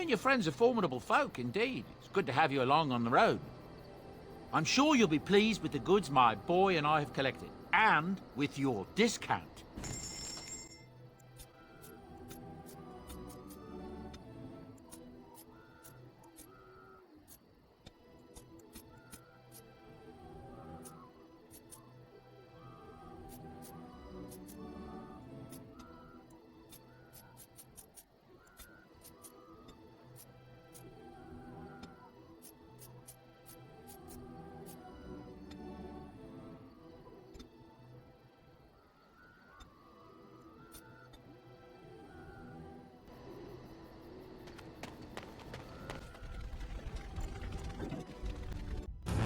and your friends are formidable folk, indeed. It's good to have you along on the road. I'm sure you'll be pleased with the goods my boy and I have collected, and with your discount.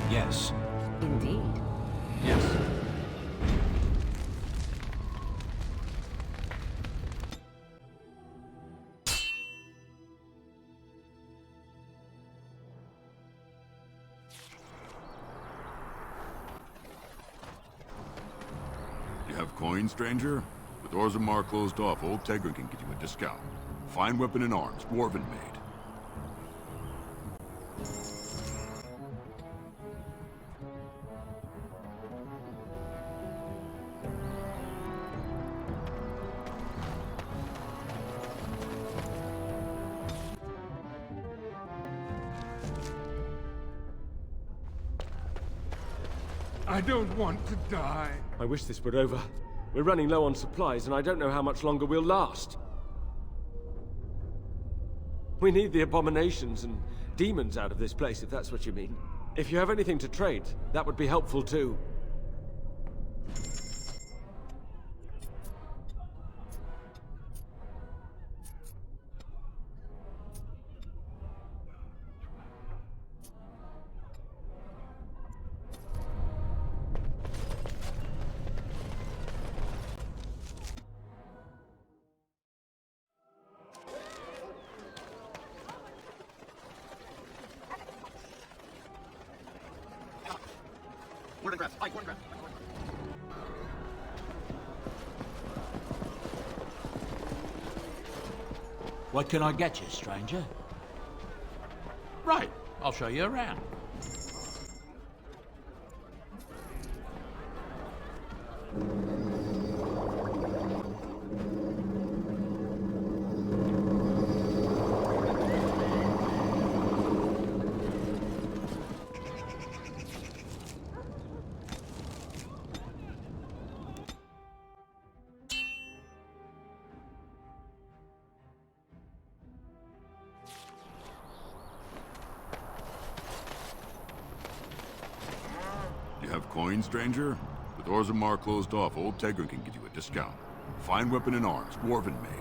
Yes. Indeed. Yes. You have coin, stranger? With Orzammar closed off, old Tavern can get you a discount. Fine weapon and arms, dwarven made. I don't want to die. I wish this were over. We're running low on supplies, and I don't know how much longer we'll last. We need the abominations and demons out of this place, if that's what you mean. If you have anything to trade, that would be helpful too. What can I get you, stranger? Right, I'll show you around. You have coin, stranger? With Orzammar closed off, old Tavern can get you a discount. Fine weapon and arms, dwarven made.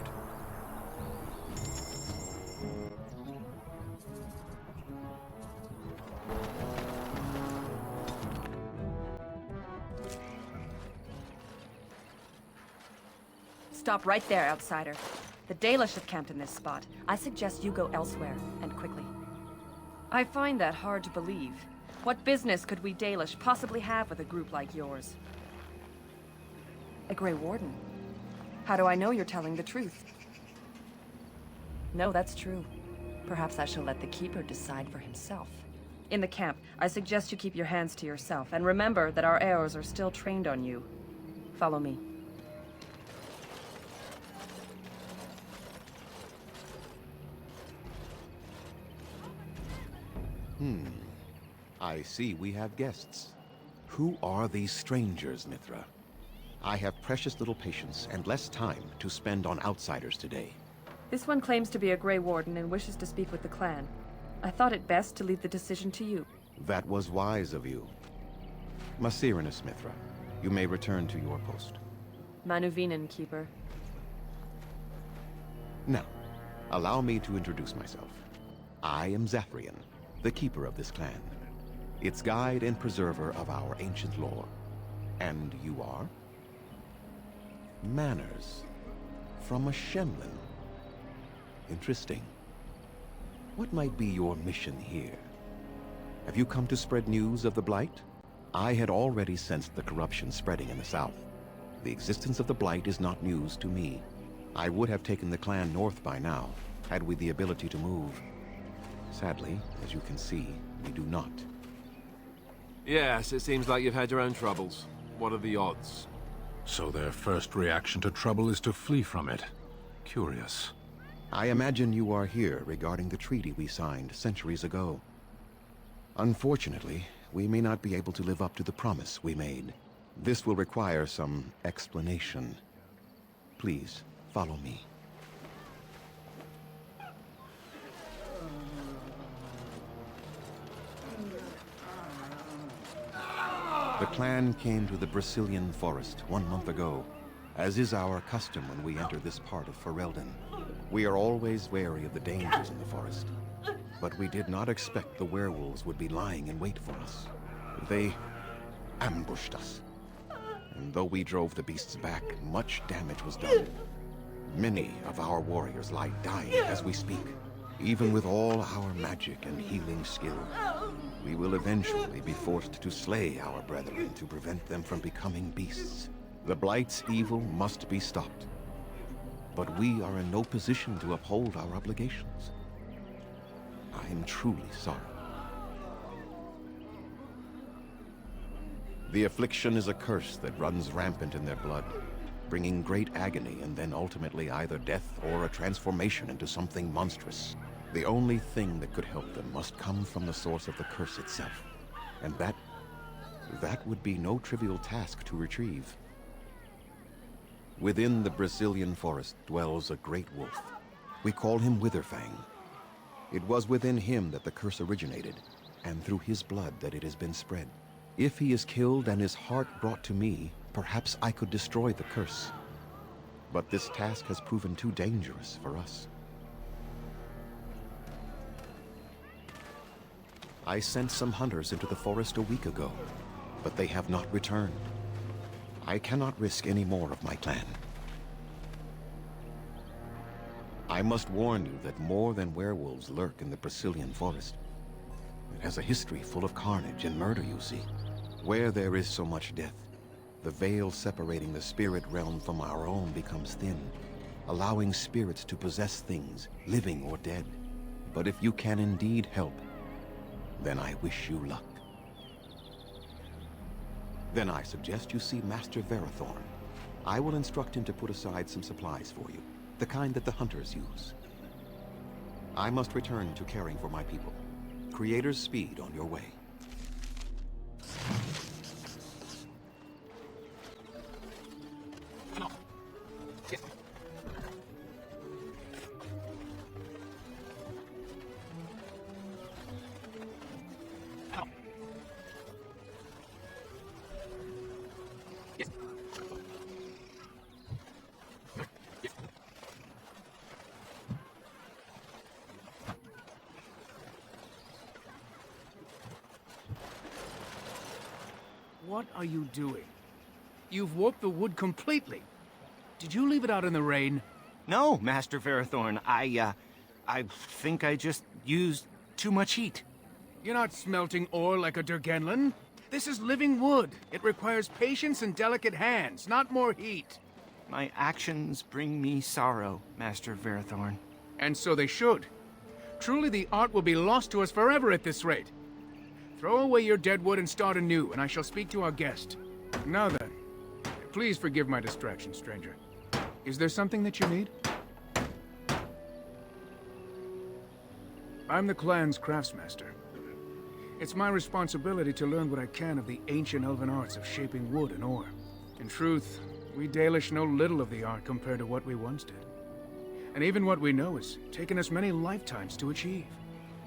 Stop right there, outsider. The Dalish have camped in this spot. I suggest you go elsewhere, and quickly. I find that hard to believe. What business could we Dalish possibly have with a group like yours? A Grey Warden? How do I know you're telling the truth? No, that's true. Perhaps I shall let the Keeper decide for himself. In the camp, I suggest you keep your hands to yourself, and remember that our arrows are still trained on you. Follow me. I see we have guests. Who are these strangers, Mithra? I have precious little patience and less time to spend on outsiders today. This one claims to be a Grey Warden and wishes to speak with the clan. I thought it best to leave the decision to you. That was wise of you. Masirinius, Mithra, you may return to your post. Manuvinen, Keeper. Now, allow me to introduce myself. I am Zathrian, the keeper of this clan, its guide and preserver of our ancient lore. And you are? Manners. From a Shemlin. Interesting. What might be your mission here? Have you come to spread news of the Blight? I had already sensed the corruption spreading in the south. The existence of the Blight is not news to me. I would have taken the clan north by now, had we the ability to move. Sadly, as you can see, we do not. Yes, it seems like you've had your own troubles. What are the odds? So their first reaction to trouble is to flee from it. Curious. I imagine you are here regarding the treaty we signed centuries ago. Unfortunately, we may not be able to live up to the promise we made. This will require some explanation. Please, follow me. The clan came to the Bercillian Forest 1 month ago, as is our custom when we enter this part of Ferelden. We are always wary of the dangers in the forest, but we did not expect the werewolves would be lying in wait for us. They ambushed us, and though we drove the beasts back, much damage was done. Many of our warriors lie dying as we speak. Even with all our magic and healing skill, we will eventually be forced to slay our brethren to prevent them from becoming beasts. The Blight's evil must be stopped, but we are in no position to uphold our obligations. I am truly sorry. The affliction is a curse that runs rampant in their blood, bringing great agony and then ultimately either death or a transformation into something monstrous. The only thing that could help them must come from the source of the curse itself, and that would be no trivial task to retrieve. Within the Bercillian Forest dwells a great wolf. We call him Witherfang. It was within him that the curse originated, and through his blood that it has been spread. If he is killed and his heart brought to me, perhaps I could destroy the curse. But this task has proven too dangerous for us. I sent some hunters into the forest a week ago, but they have not returned. I cannot risk any more of my clan. I must warn you that more than werewolves lurk in the Bercillian Forest. It has a history full of carnage and murder, you see. Where there is so much death, the veil separating the spirit realm from our own becomes thin, allowing spirits to possess things, living or dead. But if you can indeed help, then I wish you luck. Then I suggest you see Master Verathorn. I will instruct him to put aside some supplies for you, the kind that the hunters use. I must return to caring for my people. Creator's speed on your way. What are you doing? You've warped the wood completely. Did you leave it out in the rain? No, Master Verathorn. I think I just used too much heat. You're not smelting ore like a Durgenlin. This is living wood. It requires patience and delicate hands, not more heat. My actions bring me sorrow, Master Verathorn. And so they should. Truly the art will be lost to us forever at this rate. Throw away your dead wood and start anew, and I shall speak to our guest. Now then, please forgive my distraction, stranger. Is there something that you need? I'm the clan's craftsmaster. It's my responsibility to learn what I can of the ancient elven arts of shaping wood and ore. In truth, we Dalish know little of the art compared to what we once did. And even what we know has taken us many lifetimes to achieve.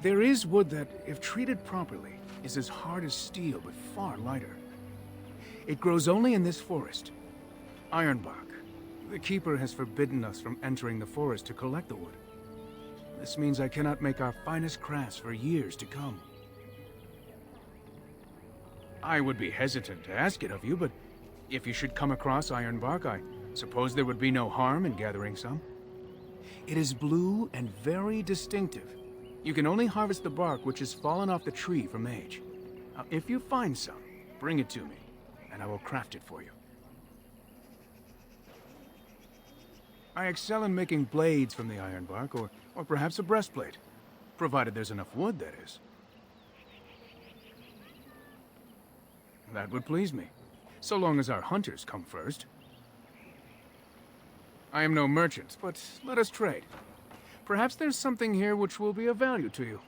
There is wood that, if treated properly, is as hard as steel but far lighter. It grows only in this forest. Ironbark. The Keeper has forbidden us from entering the forest to collect the wood. This means I cannot make our finest crafts for years to come. I would be hesitant to ask it of you, but if you should come across Ironbark, I suppose there would be no harm in gathering some. It is blue and very distinctive. You can only harvest the bark which has fallen off the tree from age. Now, if you find some, bring it to me, and I will craft it for you. I excel in making blades from the ironbark, or perhaps a breastplate. Provided there's enough wood, that is. That would please me. So long as our hunters come first. I am no merchant, but let us trade. Perhaps there's something here which will be of value to you.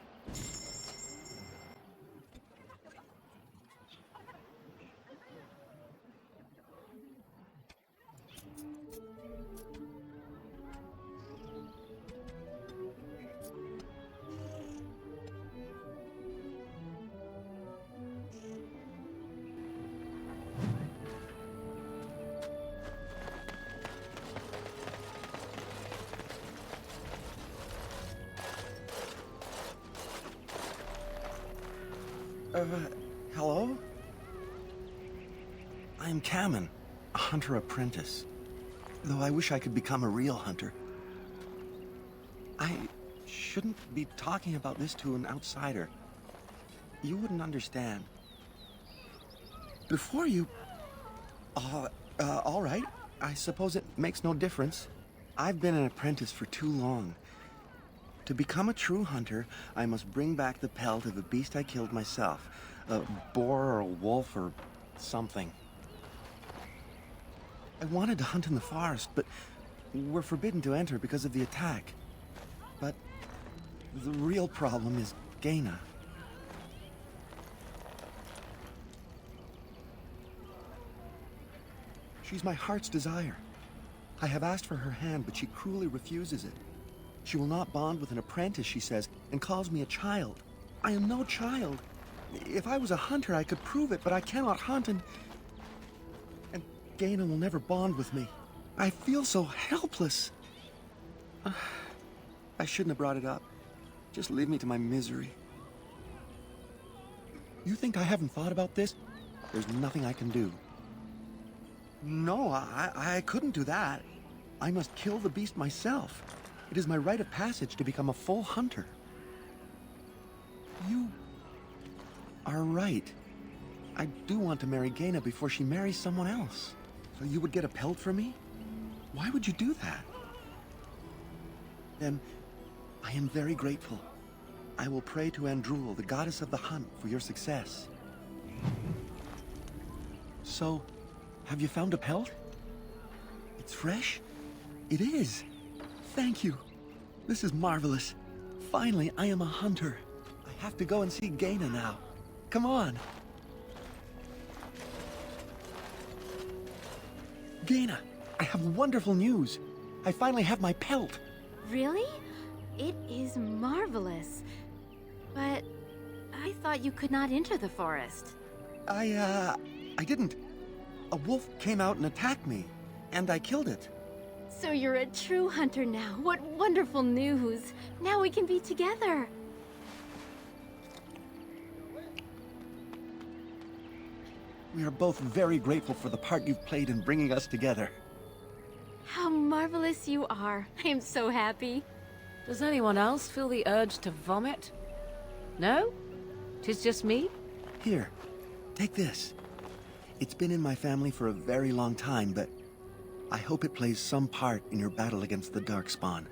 Hello? I am Cailan, a hunter apprentice. Though I wish I could become a real hunter. I shouldn't be talking about this to an outsider. You wouldn't understand. Before you... all right. I suppose it makes no difference. I've been an apprentice for too long. To become a true hunter, I must bring back the pelt of a beast I killed myself. A boar or a wolf or something. I wanted to hunt in the forest, but we're forbidden to enter because of the attack. But the real problem is Gaina. She's my heart's desire. I have asked for her hand, but she cruelly refuses it. She will not bond with an apprentice, she says, and calls me a child. I am no child. If I was a hunter, I could prove it, but I cannot hunt, and Gaina will never bond with me. I feel so helpless. I shouldn't have brought it up. Just leave me to my misery. You think I haven't thought about this? There's nothing I can do. No, I couldn't do that. I must kill the beast myself. It is my rite of passage to become a full hunter. You are right. I do want to marry Gaina before she marries someone else. So you would get a pelt for me? Why would you do that? Then, I am very grateful. I will pray to Andrul, the goddess of the hunt, for your success. So, have you found a pelt? It's fresh? It is. Thank you. This is marvelous. Finally, I am a hunter. I have to go and see Gaina now. Come on. Gaina, I have wonderful news. I finally have my pelt. Really? It is marvelous. But I thought you could not enter the forest. I didn't. A wolf came out and attacked me, and I killed it. So you're a true hunter now. What wonderful news. Now we can be together. We are both very grateful for the part you've played in bringing us together. How marvelous you are. I am so happy. Does anyone else feel the urge to vomit? No? 'Tis just me? Here, take this. It's been in my family for a very long time, but I hope it plays some part in your battle against the Darkspawn.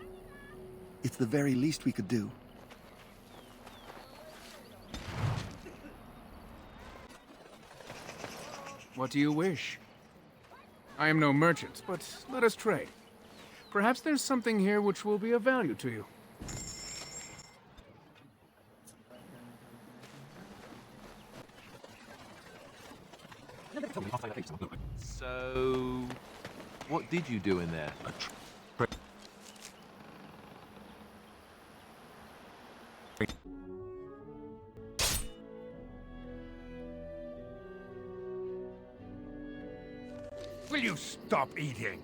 It's the very least we could do. What do you wish? I am no merchant, but let us trade. Perhaps there's something here which will be of value to you. So, what did you do in there? Will you stop eating?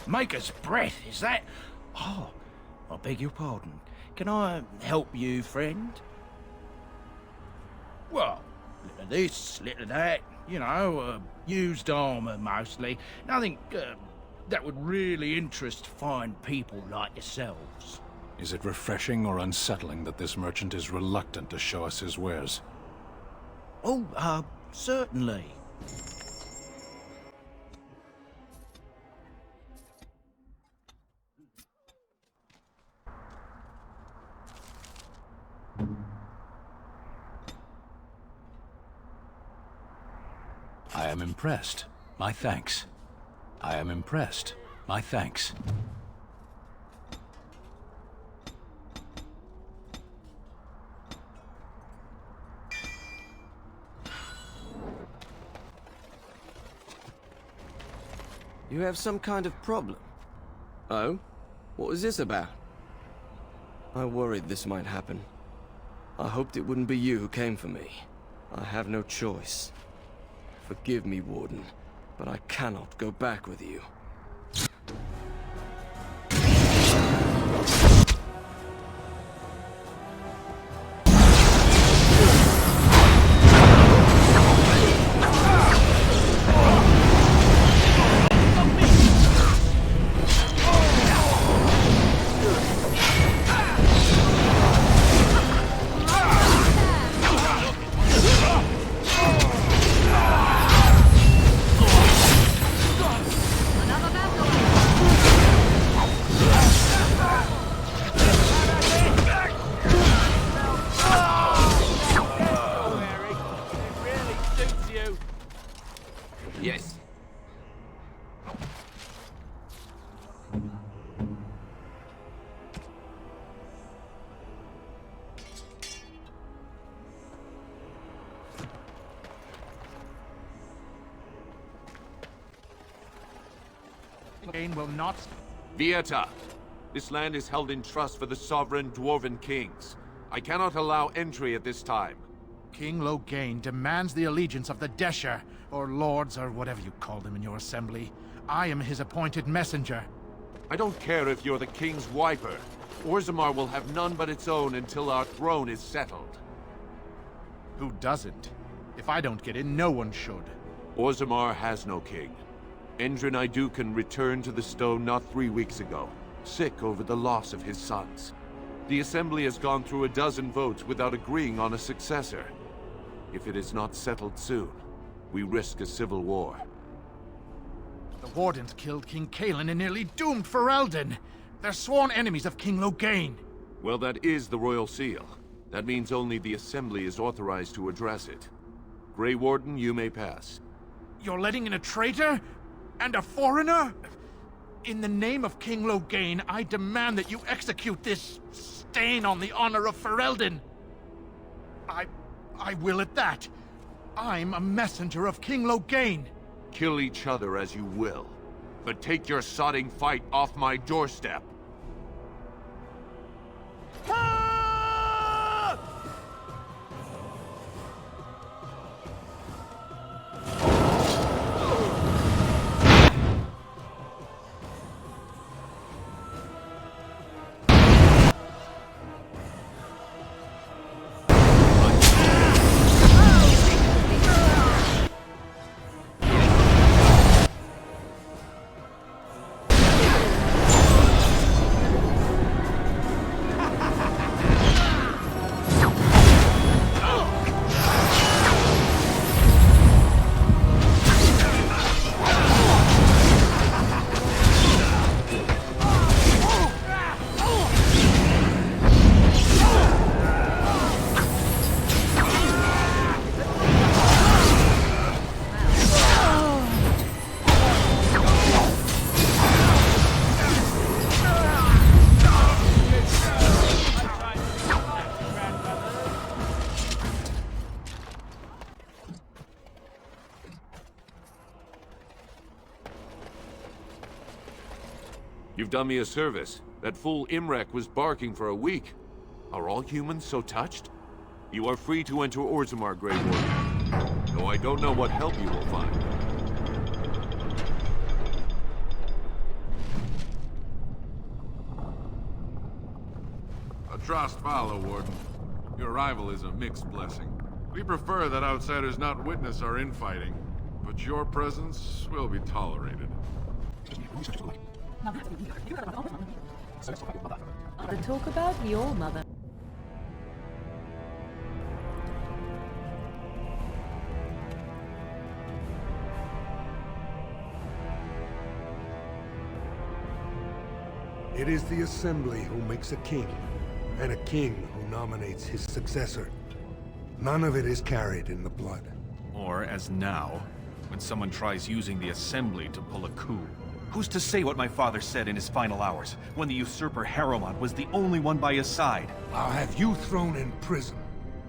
Maker's breath, is that? Oh, I beg your pardon. Can I help you, friend? Well, little of this, little of that. You know, used armor mostly. Nothing that would really interest fine people like yourselves. Is it refreshing or unsettling that this merchant is reluctant to show us his wares? Oh, certainly. I am impressed. My thanks. I am impressed. My thanks. You have some kind of problem. Oh? What was this about? I worried this might happen. I hoped it wouldn't be you who came for me. I have no choice. Forgive me, Warden, but I cannot go back with you. Yes. Gain will not... Vieta, this land is held in trust for the sovereign dwarven kings. I cannot allow entry at this time. King Loghain demands the allegiance of the Desher, or lords, or whatever you call them in your assembly. I am his appointed messenger. I don't care if you're the king's wiper. Orzammar will have none but its own until our throne is settled. Who doesn't? If I don't get in, no one should. Orzammar has no king. Endrin Idukan returned to the stone not 3 weeks ago, sick over the loss of his sons. The Assembly has gone through a dozen votes without agreeing on a successor. If it is not settled soon, we risk a civil war. The Wardens killed King Cailan and nearly doomed Ferelden. They're sworn enemies of King Loghain. Well, that is the Royal Seal. That means only the Assembly is authorized to address it. Grey Warden, you may pass. You're letting in a traitor? And a foreigner? In the name of King Loghain, I demand that you execute this stain on the honor of Ferelden. I will at that. I'm a messenger of King Loghain. Kill each other as you will, but take your sodding fight off my doorstep. You've done me a service. That fool Imrek was barking for a week. Are all humans so touched? You are free to enter Orzammar, Grey Warden. Though I don't know what help you will find. Trost follow, Warden. Your arrival is a mixed blessing. We prefer that outsiders not witness our infighting, but your presence will be tolerated. To talk about your mother. It is the Assembly who makes a king, and a king who nominates his successor. None of it is carried in the blood. Or, as now, when someone tries using the Assembly to pull a coup. Who's to say what my father said in his final hours, when the usurper Harrowmont was the only one by his side? I'll have you thrown in prison.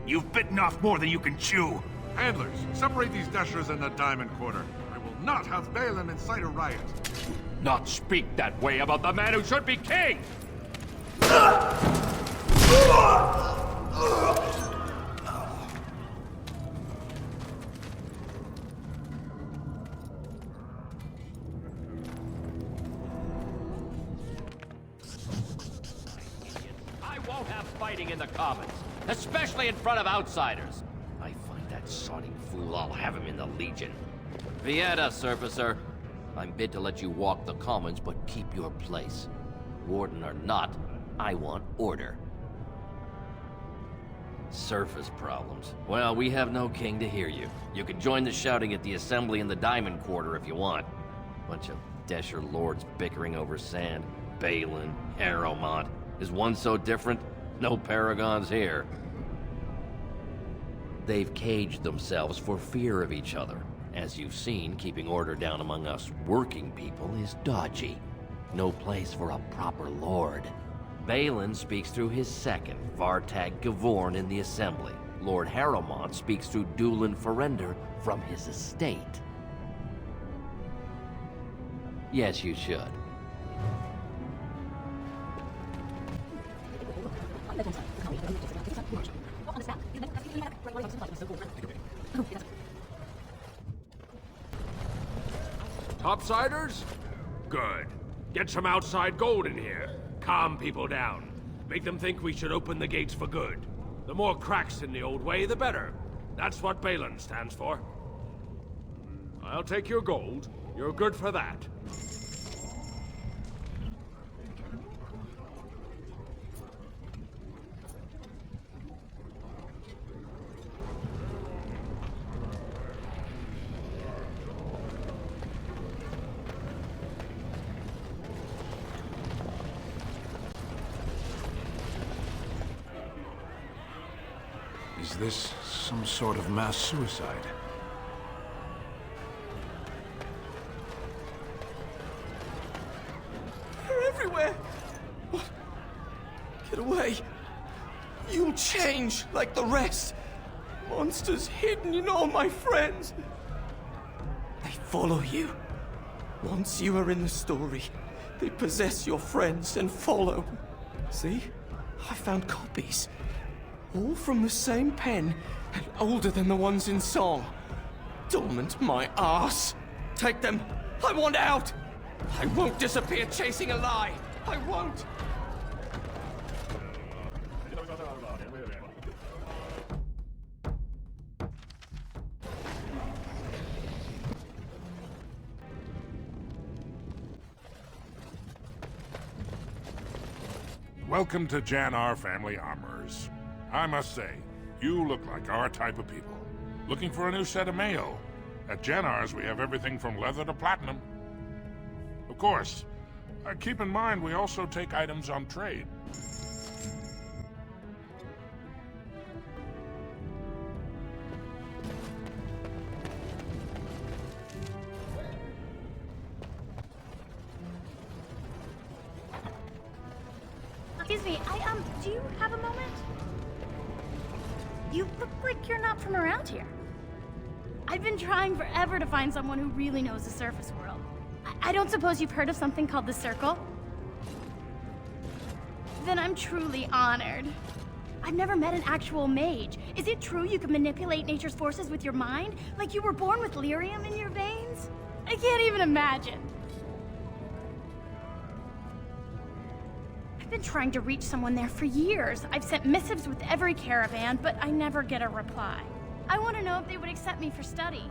You've bitten off more than you can chew! Handlers, separate these dashers in the Diamond Quarter. I will not have Balin incite a riot. Not speak that way about the man who should be king! I won't have fighting in the Commons, especially in front of outsiders. I find that sodding fool, I'll have him in the Legion. Vieta, Surfacer. I'm bid to let you walk the Commons, but keep your place. Warden or not, I want order. Surface problems. Well, we have no king to hear you. You can join the shouting at the Assembly in the Diamond Quarter if you want. Bunch of Desher lords bickering over sand. Balin, Harrowmont. Is one so different? No paragons here. They've caged themselves for fear of each other. As you've seen, keeping order down among us working people is dodgy. No place for a proper lord. Balin speaks through his second, Vartag Gavorn, in the Assembly. Lord Harrowmont speaks through Dulin Ferender from his estate. Yes, you should. Topsiders? Good. Get some outside gold in here. Calm people down. Make them think we should open the gates for good. The more cracks in the old way, the better. That's what Balin stands for. I'll take your gold. You're good for that. Is this some sort of mass suicide? They're everywhere! What? Get away! You'll change like the rest! Monsters hidden in all my friends! They follow you. Once you are in the story, they possess your friends and follow. See? I found copies. All from the same pen, and older than the ones in song. Dormant my ass. Take them. I want out. I won't disappear chasing a lie. I won't. Welcome to Jannar Family Armorers. I must say, you look like our type of people. Looking for a new set of mail? At Jannar's, we have everything from leather to platinum. Of course, keep in mind we also take items on trade. Excuse me, do you have a moment? You look like you're not from around here. I've been trying forever to find someone who really knows the surface world. I don't suppose you've heard of something called the Circle? Then I'm truly honored. I've never met an actual mage. Is it true you can manipulate nature's forces with your mind? Like you were born with lyrium in your veins? I can't even imagine. been trying to reach someone there for years. I've sent missives with every caravan, but I never get a reply. I want to know if they would accept me for study.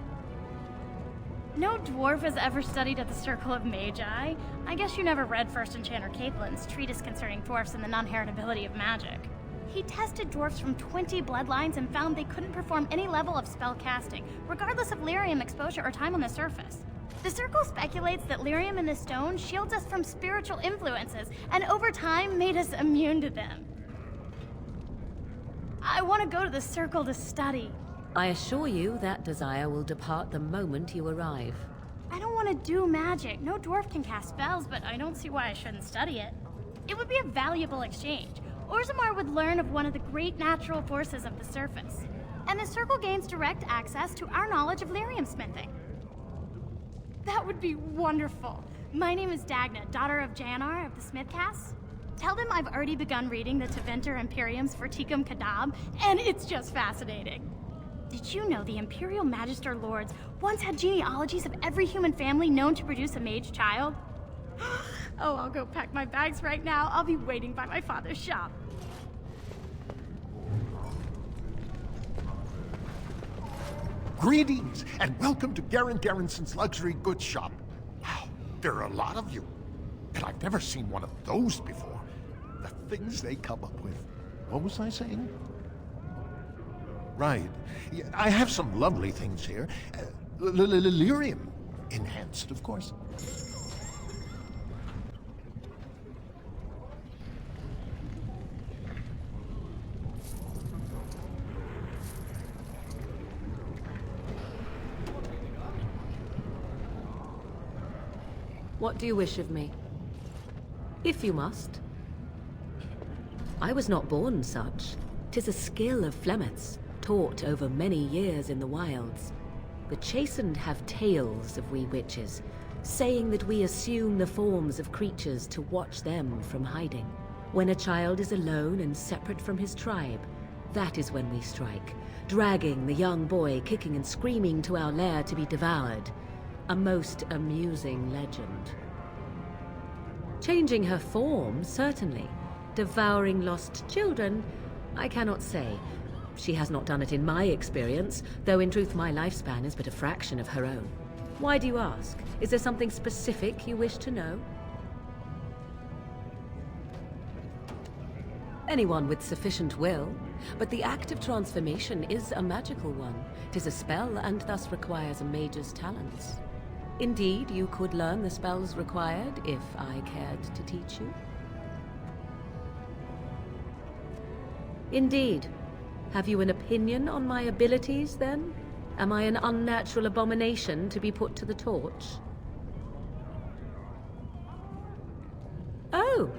No dwarf has ever studied at the Circle of Magi. I guess you never read First Enchanter Caitlin's treatise concerning dwarfs and the non-heritability of magic. He tested dwarfs from 20 bloodlines and found they couldn't perform any level of spell casting, regardless of lyrium exposure or time on the surface. The Circle speculates that lyrium in the stone shields us from spiritual influences, and over time made us immune to them. I want to go to the Circle to study. I assure you that desire will depart the moment you arrive. I don't want to do magic. No dwarf can cast spells, but I don't see why I shouldn't study it. It would be a valuable exchange. Orzammar would learn of one of the great natural forces of the surface, and the Circle gains direct access to our knowledge of lyrium smithing. That would be wonderful. My name is Dagna, daughter of Janar of the Smithcasts. Tell them I've already begun reading the Taventer Imperiums for Tikum Kadab, and it's just fascinating. Did you know the Imperial Magister Lords once had genealogies of every human family known to produce a mage child? Oh, I'll go pack my bags right now. I'll be waiting by my father's shop. Greetings, and welcome to Garen Garrison's luxury goods shop. Wow, there are a lot of you. And I've never seen one of those before. The things they come up with. What was I saying? Right. Yeah, I have some lovely things here. Lyrium enhanced, of course. What do you wish of me? If you must. I was not born such. 'Tis a skill of Flemeth's, taught over many years in the wilds. The chastened have tales of we witches, saying that we assume the forms of creatures to watch them from hiding. When a child is alone and separate from his tribe, that is when we strike, dragging the young boy kicking and screaming to our lair to be devoured. A most amusing legend. Changing her form, certainly. Devouring lost children, I cannot say. She has not done it in my experience, though in truth my lifespan is but a fraction of her own. Why do you ask? Is there something specific you wish to know? Anyone with sufficient will, but the act of transformation is a magical one. 'Tis a spell and thus requires a mage's talents. Indeed, you could learn the spells required if I cared to teach you. Indeed. Have you an opinion on my abilities, then? Am I an unnatural abomination to be put to the torch? Oh!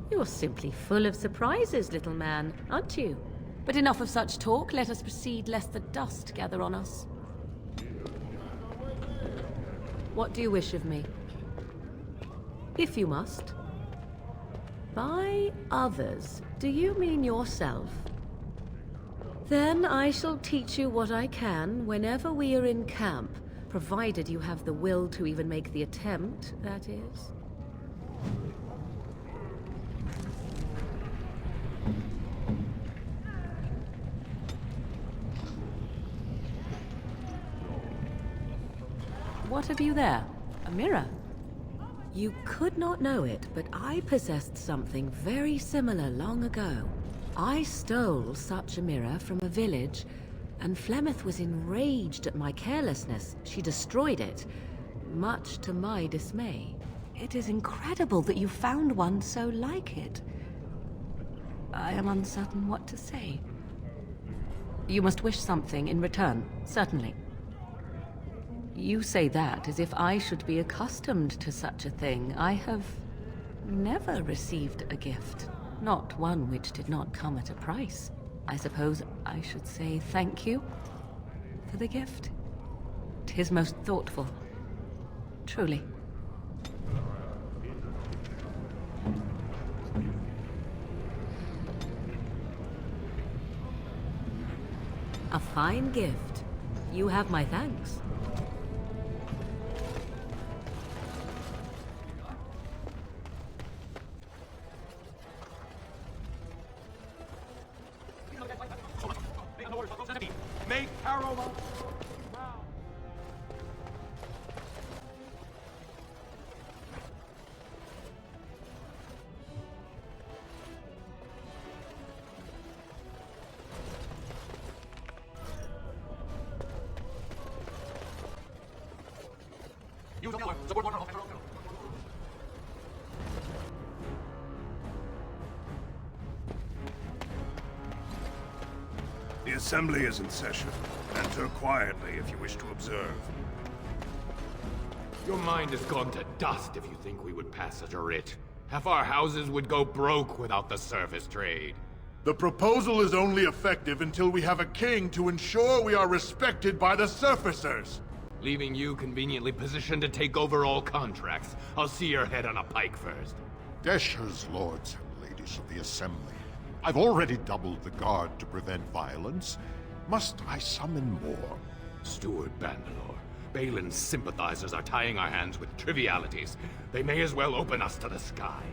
You're simply full of surprises, little man, aren't you? But enough of such talk. Let us proceed, lest the dust gather on us. What do you wish of me? If you must. By others, do you mean yourself? Then I shall teach you what I can whenever we are in camp, provided you have the will to even make the attempt, that is. What have you there? A mirror? You could not know it, but I possessed something very similar long ago. I stole such a mirror from a village, and Flemeth was enraged at my carelessness. She destroyed it, much to my dismay. It is incredible that you found one so like it. I am uncertain what to say. You must wish something in return, certainly. You say that as if I should be accustomed to such a thing. I have never received a gift, not one which did not come at a price. I suppose I should say thank you for the gift. 'Tis most thoughtful, truly. A fine gift. You have my thanks. Harrowmont. The Assembly is in session. Enter quietly if you wish to observe. Your mind has gone to dust if you think we would pass such a writ. Half our houses would go broke without the service trade. The proposal is only effective until we have a king to ensure we are respected by the surfacers. Leaving you conveniently positioned to take over all contracts. I'll see your head on a pike first. Desher's lords and ladies of the Assembly. I've already doubled the guard to prevent violence. Must I summon more? Steward Bandalore, Balin's sympathizers are tying our hands with trivialities. They may as well open us to the sky.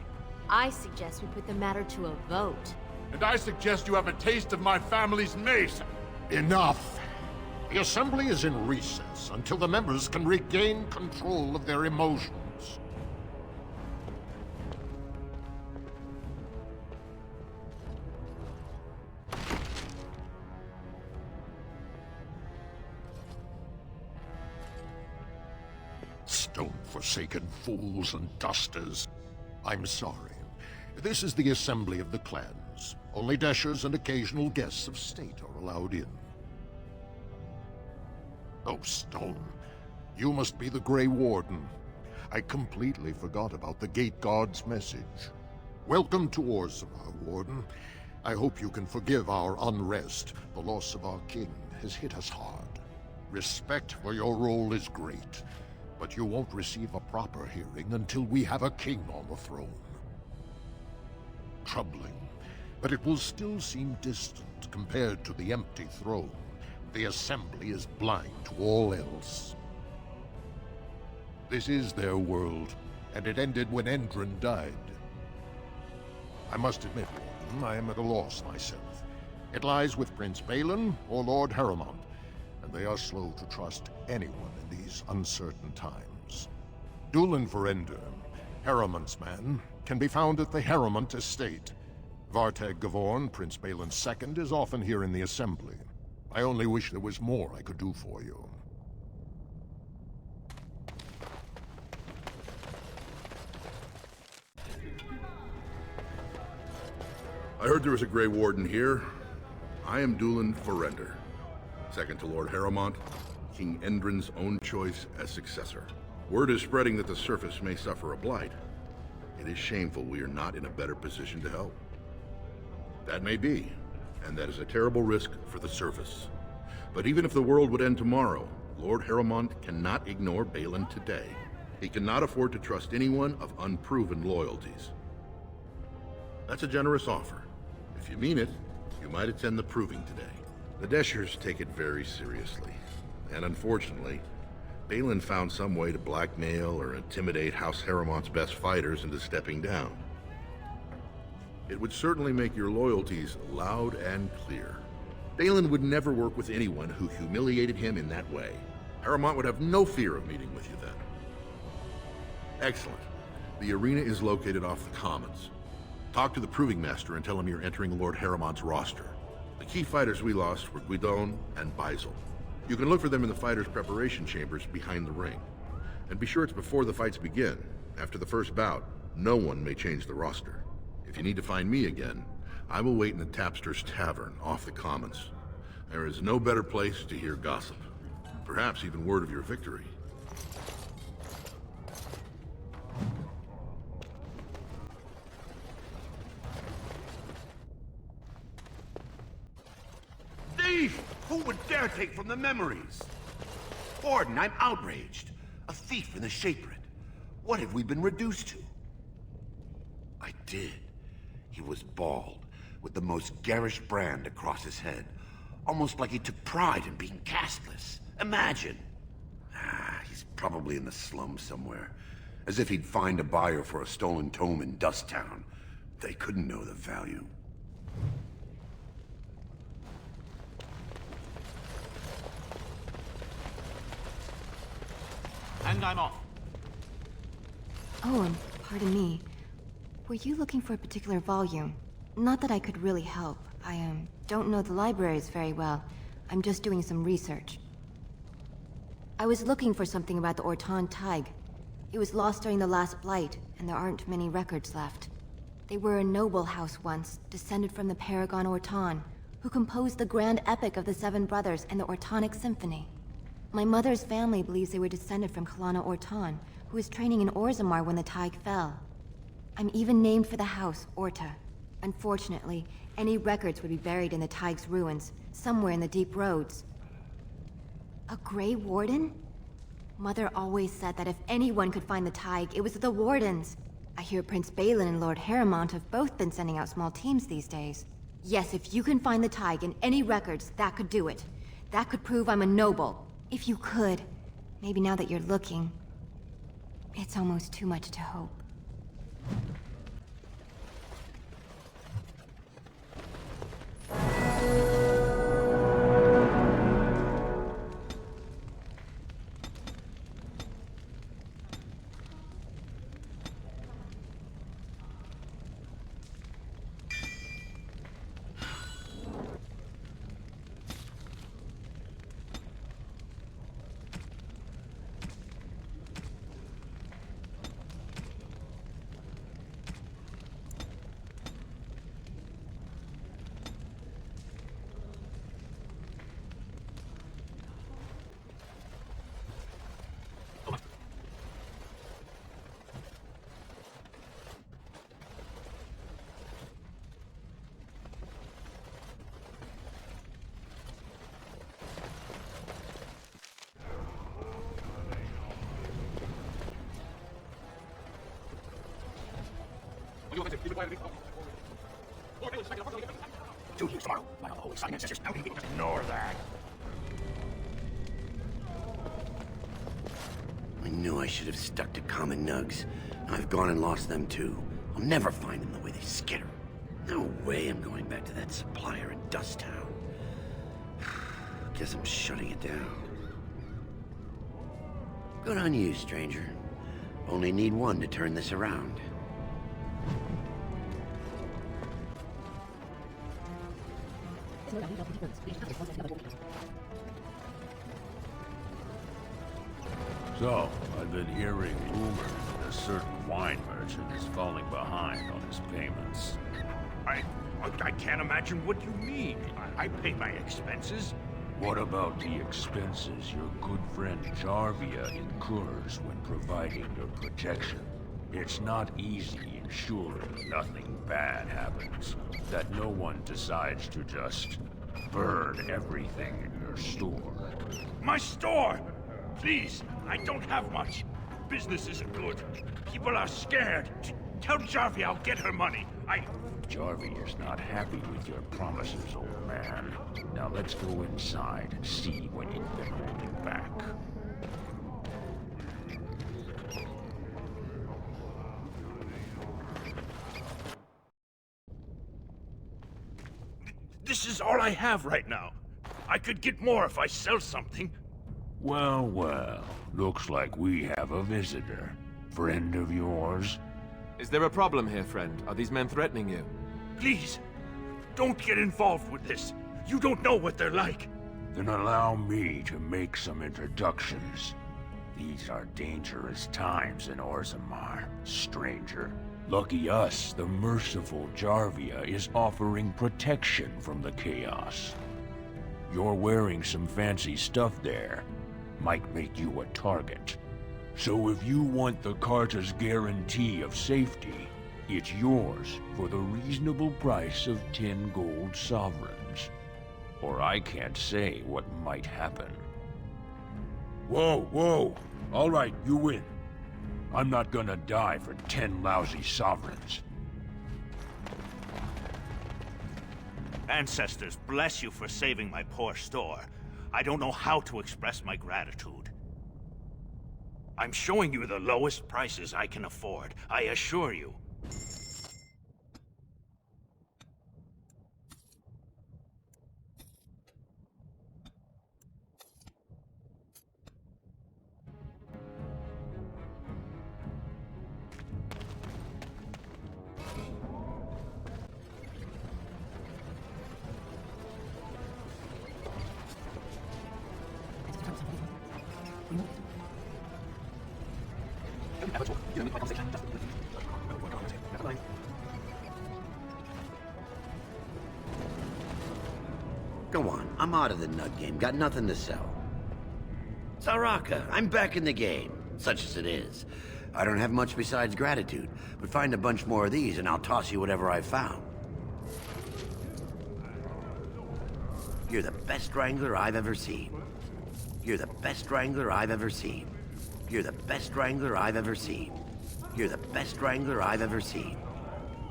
I suggest we put the matter to a vote. And I suggest you have a taste of my family's mace. Enough! The Assembly is in recess until the members can regain control of their emotions. Stone-forsaken fools and dusters. I'm sorry. This is the Assembly of the Clans. Only Deshers and occasional guests of state are allowed in. Oh, Stone. You must be the Grey Warden. I completely forgot about the Gate Guard's message. Welcome to Orzammar, Warden. I hope you can forgive our unrest. The loss of our king has hit us hard. Respect for your role is great, but you won't receive a proper hearing until we have a king on the throne. Troubling, but it will still seem distant compared to the empty throne. The Assembly is blind to all else. This is their world, and it ended when Endrin died. I must admit, Warden, I am at a loss myself. It lies with Prince Balin or Lord Harrowmont, and they are slow to trust anyone in these uncertain times. Dulin Verender, Harrowmont's man, can be found at the Harrowmont estate. Vartag Gavorn, Prince Balin's second, is often here in the Assembly. I only wish there was more I could do for you. I heard there was a Grey Warden here. I am Dulin Verender, second to Lord Harrowmont, King Endrin's own choice as successor. Word is spreading that the surface may suffer a blight. It is shameful we are not in a better position to help. That may be, and that is a terrible risk for the surface. But even if the world would end tomorrow, Lord Harrowmont cannot ignore Balin today. He cannot afford to trust anyone of unproven loyalties. That's a generous offer. If you mean it, you might attend the proving today. The Deshers take it very seriously, and unfortunately, Balin found some way to blackmail or intimidate House Harrowmont's best fighters into stepping down. It would certainly make your loyalties loud and clear. Balin would never work with anyone who humiliated him in that way. Harrowmont would have no fear of meeting with you then. Excellent. The arena is located off the Commons. Talk to the Proving Master and tell him you're entering Lord Harrowmont's roster. The key fighters we lost were Guidon and Baisel. You can look for them in the fighters' preparation chambers behind the ring. And be sure it's before the fights begin. After the first bout, no one may change the roster. If you need to find me again, I will wait in the Tapster's Tavern off the Commons. There is no better place to hear gossip. Perhaps even word of your victory. Thief! Who would dare take from the memories? Warden, I'm outraged. A thief in the Shapered. What have we been reduced to? I did. He was bald, with the most garish brand across his head. Almost like he took pride in being castless. Imagine! He's probably in the slums somewhere. As if he'd find a buyer for a stolen tome in Dust Town. They couldn't know the value. And I'm off. Oh, and pardon me. Were you looking for a particular volume? Not that I could really help. I, don't know the libraries very well. I'm just doing some research. I was looking for something about the Ortan Tig. It was lost during the last Blight, and there aren't many records left. They were a noble house once, descended from the Paragon Ortan, who composed the grand epic of the Seven Brothers and the Ortonic Symphony. My mother's family believes they were descended from Cailan Ortan, who was training in Orzammar when the Tig fell. I'm even named for the house, Orta. Unfortunately, any records would be buried in the Tig's ruins, somewhere in the deep roads. A Grey Warden? Mother always said that if anyone could find the Tig, it was the Wardens. I hear Prince Balin and Lord Harrowmont have both been sending out small teams these days. Yes, if you can find the Tig in any records, that could do it. That could prove I'm a noble. If you could. Maybe now that you're looking. It's almost too much to hope. Ignore that. I knew I should have stuck to common nugs. I've gone and lost them too. I'll never find them the way they skitter. No way I'm going back to that supplier in Dust Town. Guess I'm shutting it down. Good on you, stranger. Only need one to turn this around. So, I've been hearing rumors that a certain wine merchant is falling behind on his payments. I can't imagine what you mean. I pay my expenses. What about the expenses your good friend Jarvia incurs when providing your protection? It's not easy ensuring nothing bad happens, that no one decides to just burn everything in your store. My store! Please, I don't have much. Business isn't good. People are scared. Tell Jarvia I'll get her money. Jarvia is not happy with your promises, old man. Now let's go inside and see what you've been holding back. This is all I have right now. I could get more if I sell something. Well, well. Looks like we have a visitor. Friend of yours? Is there a problem here, friend? Are these men threatening you? Please, don't get involved with this. You don't know what they're like. Then allow me to make some introductions. These are dangerous times in Orzammar, stranger. Lucky us, the merciful Jarvia is offering protection from the chaos. You're wearing some fancy stuff there. Might make you a target. So if you want the Carta's guarantee of safety, it's yours for the reasonable price of 10 gold sovereigns. Or I can't say what might happen. Whoa, whoa! All right, you win. I'm not gonna die for 10 lousy sovereigns. Ancestors, bless you for saving my poor store. I don't know how to express my gratitude. I'm showing you the lowest prices I can afford, I assure you. Go on, I'm out of the nut game, got nothing to sell. Saraka, I'm back in the game, such as it is. I don't have much besides gratitude, but find a bunch more of these and I'll toss you whatever I've found. You're the best wrangler I've ever seen. You're the best wrangler I've ever seen. You're the best wrangler I've ever seen. You're the best wrangler I've ever seen.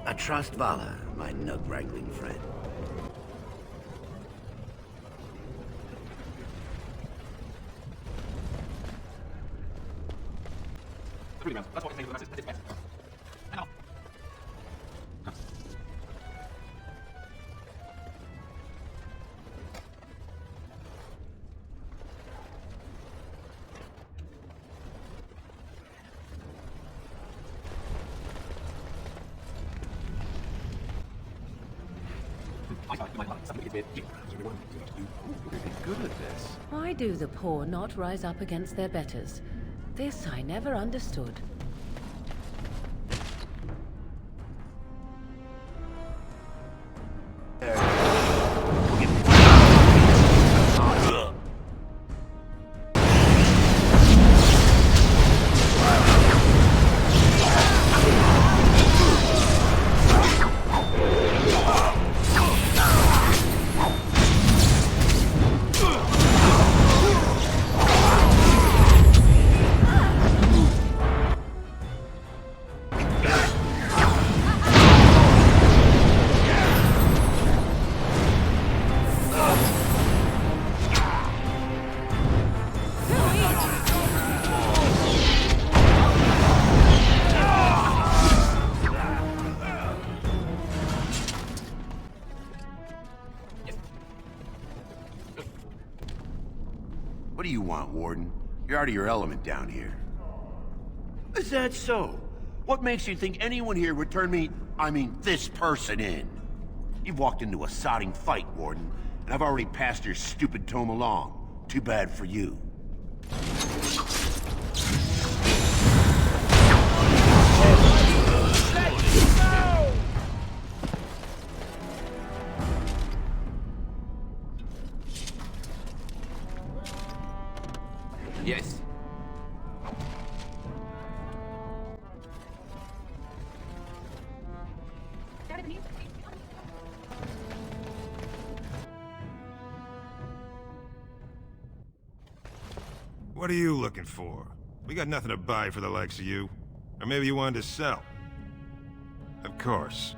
I trust Vala, my nug-wrangling friend. Good at this. Why do the poor not rise up against their betters? This I never understood. What do you want, Warden? You're out of your element down here. Is that so? What makes you think anyone here would turn me, this person in? You've walked into a sodding fight, Warden, and I've already passed your stupid tome along. Too bad for you. Yes. What are you looking for? We got nothing to buy for the likes of you. Or maybe you wanted to sell. Of course.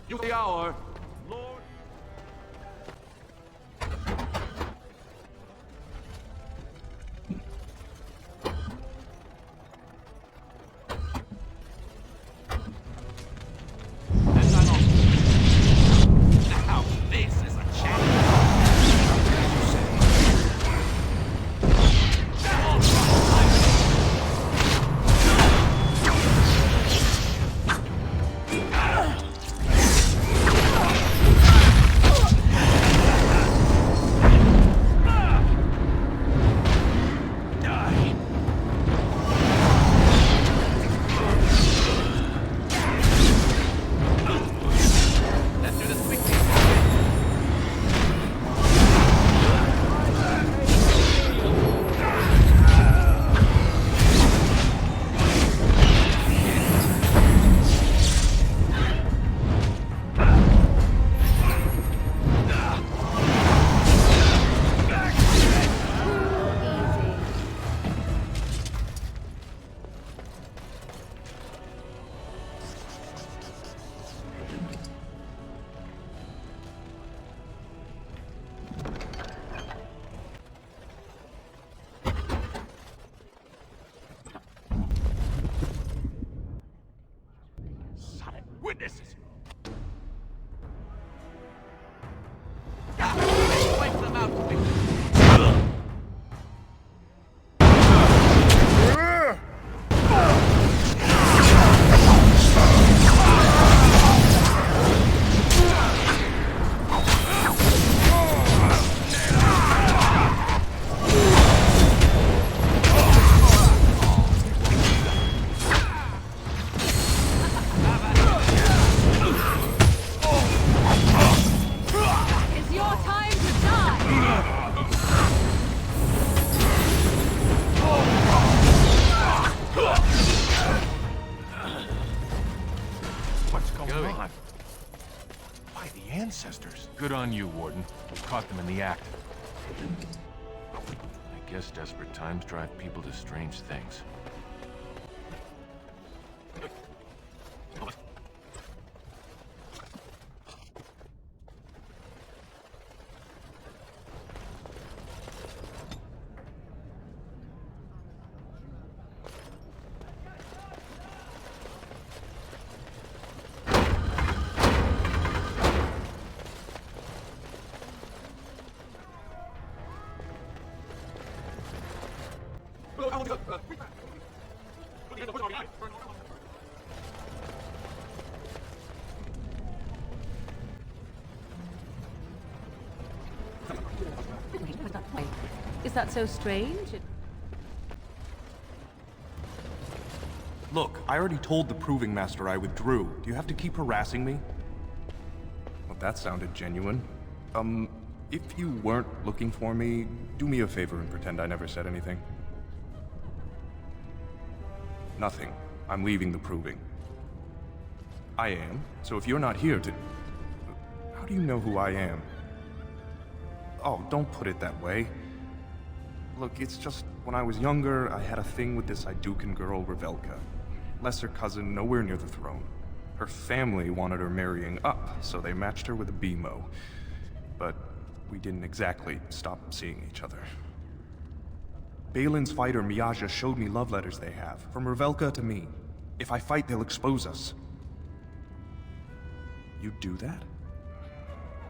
Use the hour. Lord. Now, this is a challenge. going on? By the ancestors. Good on you, Warden. You caught them in the act. I guess desperate times drive people to strange things. Is that so strange? Look, I already told the Proving Master I withdrew. Do you have to keep harassing me? Well, that sounded genuine. If you weren't looking for me, do me a favor and pretend I never said anything. Nothing. I'm leaving the Proving. I am, so if you're not here to... How do you know who I am? Oh, don't put it that way. Look, it's just, when I was younger, I had a thing with this Idukan girl, Revelka. Lesser cousin, nowhere near the throne. Her family wanted her marrying up, so they matched her with a BMO. But we didn't exactly stop seeing each other. Balin's fighter, Miaja, showed me love letters they have, from Revelka to me. If I fight, they'll expose us. You'd do that?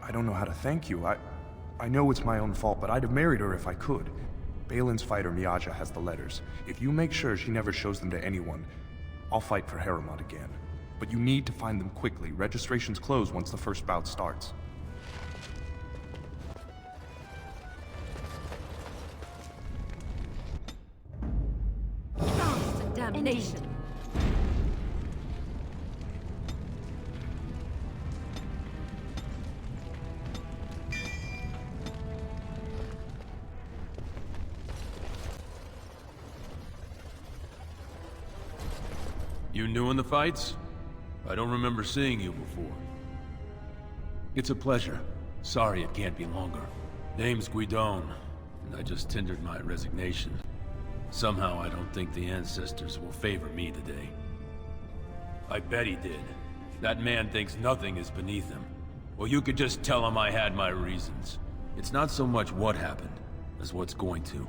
I don't know how to thank you. I know it's my own fault, but I'd have married her if I could. Balin's fighter, Miaja, has the letters. If you make sure she never shows them to anyone, I'll fight for Harrowmont again. But you need to find them quickly. Registrations close once the first bout starts. Damnation. You new in the fights? I don't remember seeing you before. It's a pleasure. Sorry it can't be longer. Name's Guidon, and I just tendered my resignation. Somehow I don't think the ancestors will favor me today. I bet he did. That man thinks nothing is beneath him. Well, you could just tell him I had my reasons. It's not so much what happened, as what's going to.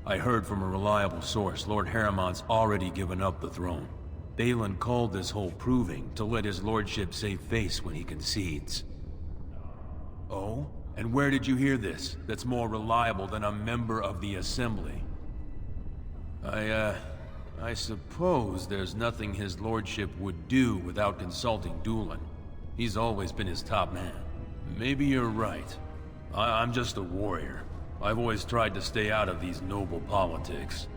I heard from a reliable source Lord Harrowmont's already given up the throne. Cailan called this whole proving to let his lordship save face when he concedes. Oh? And where did you hear this that's more reliable than a member of the Assembly? I suppose there's nothing his lordship would do without consulting Doolan. He's always been his top man. Maybe you're right. I'm just a warrior. I've always tried to stay out of these noble politics.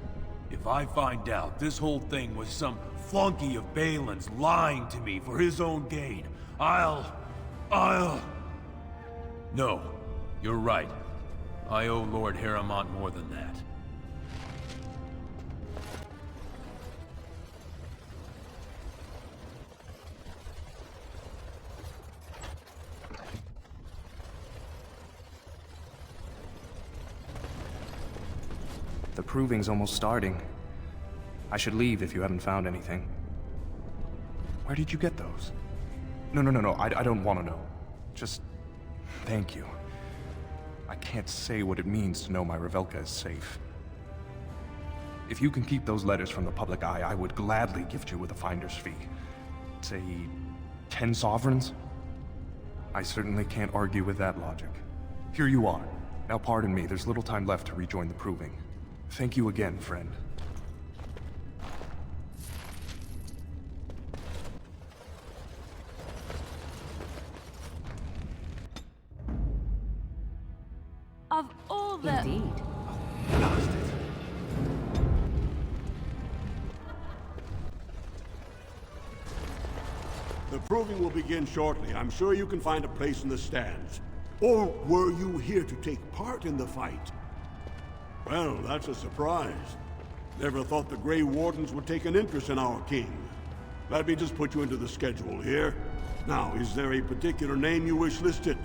If I find out this whole thing was some flunky of Balin's lying to me for his own gain, I'll... No, you're right. I owe Lord Harrowmont more than that. The proving's almost starting. I should leave if you haven't found anything. Where did you get those? No, I don't want to know. Just... thank you. I can't say what it means to know my Revelka is safe. If you can keep those letters from the public eye, I would gladly gift you with a finder's fee. Say, 10 sovereigns? I certainly can't argue with that logic. Here you are. Now pardon me, there's little time left to rejoin the proving. Thank you again, friend. Of all the... Indeed. The proving will begin shortly. I'm sure you can find a place in the stands. Or were you here to take part in the fight? Well, that's a surprise. Never thought the Grey Wardens would take an interest in our king. Let me just put you into the schedule here. Now, is there a particular name you wish listed?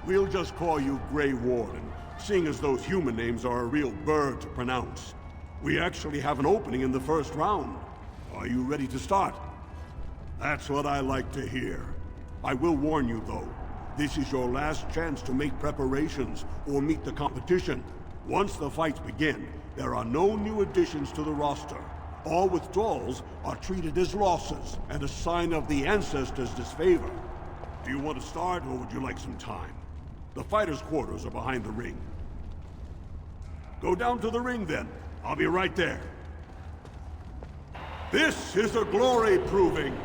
We'll just call you Grey Warden, seeing as those human names are a real burr to pronounce. We actually have an opening in the first round. Are you ready to start? That's what I like to hear. I will warn you, though. This is your last chance to make preparations or meet the competition. Once the fights begin, there are no new additions to the roster. All withdrawals are treated as losses and a sign of the ancestors' disfavor. Do you want to start, or would you like some time? The fighters' quarters are behind the ring. Go down to the ring, then. I'll be right there. This is a glory proving,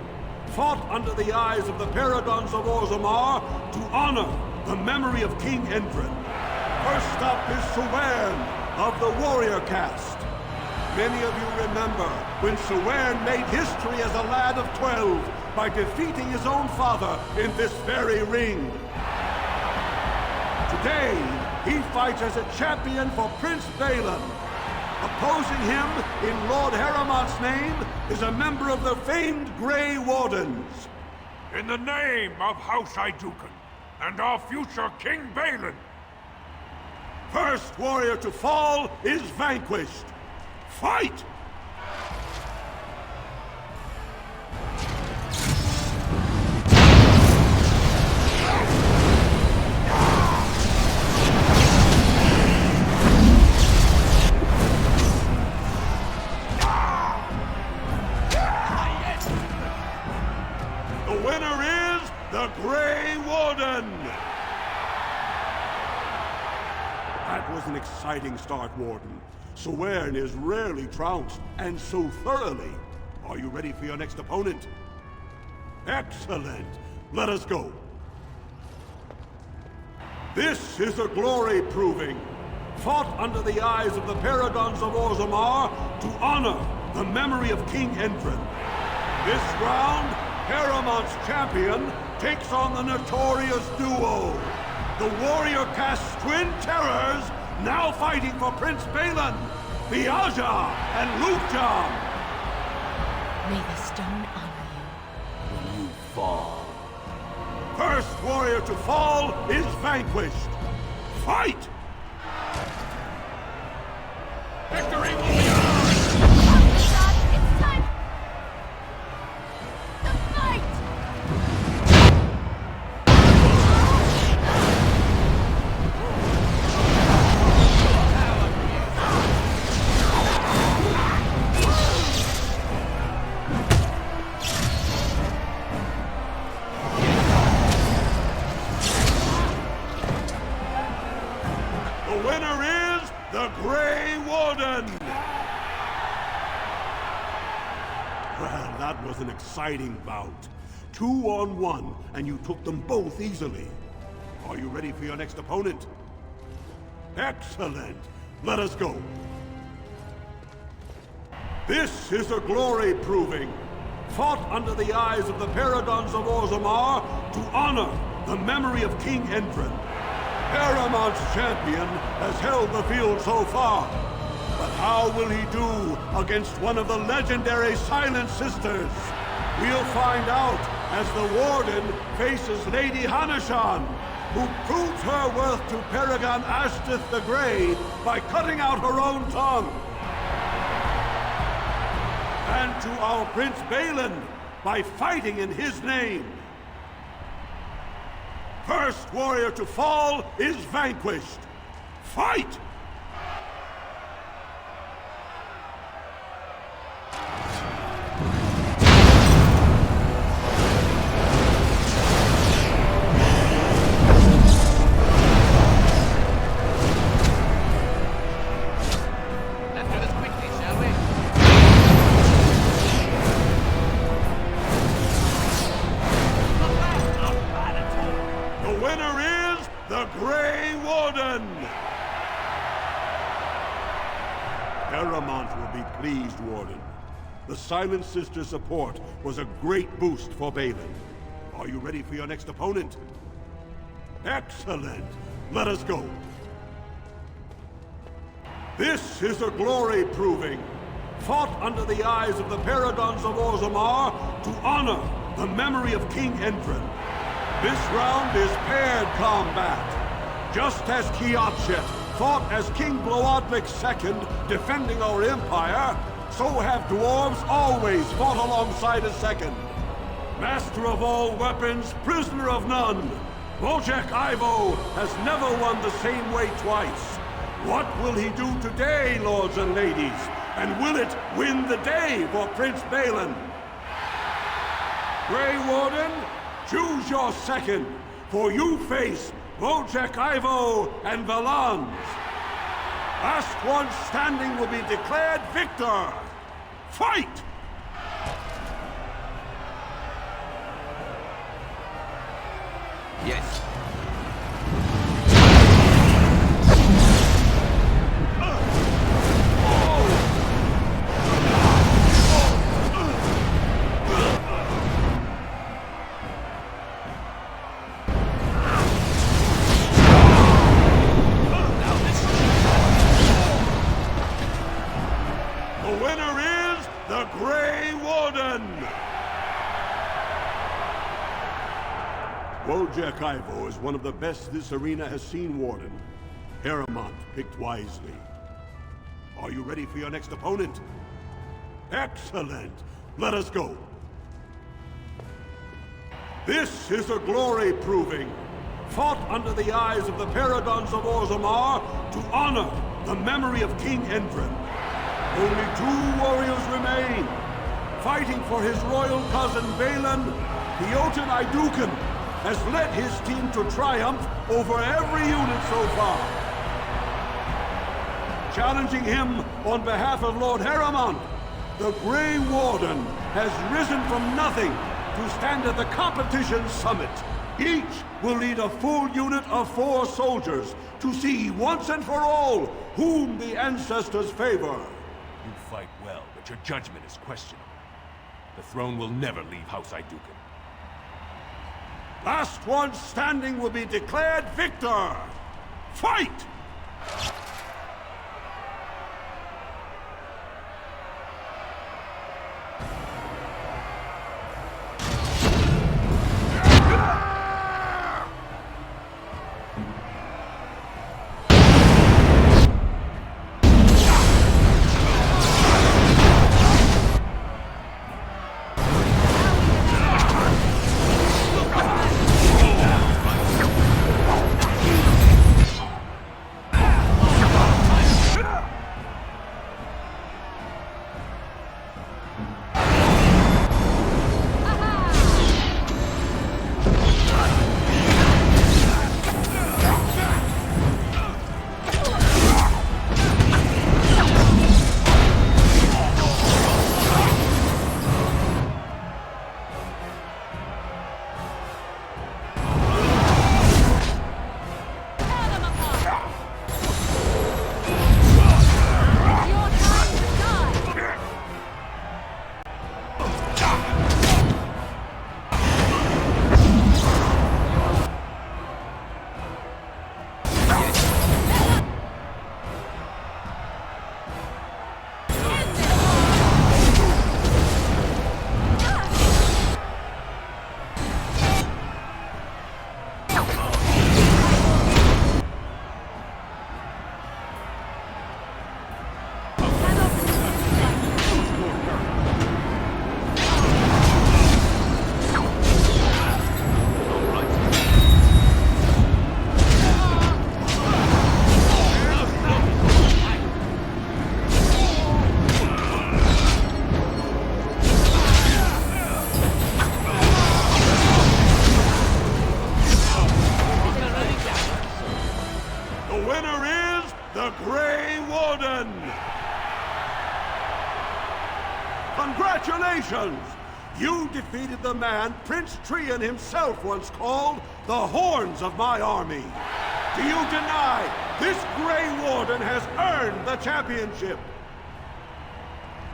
fought under the eyes of the paragons of Orzammar to honor the memory of King Endrin. First up is Tavern of the warrior caste. Many of you remember when Tavern made history as a lad of 12 by defeating his own father in this very ring. Today, he fights as a champion for Prince Cailan. Opposing him, in Lord Harrowmont's name, is a member of the famed Grey Wardens. In the name of House Idukan and our future King Cailan. First warrior to fall is vanquished. Fight! The winner is the Grey Warden! That was an exciting start, Warden. Tavern is rarely trounced, and so thoroughly. Are you ready for your next opponent? Excellent! Let us go. This is a glory proving, fought under the eyes of the paragons of Orzammar to honor the memory of King Endrin. This round, Harrowmont's champion takes on the notorious duo, the warrior caste twin terrors, now fighting for Prince Cailan, Biaja and Lukjam. May the stone honor you when you fall. First warrior to fall is vanquished. Fight! Victory will be ours! It's time to fight! The winner is the Grey Warden! Well, that was an exciting bout. 2-on-1, and you took them both easily. Are you ready for your next opponent? Excellent! Let us go. This is a glory proving, fought under the eyes of the paragons of Orzammar to honor the memory of King Endrin. Harrowmont's champion has held the field so far, but how will he do against one of the legendary Silent Sisters? We'll find out as the Warden faces Lady Hanashan, who proves her worth to Paragon Ashtith the Grey by cutting out her own tongue. And to our Prince Cailan by fighting in his name. First warrior to fall is vanquished. Fight! Harrowmont will be pleased, Warden. The Silent Sister support was a great boost for Cailan. Are you ready for your next opponent? Excellent! Let us go. This is a glory proving, fought under the eyes of the paragons of Orzammar to honor the memory of King Endrin. This round is paired combat. Just as Kiakshet fought as King Bloodlick II, defending our empire, so have dwarves always fought alongside a second. Master of all weapons, prisoner of none, Wojciech Ivo has never won the same way twice. What will he do today, lords and ladies? And will it win the day for Prince Balin? Grey Warden, choose your second, for you face Wojciech Ivo and Valans. Last one standing will be declared victor. Fight! Yes. The winner is the Grey Warden! Wojciech Ivo is one of the best this arena has seen, Warden. Harrowmont picked wisely. Are you ready for your next opponent? Excellent! Let us go. This is a glory proving, fought under the eyes of the Paragons of Orzammar to honor the memory of King Endrin. Only 2 warriors remain. Fighting for his royal cousin Balin, Jotun Iduken has led his team to triumph over every unit so far. Challenging him on behalf of Lord Harrowmont, the Grey Warden has risen from nothing to stand at the competition's summit. Each will lead a full unit of 4 soldiers to see once and for all whom the ancestors favor. You fight well, but your judgment is questionable. The throne will never leave House Iduken. Last one standing will be declared victor. Fight! Congratulations! You defeated the man Prince Trian himself once called the Horns of my army. Do you deny this Grey Warden has earned the championship?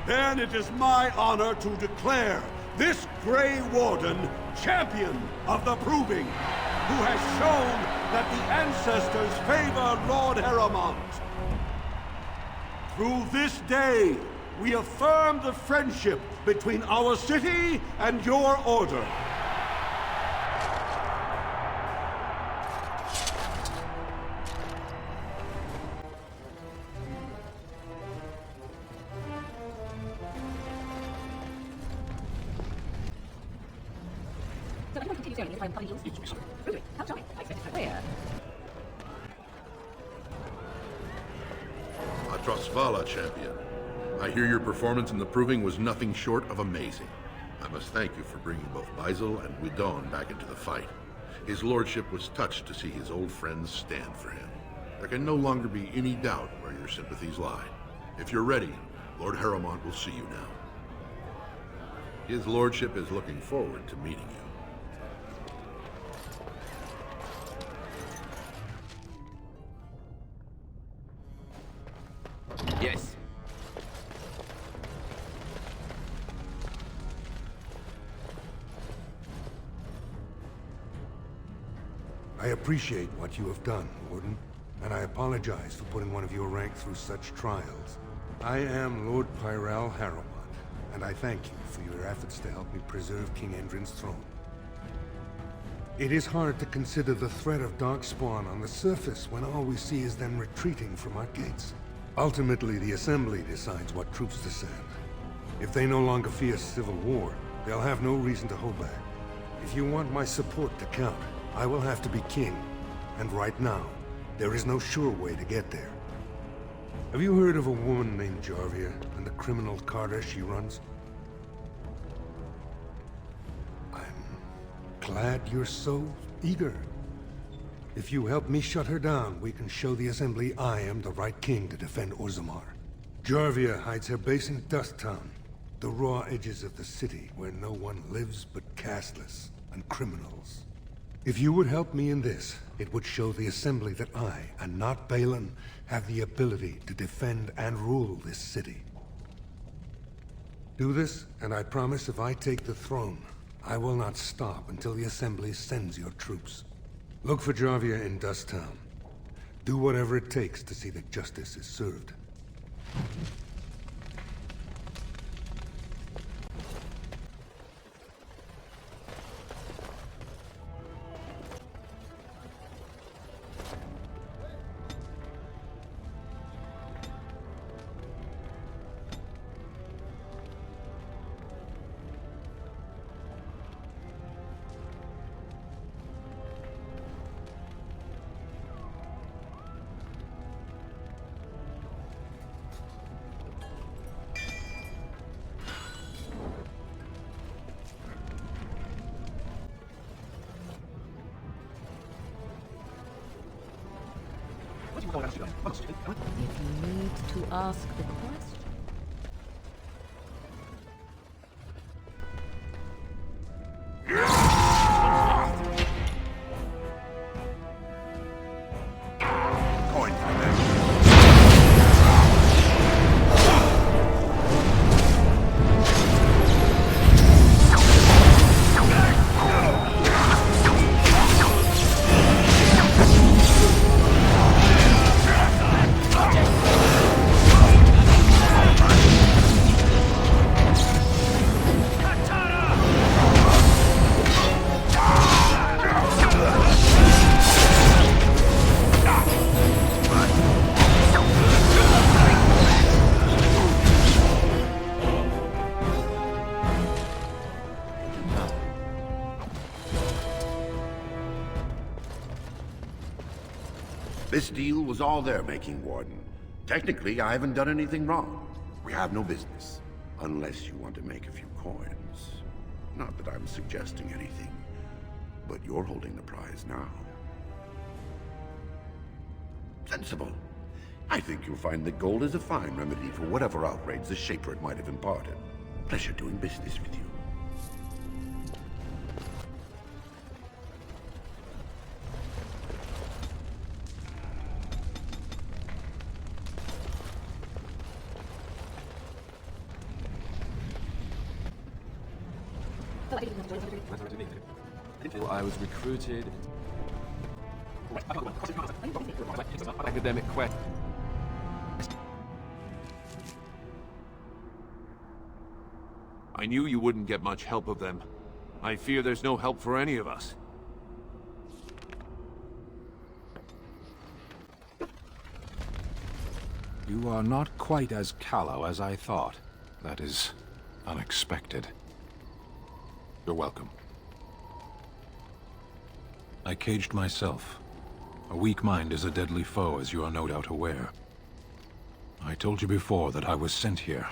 Then it is my honor to declare this Grey Warden champion of the Proving, who has shown that the ancestors favor Lord Harrowmont. Through this day, we affirm the friendship between our city and your order. Atrosvala, champion. I hear your performance in the proving was nothing short of amazing. I must thank you for bringing both Bercillian and Guidon back into the fight. His lordship was touched to see his old friends stand for him. There can no longer be any doubt where your sympathies lie. If you're ready, Lord Harrowmont will see you now. His lordship is looking forward to meeting you. Yes. I appreciate what you have done, Warden, and I apologize for putting one of your rank through such trials. I am Lord Pyral Harrowmont, and I thank you for your efforts to help me preserve King Endrin's throne. It is hard to consider the threat of Darkspawn on the surface when all we see is them retreating from our gates. Ultimately, the Assembly decides what troops to send. If they no longer fear civil war, they'll have no reason to hold back. If you want my support to count, I will have to be king, and right now, there is no sure way to get there. Have you heard of a woman named Jarvia and the criminal carter she runs? I'm glad you're so eager. If you help me shut her down, we can show the Assembly I am the right king to defend Orzammar. Jarvia hides her base in Dust Town, the raw edges of the city where no one lives but castless and criminals. If you would help me in this, it would show the Assembly that I, and not Balin, have the ability to defend and rule this city. Do this, and I promise if I take the throne, I will not stop until the Assembly sends your troops. Look for Jarvia in Dust Town. Do whatever it takes to see that justice is served. If you need to ask the question. This deal was all their making, Warden. Technically, I haven't done anything wrong. We have no business. Unless you want to make a few coins. Not that I'm suggesting anything, but you're holding the prize now. Sensible. I think you'll find that gold is a fine remedy for whatever outrage the Shaper might have imparted. Pleasure doing business with you. I was recruited. Academic quest. I knew you wouldn't get much help of them. I fear there's no help for any of us. You are not quite as callow as I thought. That is unexpected. You're welcome. I caged myself. A weak mind is a deadly foe, as you are no doubt aware. I told you before that I was sent here.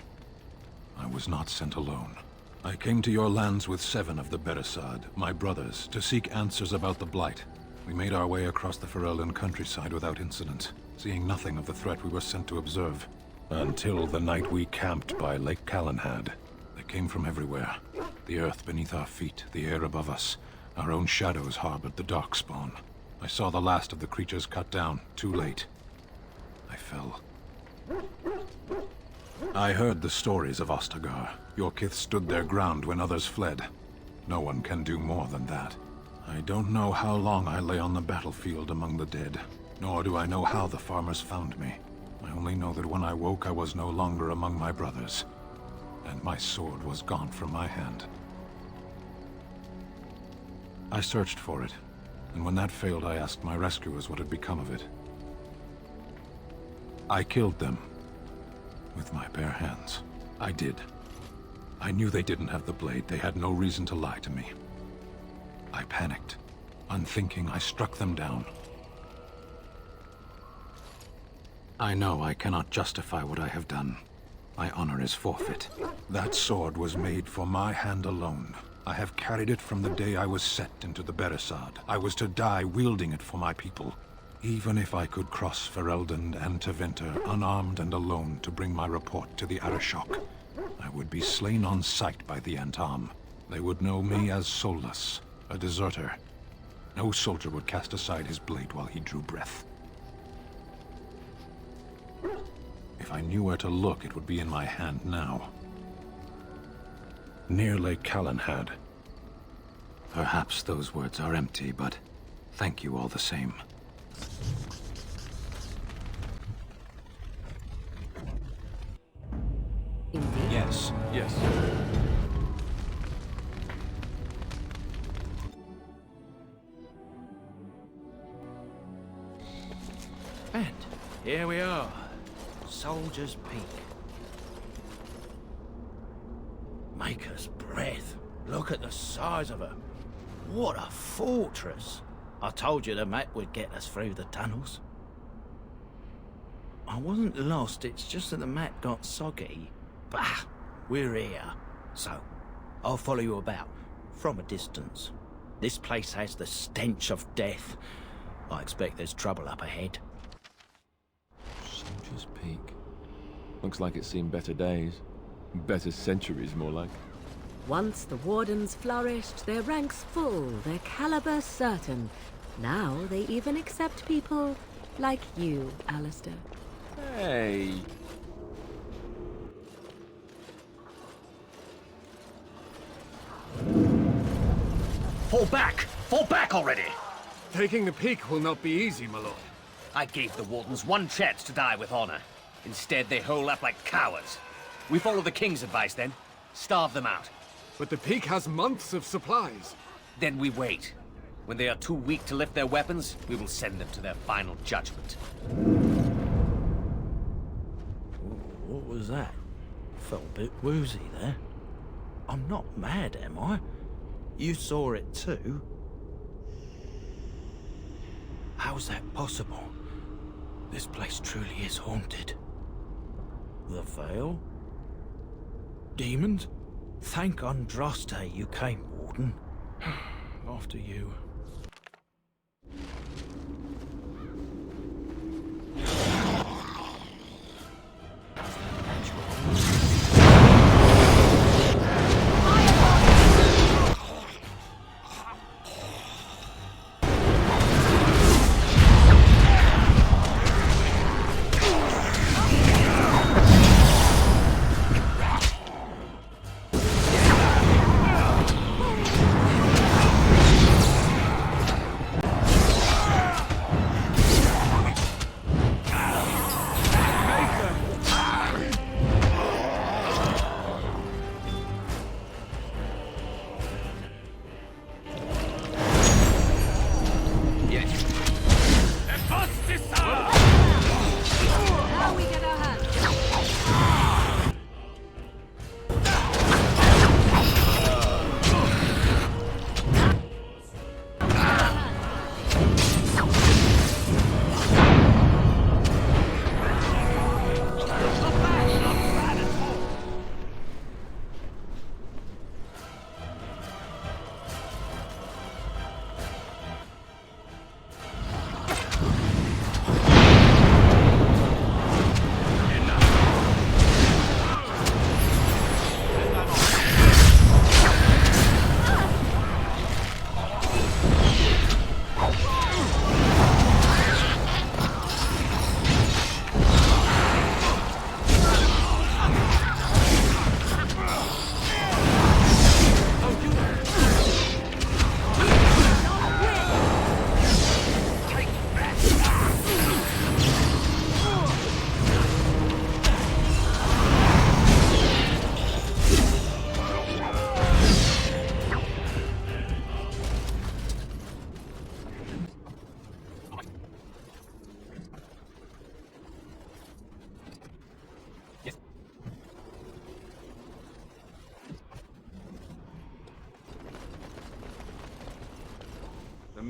I was not sent alone. I came to your lands with 7 of the Bercillian, my brothers, to seek answers about the Blight. We made our way across the Ferelden countryside without incident, seeing nothing of the threat we were sent to observe. Until the night we camped by Lake Cailan. They came from everywhere. The earth beneath our feet, the air above us. Our own shadows harbored the darkspawn. I saw the last of the creatures cut down, too late. I fell. I heard the stories of Ostagar. Your kith stood their ground when others fled. No one can do more than that. I don't know how long I lay on the battlefield among the dead, nor do I know how the farmers found me. I only know that when I woke I was no longer among my brothers, and my sword was gone from my hand. I searched for it, and when that failed I asked my rescuers what had become of it. I killed them. With my bare hands. I did. I knew they didn't have the blade. They had no reason to lie to me. I panicked. Unthinking, I struck them down. I know I cannot justify what I have done. My honor is forfeit. That sword was made for my hand alone. I have carried it from the day I was set into the Bercillian. I was to die wielding it for my people. Even if I could cross Ferelden and Tavern unarmed and alone to bring my report to the Arishok, I would be slain on sight by the Antam. They would know me as soulless, a deserter. No soldier would cast aside his blade while he drew breath. If I knew where to look, it would be in my hand now. Near Lake Cailan. Perhaps those words are empty, but thank you all the same. Indeed. Yes, yes. And here we are. Soldier's Peak. Maker's breath. Look at the size of her. What a fortress. I told you the map would get us through the tunnels. I wasn't lost, it's just that the map got soggy. Bah! We're here. So, I'll follow you about, from a distance. This place has the stench of death. I expect there's trouble up ahead. Soldier's Peak. Looks like it's seen better days. Better centuries, more like. Once the Wardens flourished, their ranks full, their caliber certain. Now they even accept people like you, Alistair. Hey! Fall back! Fall back already! Taking the peak will not be easy, my lord. I gave the Wardens one chance to die with honor. Instead, they hole up like cowards. We follow the King's advice, then. Starve them out. But the peak has months of supplies. Then we wait. When they are too weak to lift their weapons, we will send them to their final judgment. What was that? Felt a bit woozy there. I'm not mad, am I? You saw it too? How's that possible? This place truly is haunted. The Veil? Demons? Thank Andraste you came, Warden. After you.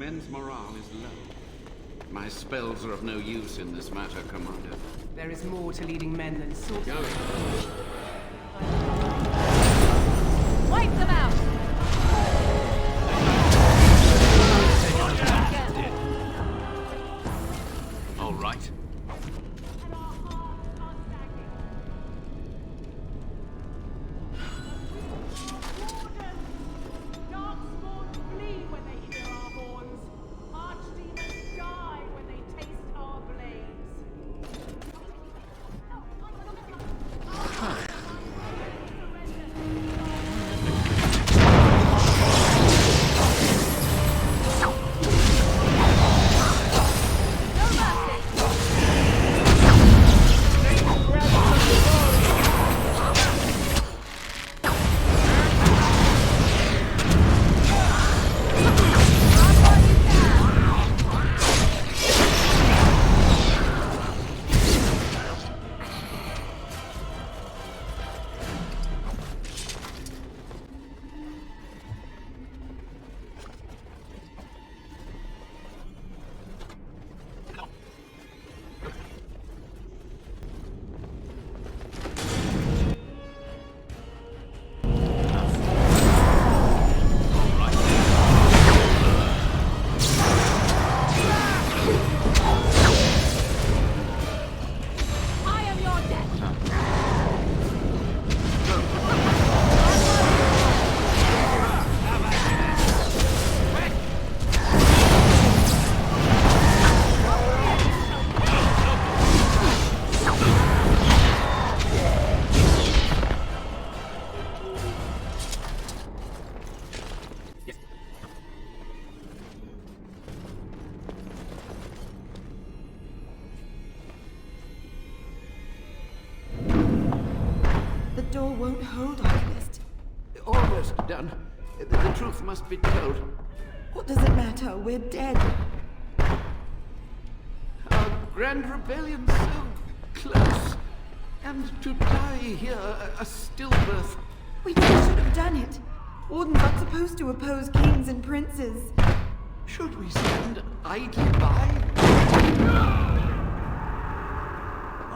men's morale is low. My spells are of no use in this matter, Commander. There is more to leading men than swords. Wipe them out! All right. door won't hold, Unrest. Almost done. The truth must be told. What does it matter? We're dead. Our grand rebellion so close. And to die here, a stillbirth. We never should have done it. Wardens aren't supposed to oppose kings and princes. Should we stand idly by?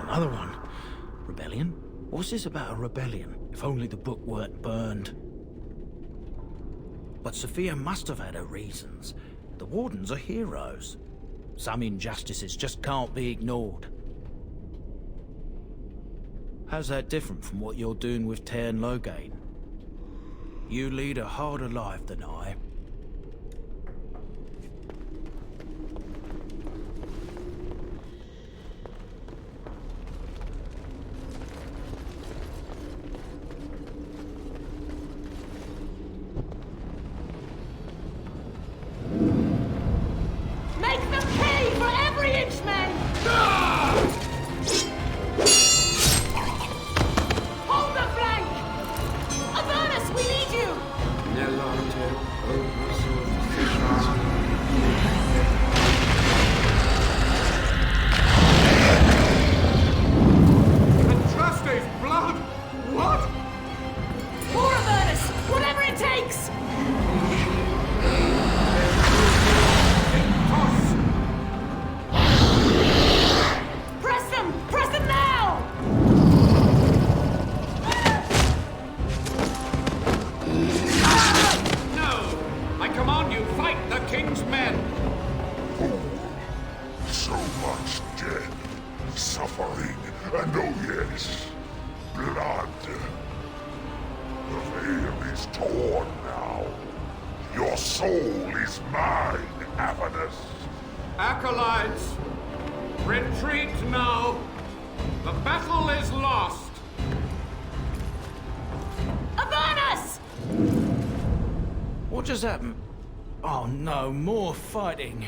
Another one. Rebellion? What's this about a rebellion? If only the book weren't burned. But Sophia must have had her reasons. The Wardens are heroes. Some injustices just can't be ignored. How's that different from what you're doing with Tairn Loghain? You lead a harder life than I. Make them pay for every inchman! Hold the flank! Avernus, we need you! Contraste's blood! What? More Avernus! Whatever it takes! Press them! Press them now! No! I command you, fight the king's men! So much dead, suffering, and oh yes, blood. The veil is torn now. Your soul is mine, Avernus. Acolytes, retreat now! The battle is lost! Avernus! What just happened? Oh no, more fighting.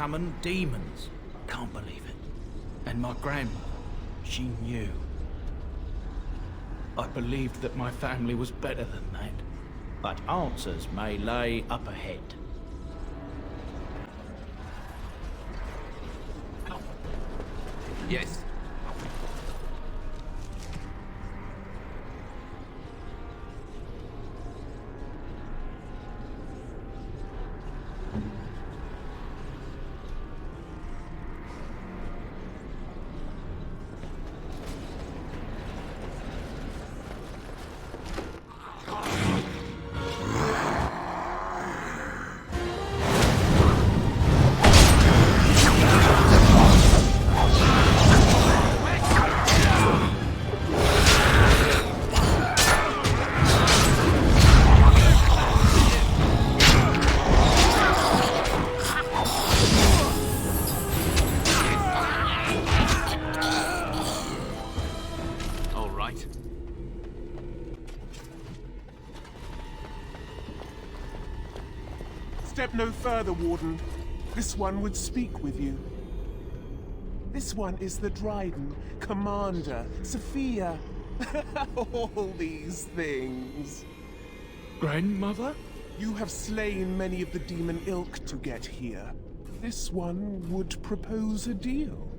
summon demons. Can't believe it. And my grandmother, she knew. I believed that my family was better than that. But answers may lay up ahead. Yes. Step no further, Warden. This one would speak with you. This one is the Dryden, Commander, Sophia. All these things. Grandmother? You have slain many of the demon ilk to get here. This one would propose a deal.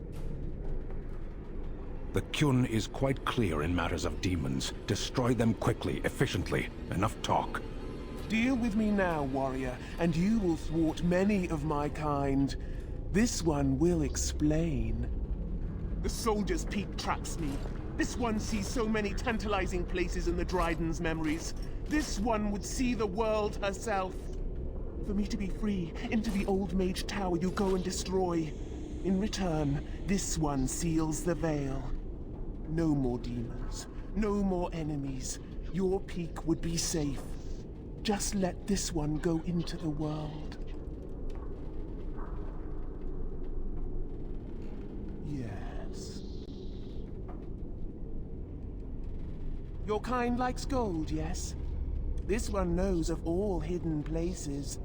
The Kyun is quite clear in matters of demons. Destroy them quickly, efficiently. Enough talk. Deal with me now, warrior, and you will thwart many of my kind. This one will explain. The soldier's peak traps me. This one sees so many tantalizing places in the Dryden's memories. This one would see the world herself. For me to be free, into the old mage tower you go and destroy. In return, this one seals the veil. No more demons, no more enemies. Your peak would be safe. Just let this one go into the world. Yes. Your kind likes gold, yes? This one knows of all hidden places.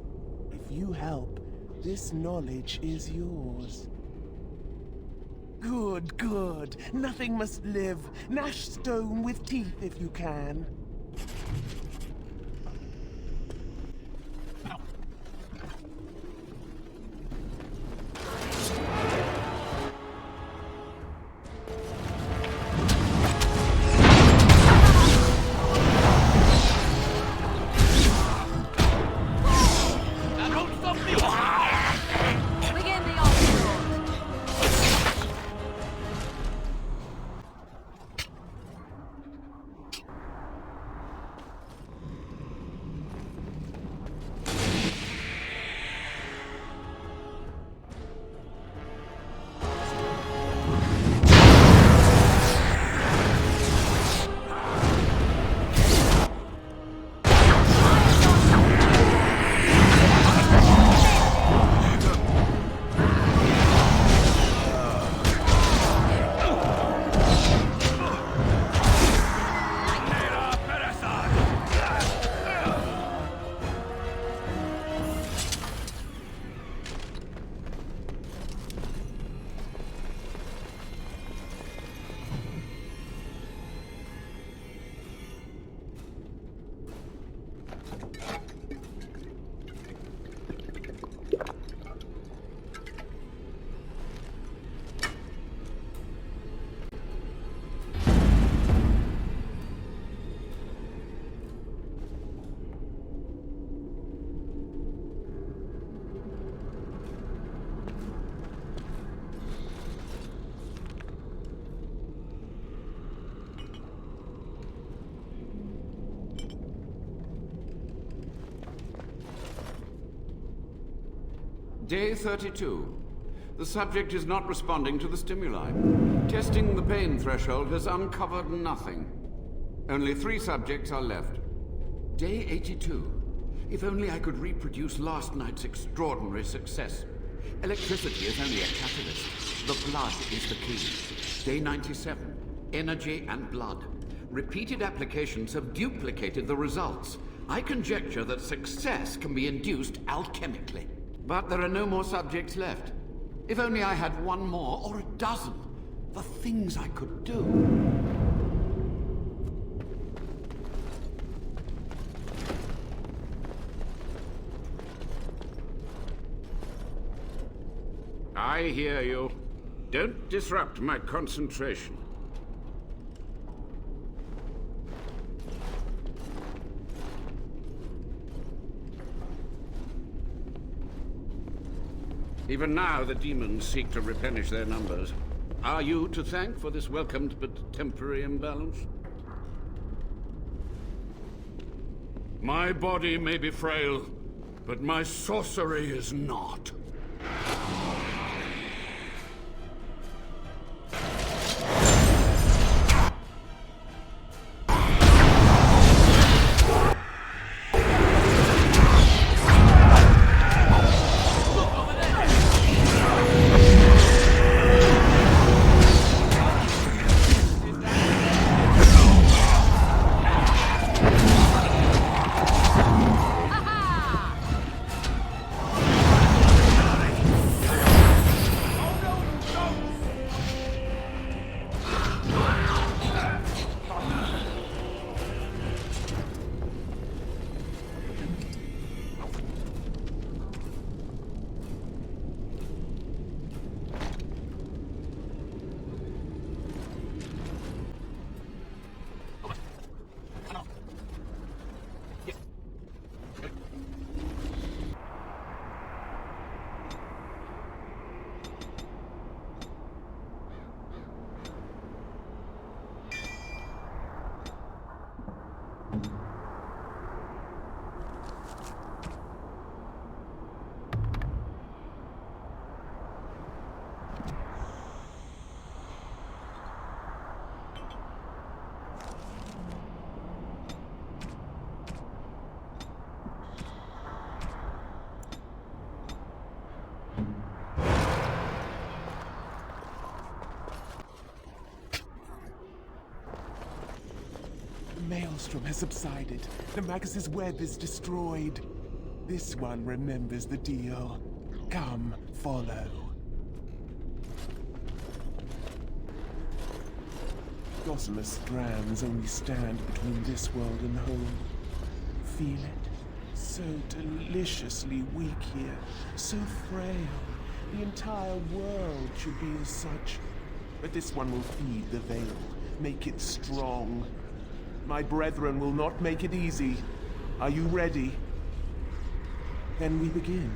If you help, this knowledge is yours. Good, good. Nothing must live. Gnash stone with teeth if you can. Day 32. The subject is not responding to the stimuli. Testing the pain threshold has uncovered nothing. Only 3 subjects are left. Day 82. If only I could reproduce last night's extraordinary success. Electricity is only a catalyst. The blood is the key. Day 97. Energy and blood. Repeated applications have duplicated the results. I conjecture that success can be induced alchemically. But there are no more subjects left. If only I had one more, or a dozen. The things I could do. I hear you. Don't disrupt my concentration. Even now, the demons seek to replenish their numbers. Are you to thank for this welcomed but temporary imbalance? My body may be frail, but my sorcery is not. Maelstrom has subsided. The Magus' web is destroyed. This one remembers the deal. Come, follow. Gossamer strands only stand between this world and home. Feel it? So deliciously weak here. So frail. The entire world should be as such. But this one will feed the veil. Make it strong. My brethren will not make it easy. Are you ready? Then we begin.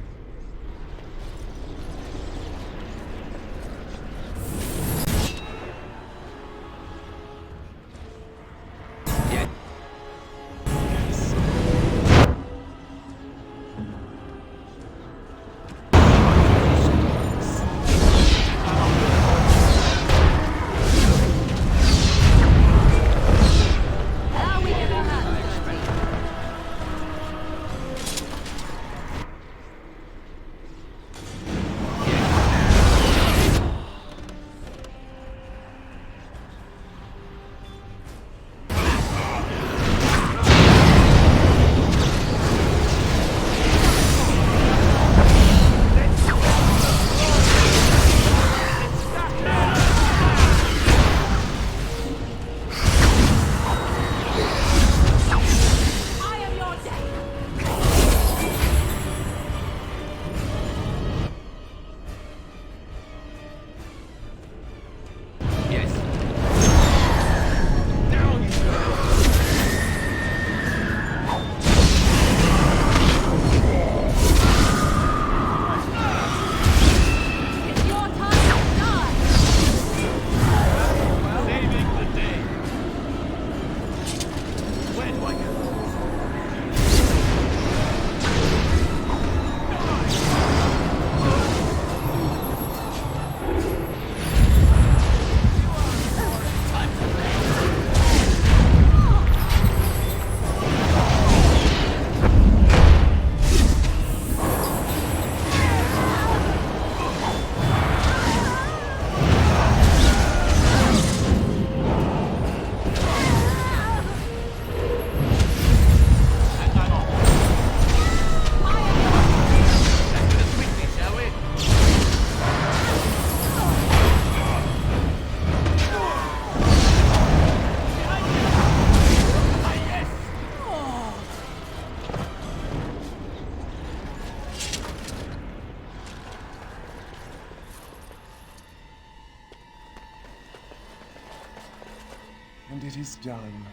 And it is done.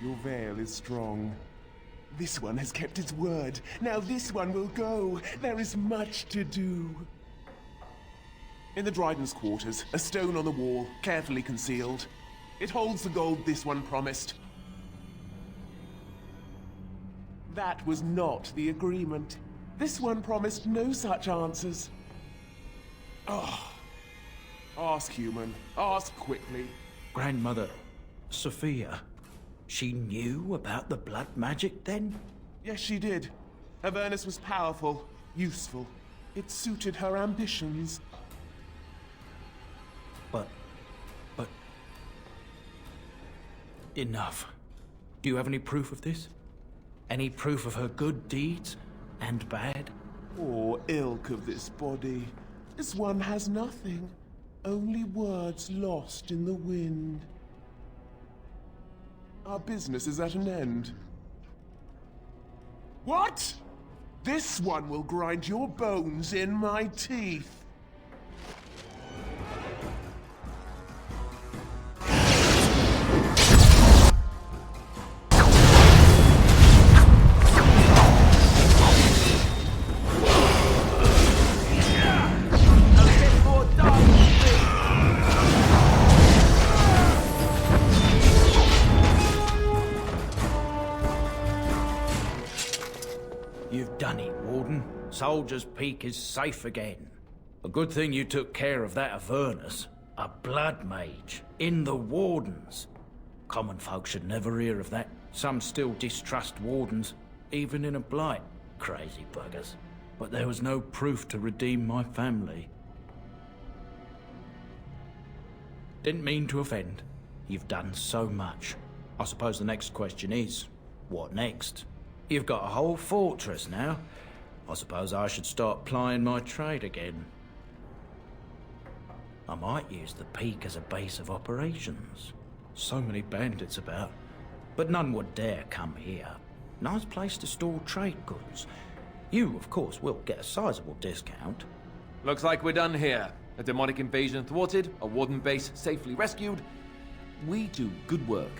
Your veil is strong. This one has kept its word. Now this one will go. There is much to do. In the Dryden's quarters, a stone on the wall, carefully concealed. It holds the gold this one promised. That was not the agreement. This one promised no such answers. Oh. Ask, human. Ask quickly. Grandmother, Sophia, she knew about the blood magic then? Yes, she did. Avernus was powerful, useful. It suited her ambitions. But... Enough. Do you have any proof of this? Any proof of her good deeds and bad? Or ilk of this body. This one has nothing. Only words lost in the wind. Our business is at an end. What? This one will grind your bones in my teeth. You've done it, Warden. Soldier's Peak is safe again. A good thing you took care of that Avernus. A blood mage. In the Wardens. Common folk should never hear of that. Some still distrust Wardens, even in a blight. Crazy buggers. But there was no proof to redeem my family. Didn't mean to offend. You've done so much. I suppose the next question is, what next? You've got a whole fortress now. I suppose I should start plying my trade again. I might use the peak as a base of operations. So many bandits about, but none would dare come here. Nice place to store trade goods. You, of course, will get a sizable discount. Looks like we're done here. A demonic invasion thwarted, a warden base safely rescued. We do good work.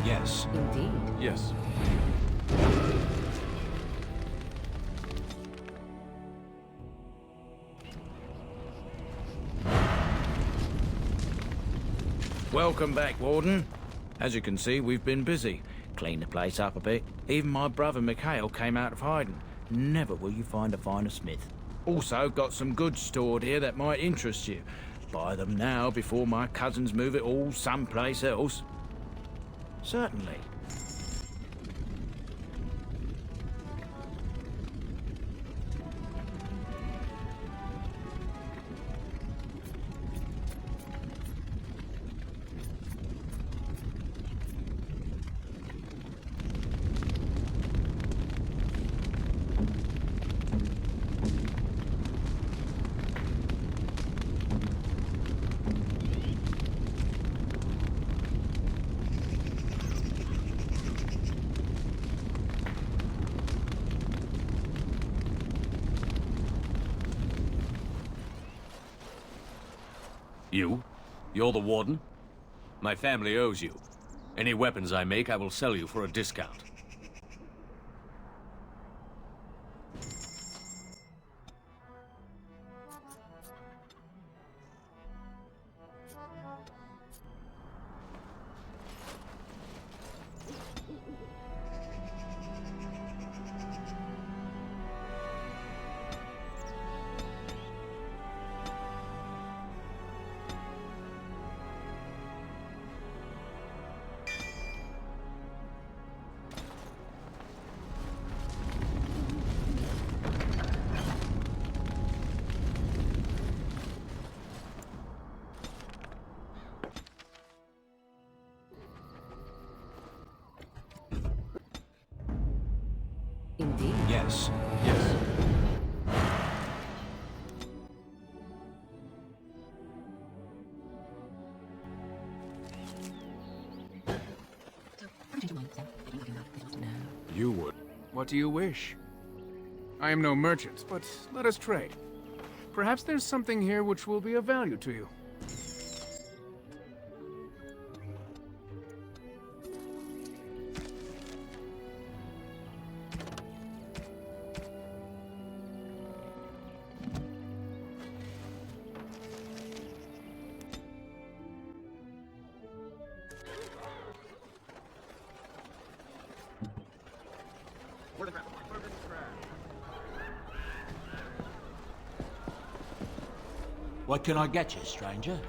Yes. Indeed. Yes. Welcome back, Warden. As you can see, we've been busy. Cleaned the place up a bit. Even my brother Mikhail came out of hiding. Never will you find a finer smith. Also, got some goods stored here that might interest you. Buy them now before my cousins move it all someplace else. Certainly. You? You're the Warden? My family owes you. Any weapons I make, I will sell you for a discount. us. Yes. You would. What do you wish? I am no merchant, but let us trade. Perhaps there's something here which will be of value to you. What can I get you, stranger?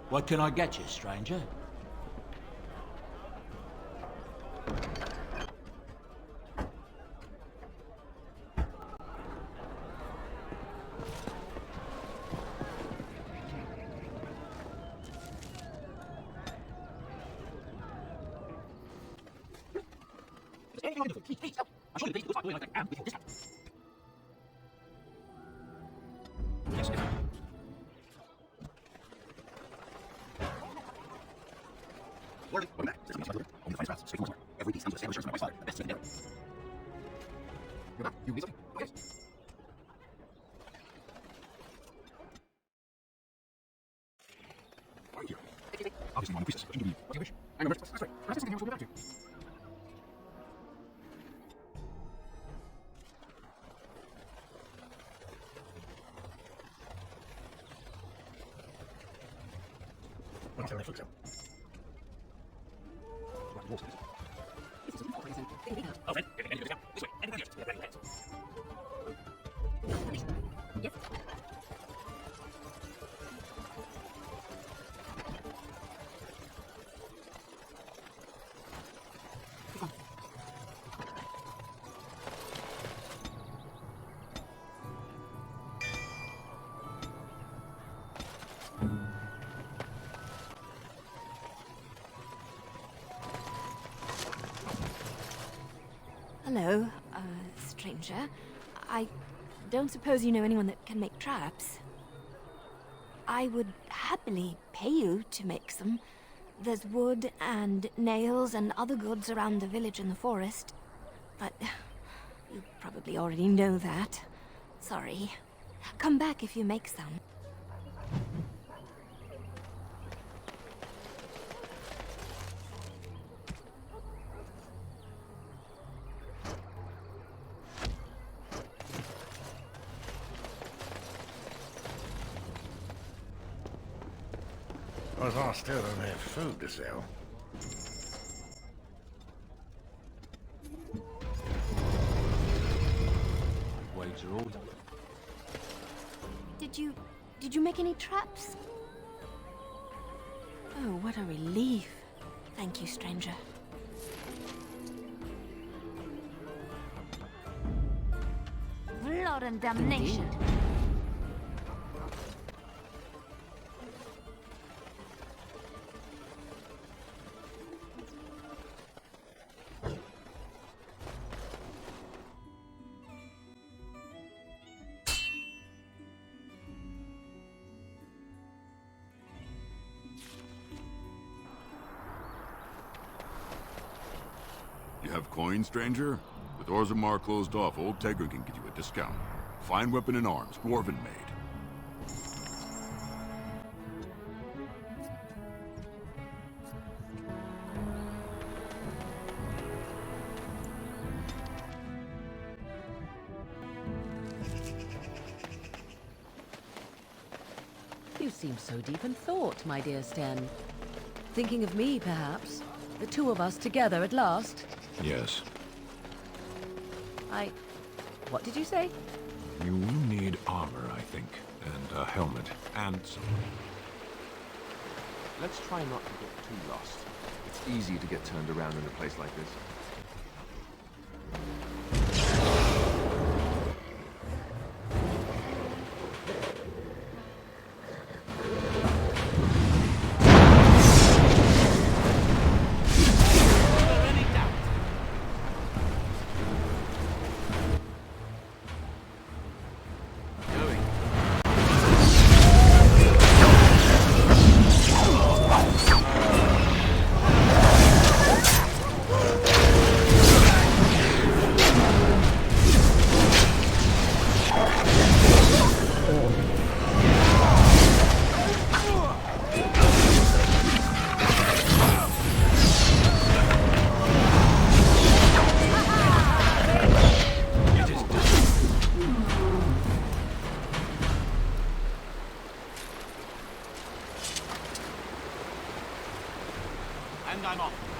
What can I get you, stranger? Hello, stranger. I don't suppose you know anyone that can make traps? I would happily pay you to make some. There's wood and nails and other goods around the village and the forest. But you probably already know that. Sorry. Come back if you make some. Because I still don't have food to sell. Wager order. Did you make any traps? Oh, what a relief. Thank you, stranger. Blood and damnation. You have coins, stranger? With Orzammar closed off, old Tegra can get you a discount. Fine weapon and arms, dwarven made. You seem so deep in thought, my dear Sten. Thinking of me, perhaps? The two of us together at last? Yes. What did you say? You will need armor, I think, and a helmet, and some... Let's try not to get too lost. It's easy to get turned around in a place like this. And I'm off.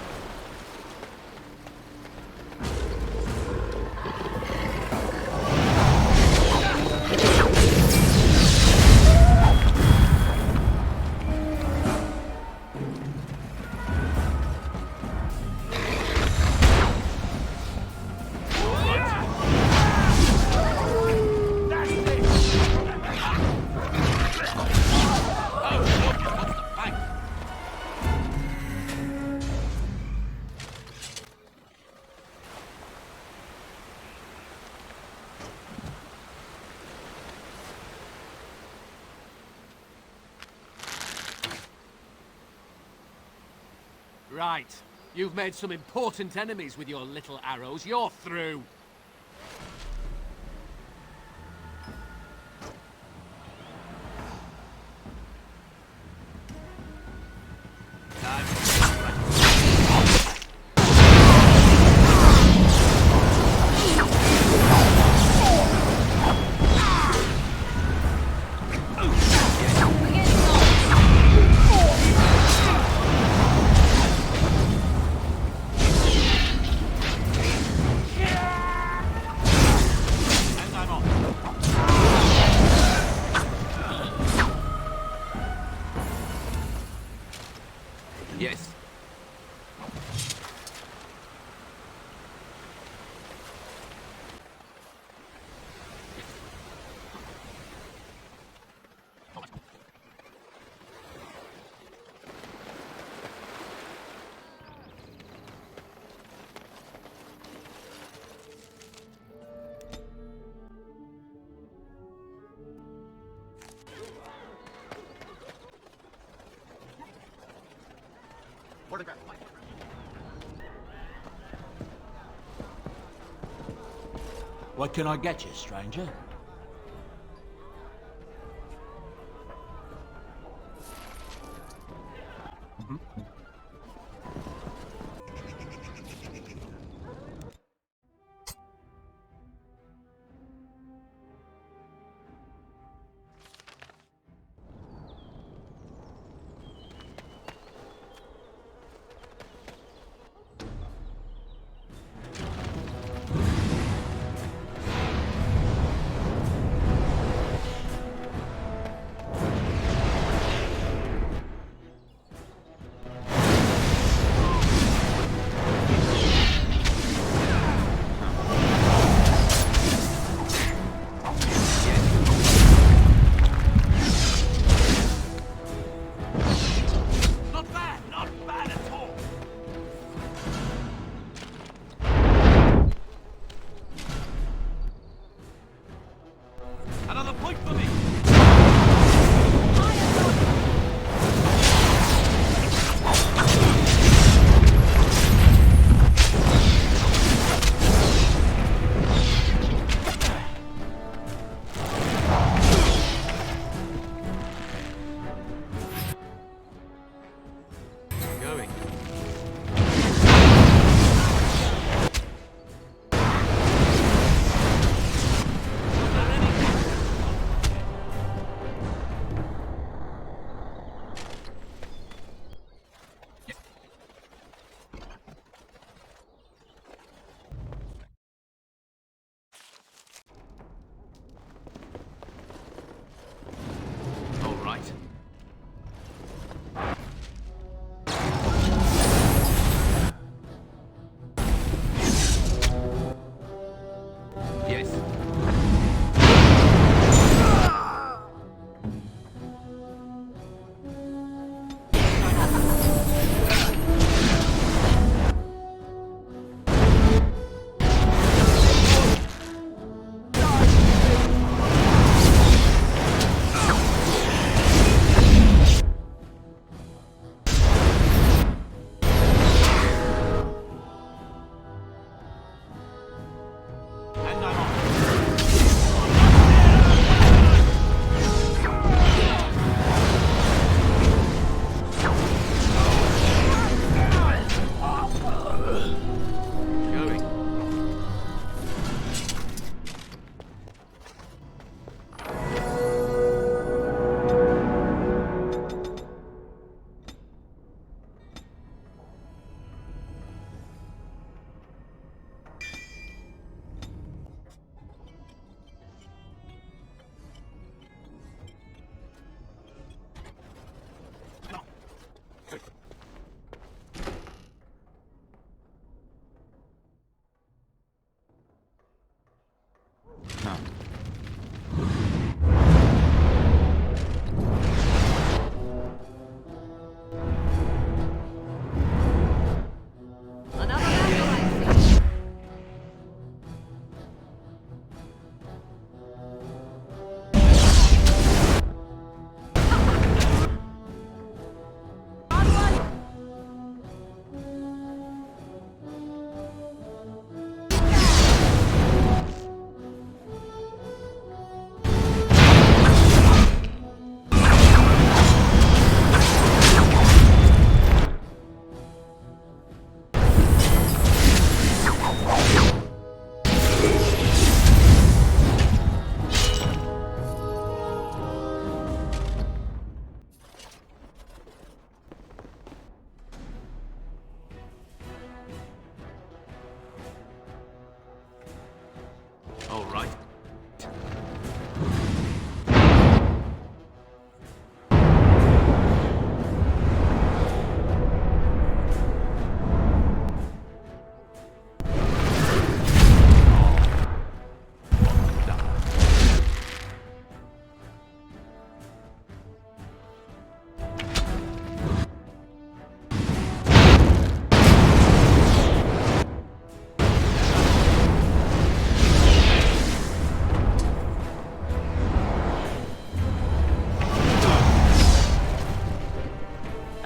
Right. You've made some important enemies with your little arrows. You're through. Yes. What can I get you, stranger?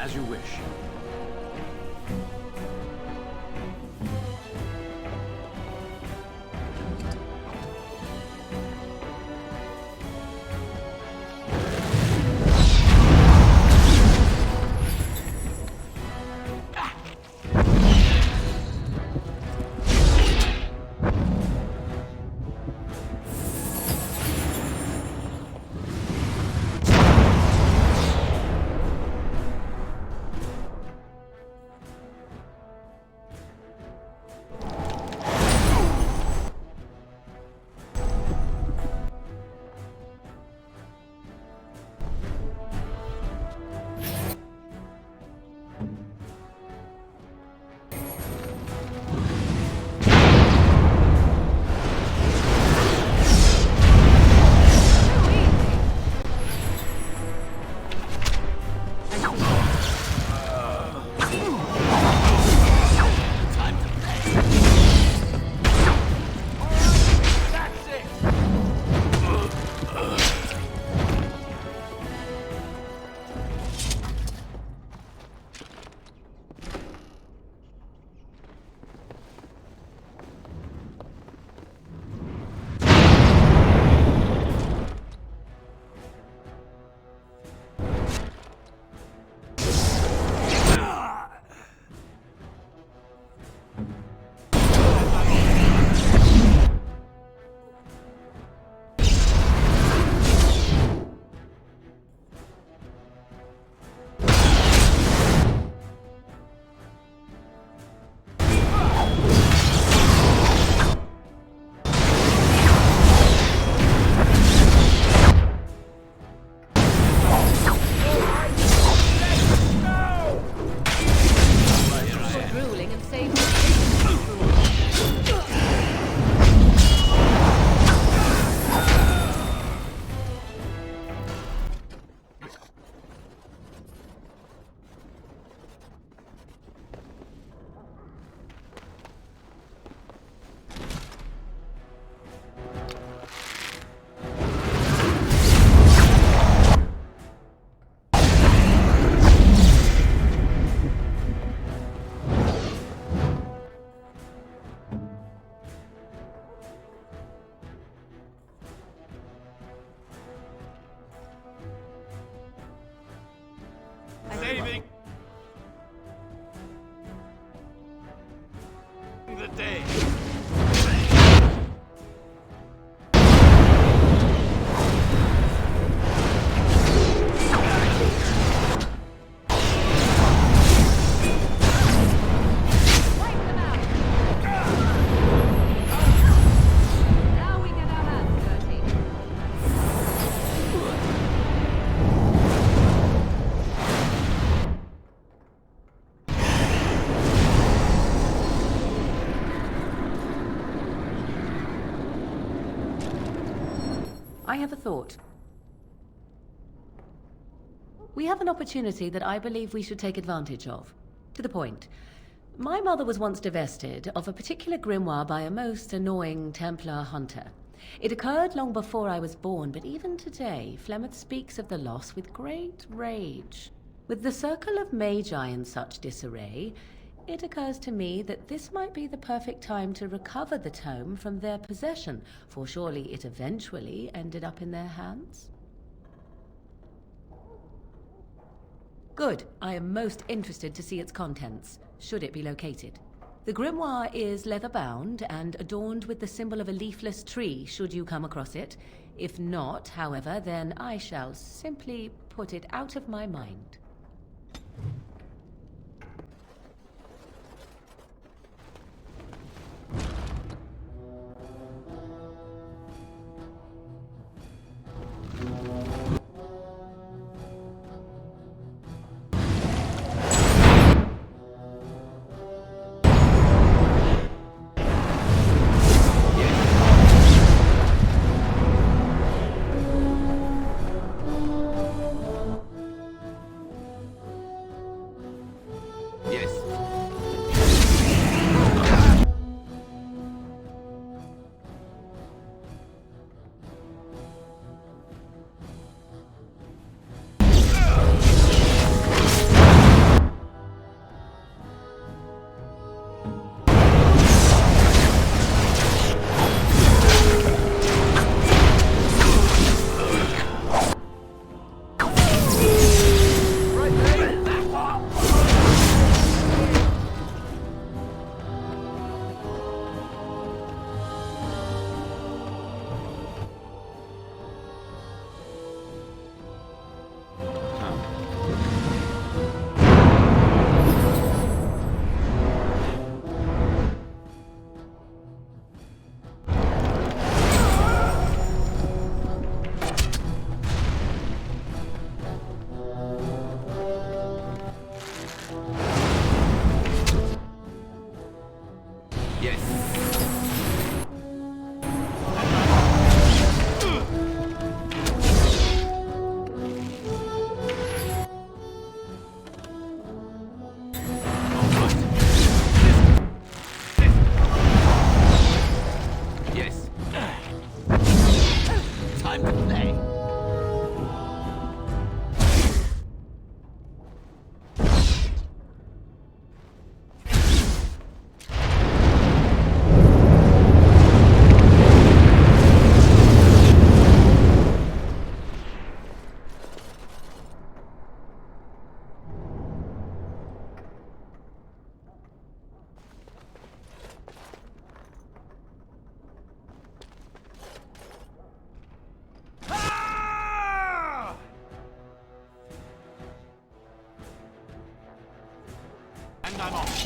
As you wish. Saving the day. I have a thought. We have an opportunity that I believe we should take advantage of. To the point. My mother was once divested of a particular grimoire by a most annoying Templar hunter. It occurred long before I was born, but even today, Flemeth speaks of the loss with great rage. With the circle of magi in such disarray, it occurs to me that this might be the perfect time to recover the tome from their possession, for surely it eventually ended up in their hands. Good. I am most interested to see its contents, should it be located. The grimoire is leather-bound and adorned with the symbol of a leafless tree, should you come across it. If not, however, then I shall simply put it out of my mind. I'm off.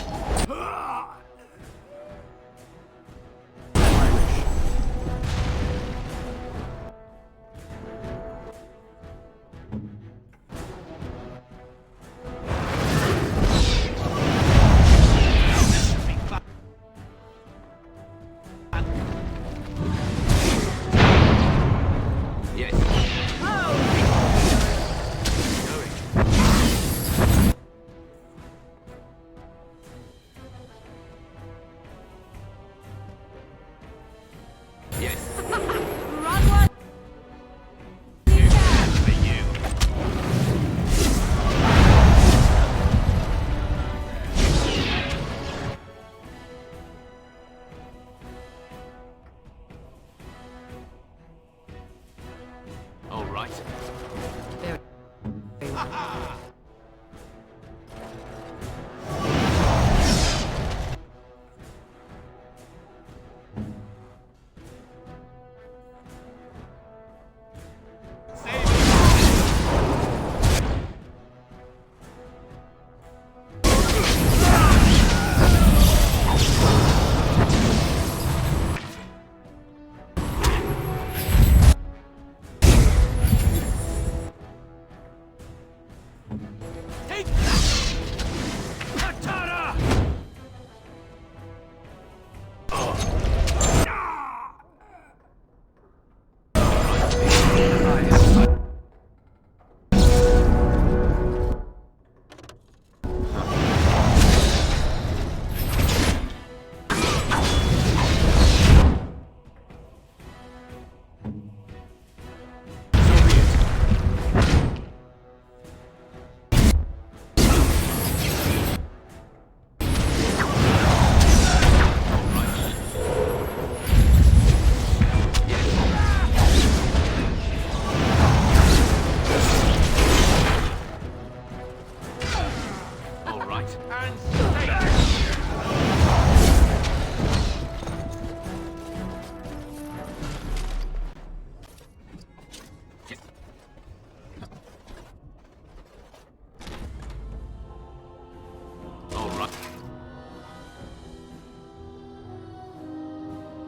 All right.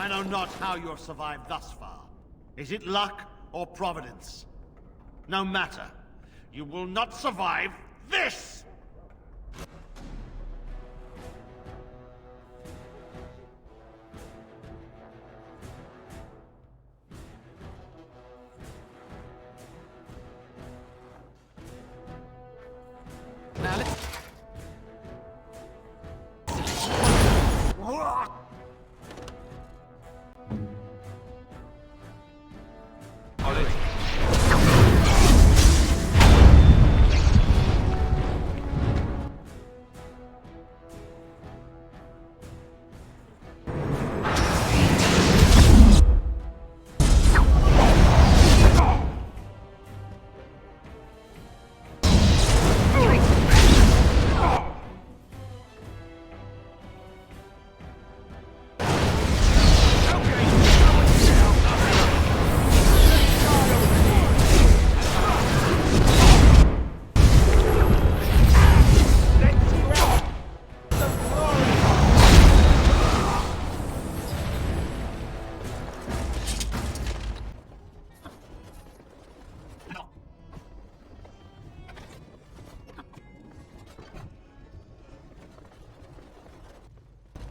I know not how you have survived thus far. Is it luck or providence? No matter. You will not survive this! Now let's...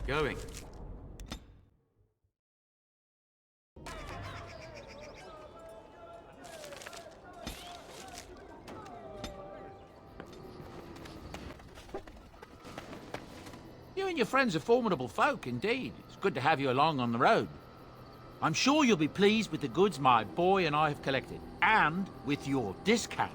Going. You and your friends are formidable folk, indeed. It's good to have you along on the road. I'm sure you'll be pleased with the goods my boy and I have collected, and with your discount.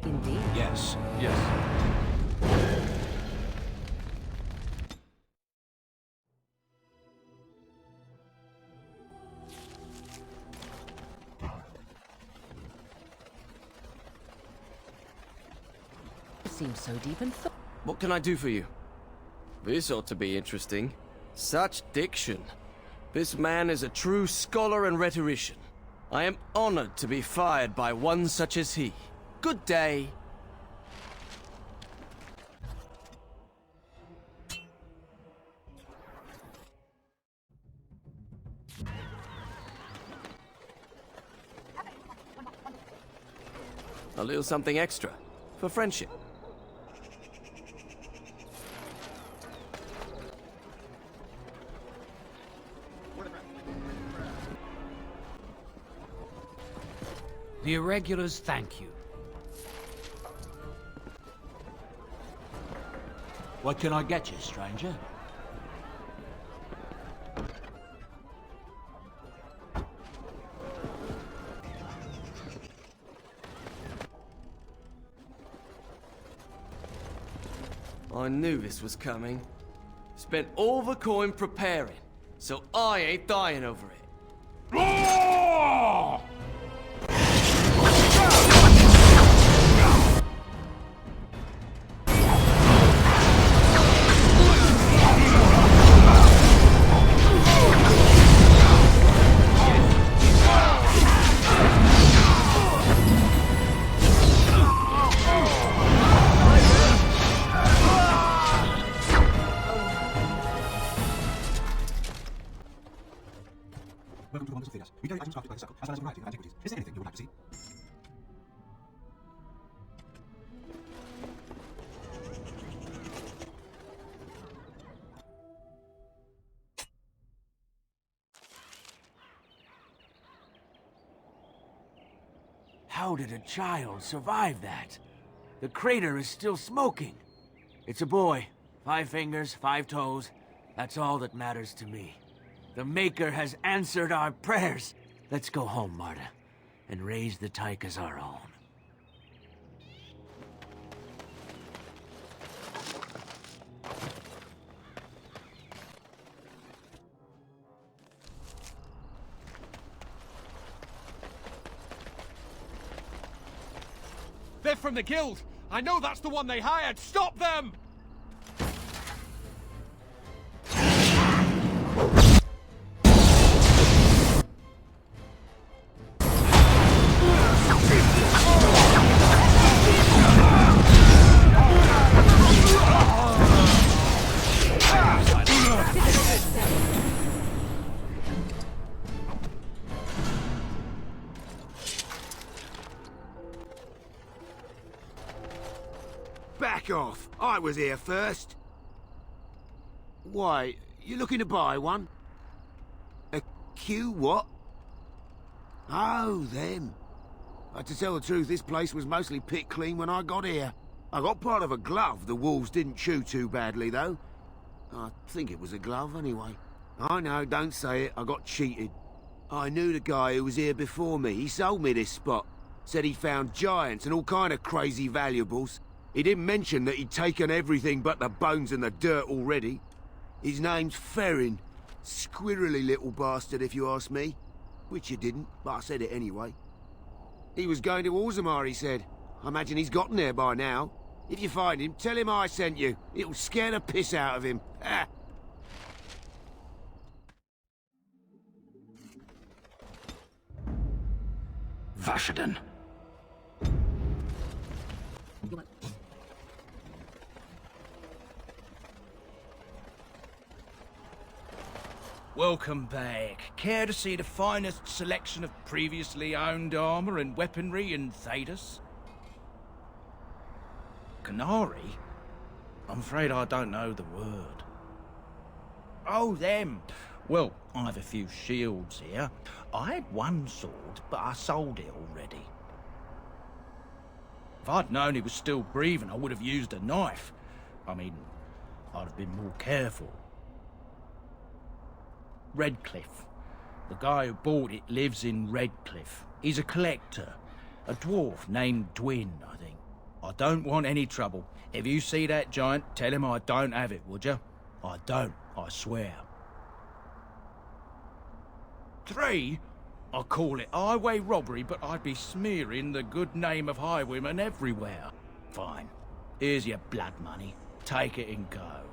Indeed. Yes. Yes. Seems so deep and thought. What can I do for you? This ought to be interesting. Such diction. This man is a true scholar and rhetorician. I am honored to be fired by one such as he. Good day. A little something extra. For friendship. The irregulars thank you. What can I get you, stranger? I knew this was coming. Spent all the coin preparing, so I ain't dying over it. Welcome to the Wonders of Thedas. We carry items crafted by the Circle, as well as a variety of antiquities. Is there anything you would like to see? How did a child survive that? The crater is still smoking. It's a boy. 5 fingers, 5 toes. That's all that matters to me. The Maker has answered our prayers. Let's go home, Marta, and raise the tyke as our own. They're from the guild! I know that's the one they hired! Stop them! Back off! I was here first. Why, you looking to buy one? A Q what? Oh, them. To tell the truth, this place was mostly picked clean when I got here. I got part of a glove the wolves didn't chew too badly, though. I think it was a glove, anyway. I know, don't say it, I got cheated. I knew the guy who was here before me. He sold me this spot. Said he found giants and all kind of crazy valuables. He didn't mention that he'd taken everything but the bones and the dirt already. His name's Ferrin. Squirrely little bastard, if you ask me. Which you didn't, but I said it anyway. He was going to Orzammar, he said. I imagine he's gotten there by now. If you find him, tell him I sent you. It'll scare the piss out of him. Ah. Vashaden. Welcome back. Care to see the finest selection of previously owned armor and weaponry in Thedas? Canary? I'm afraid I don't know the word. Oh, them. Well, I have a few shields here. I had one sword, but I sold it already. If I'd known he was still breathing, I would have used a knife. I mean, I'd have been more careful. Redcliffe. The guy who bought it lives in Redcliffe. He's a collector. A dwarf named Dwin, I think. I don't want any trouble. If you see that giant, tell him I don't have it, would you? I don't, I swear. 3? I call it highway robbery, but I'd be smearing the good name of highwaymen everywhere. Fine. Here's your blood money. Take it and go.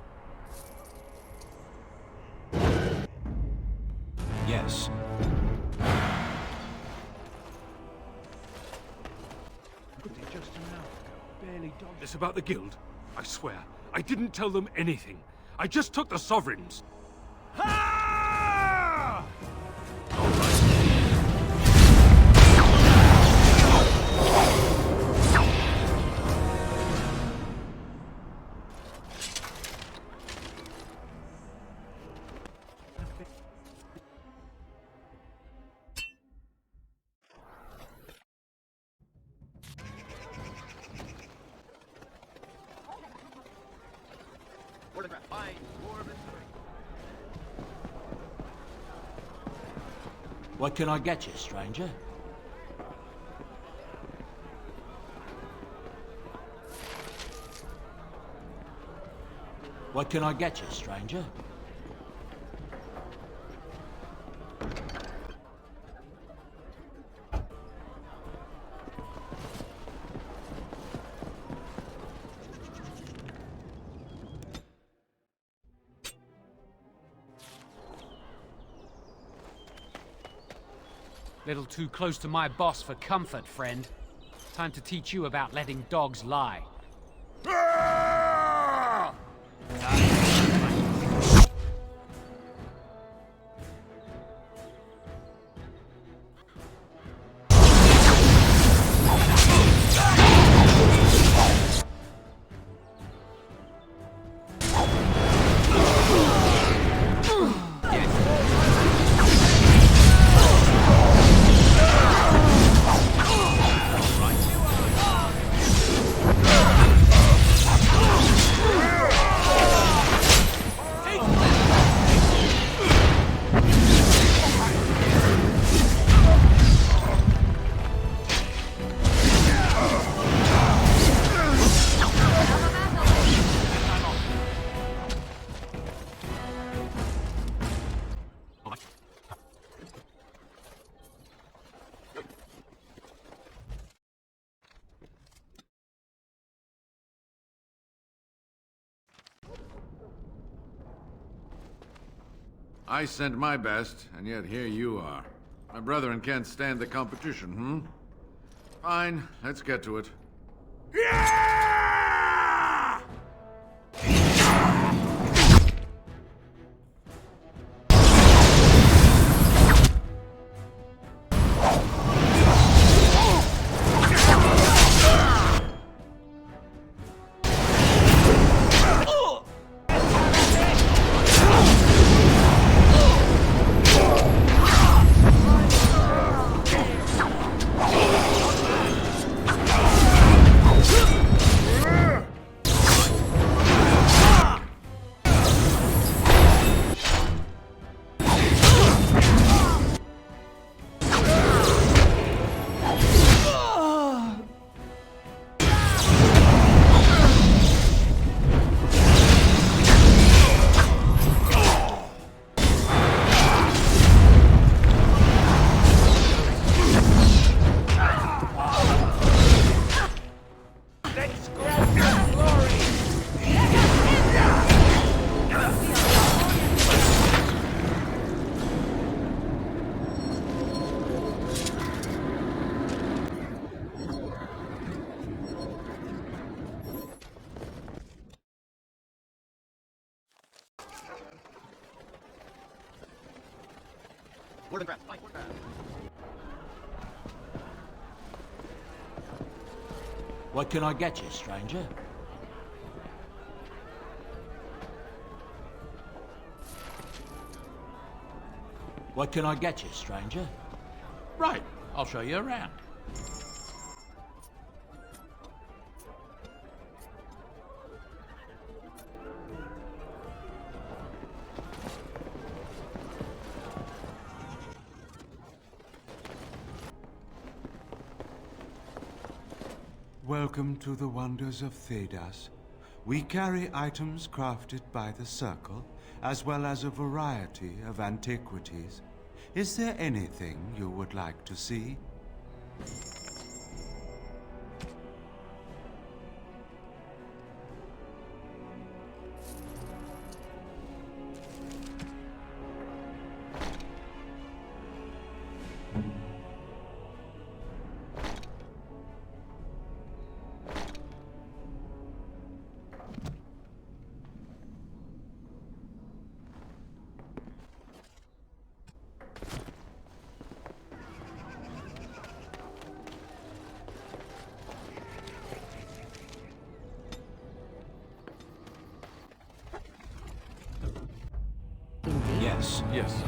Yes. Just an hour ago, barely dodged this about the guild. I swear, I didn't tell them anything. I just took the sovereigns. What can I get you, stranger? What can I get you, stranger? Little too close to my boss for comfort, friend. Time to teach you about letting dogs lie. I sent my best, and yet here you are. My brethren can't stand the competition, Fine, let's get to it. What can I get you, stranger? What can I get you, stranger? Right, I'll show you around. Welcome to the wonders of Thedas. We carry items crafted by the Circle, as well as a variety of antiquities. Is there anything you would like to see? Yes. Yes.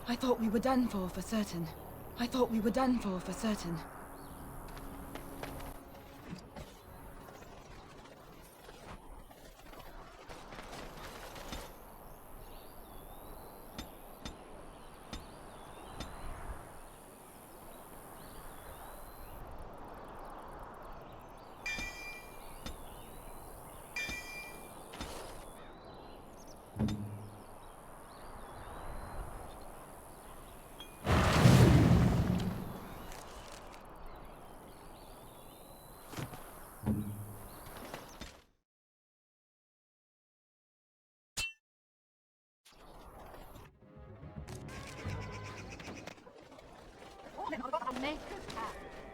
I thought we were done for certain. I thought we were done for certain.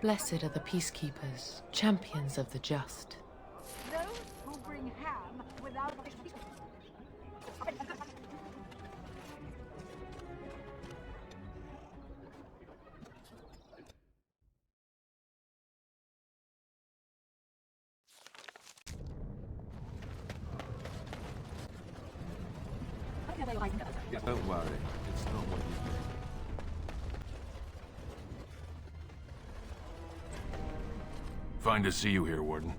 Blessed are the peacekeepers, champions of the just. Those who bring ham without... Don't worry, it's not what you think. Fine to see you here, Warden.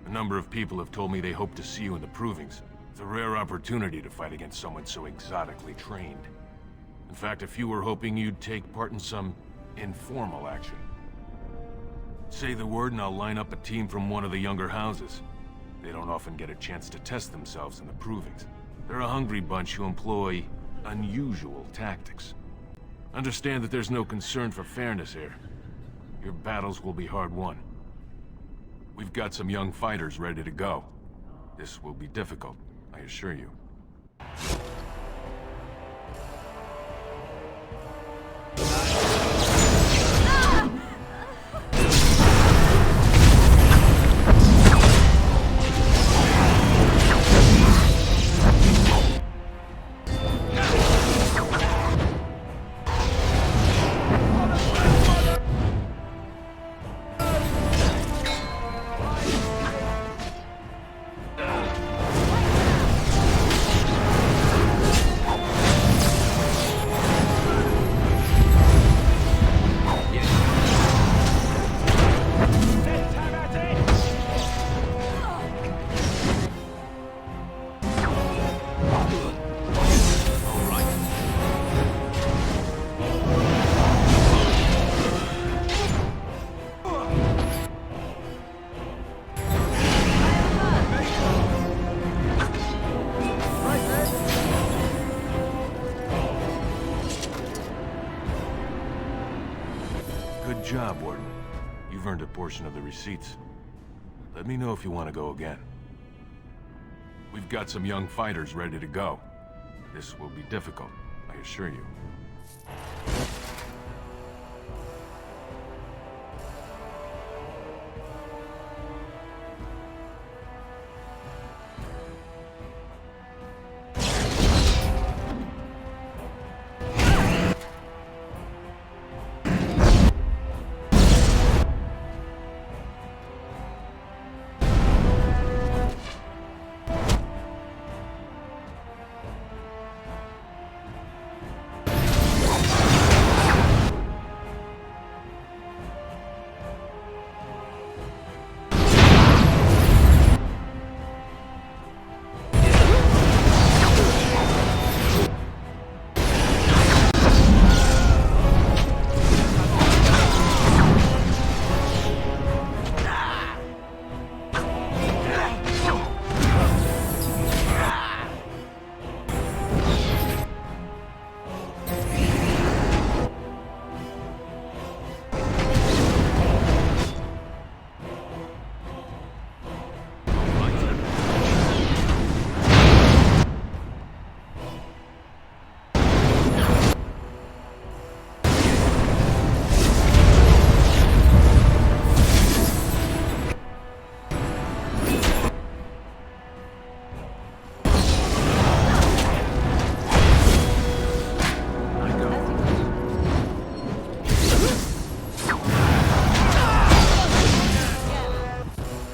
A number of people have told me they hope to see you in the Provings. It's a rare opportunity to fight against someone so exotically trained. In fact, a few were hoping you'd take part in some informal action. Say the word and I'll line up a team from one of the younger houses. They don't often get a chance to test themselves in the Provings. They're a hungry bunch who employ unusual tactics. Understand that there's no concern for fairness here. Your battles will be hard won. We've got some young fighters ready to go. This will be difficult, I assure you. Good job, Warden. You've earned a portion of the receipts. Let me know if you want to go again. We've got some young fighters ready to go. This will be difficult, I assure you.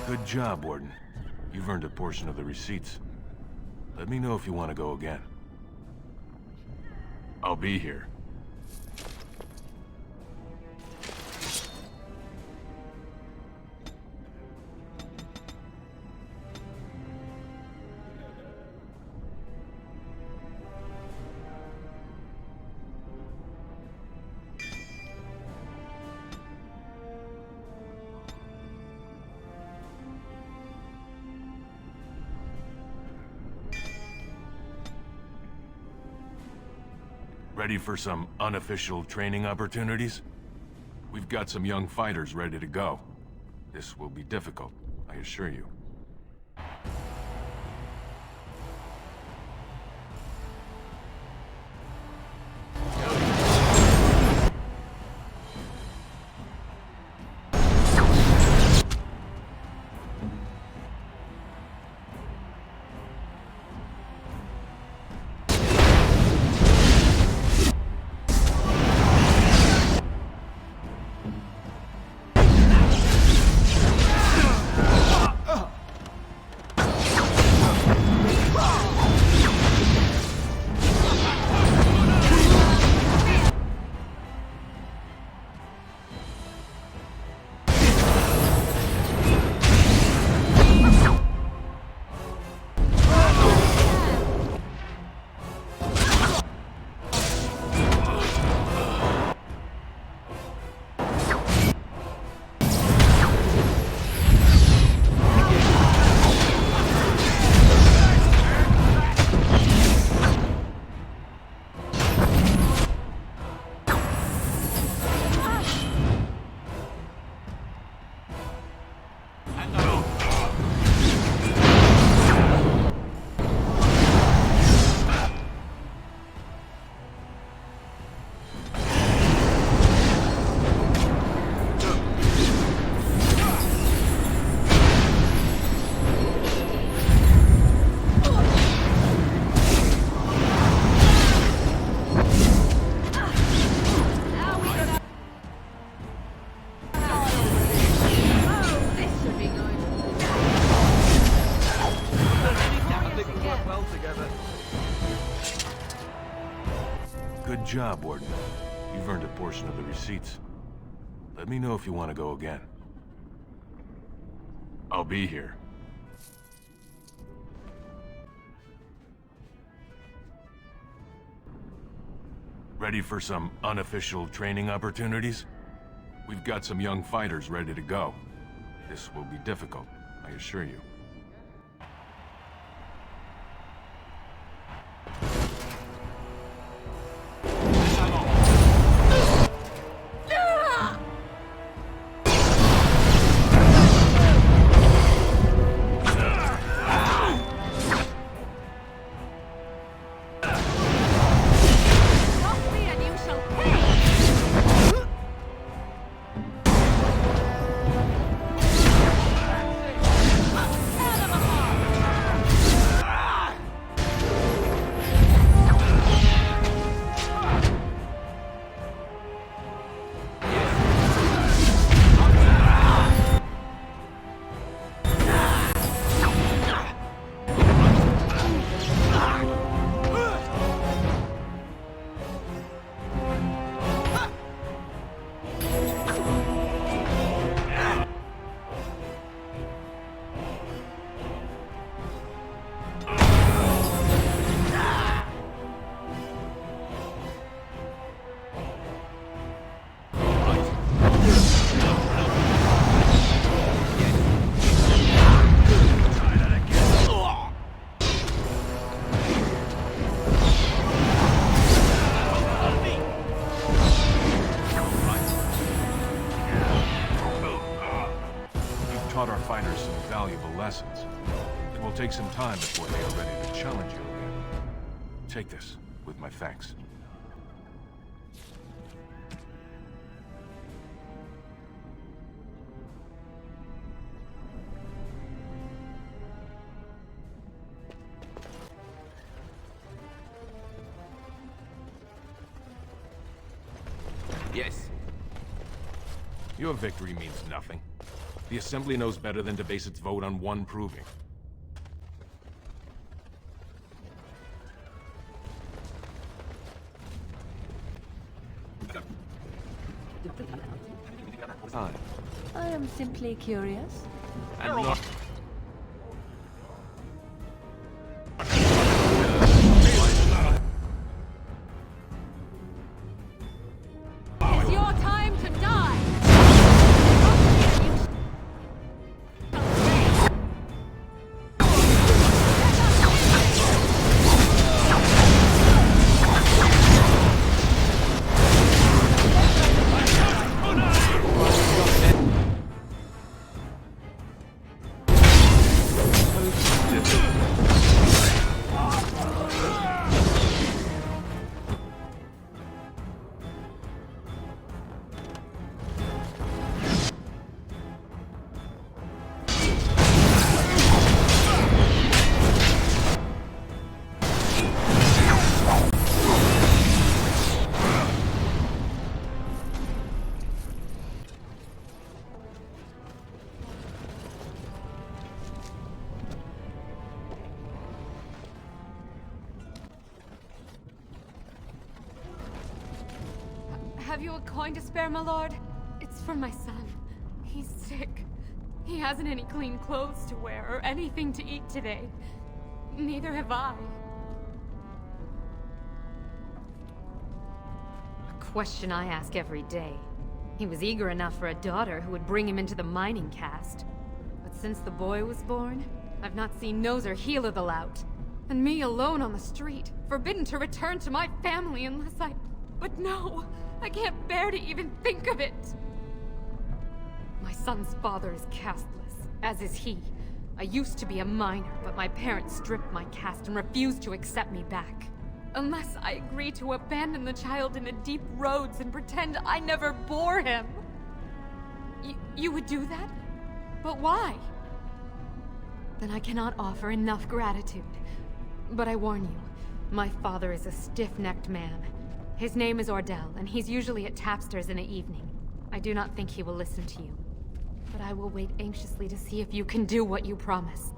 Good job, Warden. You've earned a portion of the receipts. Let me know if you want to go again. I'll be here. Ready for some unofficial training opportunities? We've got some young fighters ready to go. This will be difficult, I assure you. Good job, Warden. You've earned a portion of the receipts. Let me know if you want to go again. I'll be here. Ready for some unofficial training opportunities? We've got some young fighters ready to go. This will be difficult, I assure you. It will take some time before they are ready to challenge you again. Take this, with my thanks. Yes. Your victory means nothing. The Assembly knows better than to base its vote on one proving. I am simply curious. And not... It's your time to die! Have you a coin to spare, my lord? It's for my son. He's sick. He hasn't any clean clothes to wear or anything to eat today. Neither have I. A question I ask every day. He was eager enough for a daughter who would bring him into the mining caste. But since the boy was born, I've not seen nose or heel of the lout. And me alone on the street, forbidden to return to my family unless I... But no! I can't bear to even think of it! My son's father is casteless, as is he. I used to be a miner, but my parents stripped my caste and refused to accept me back. Unless I agree to abandon the child in the deep roads and pretend I never bore him. You would do that? But why? Then I cannot offer enough gratitude. But I warn you, my father is a stiff-necked man. His name is Ordell, and he's usually at tapsters in the evening. I do not think he will listen to you. But I will wait anxiously to see if you can do what you promise.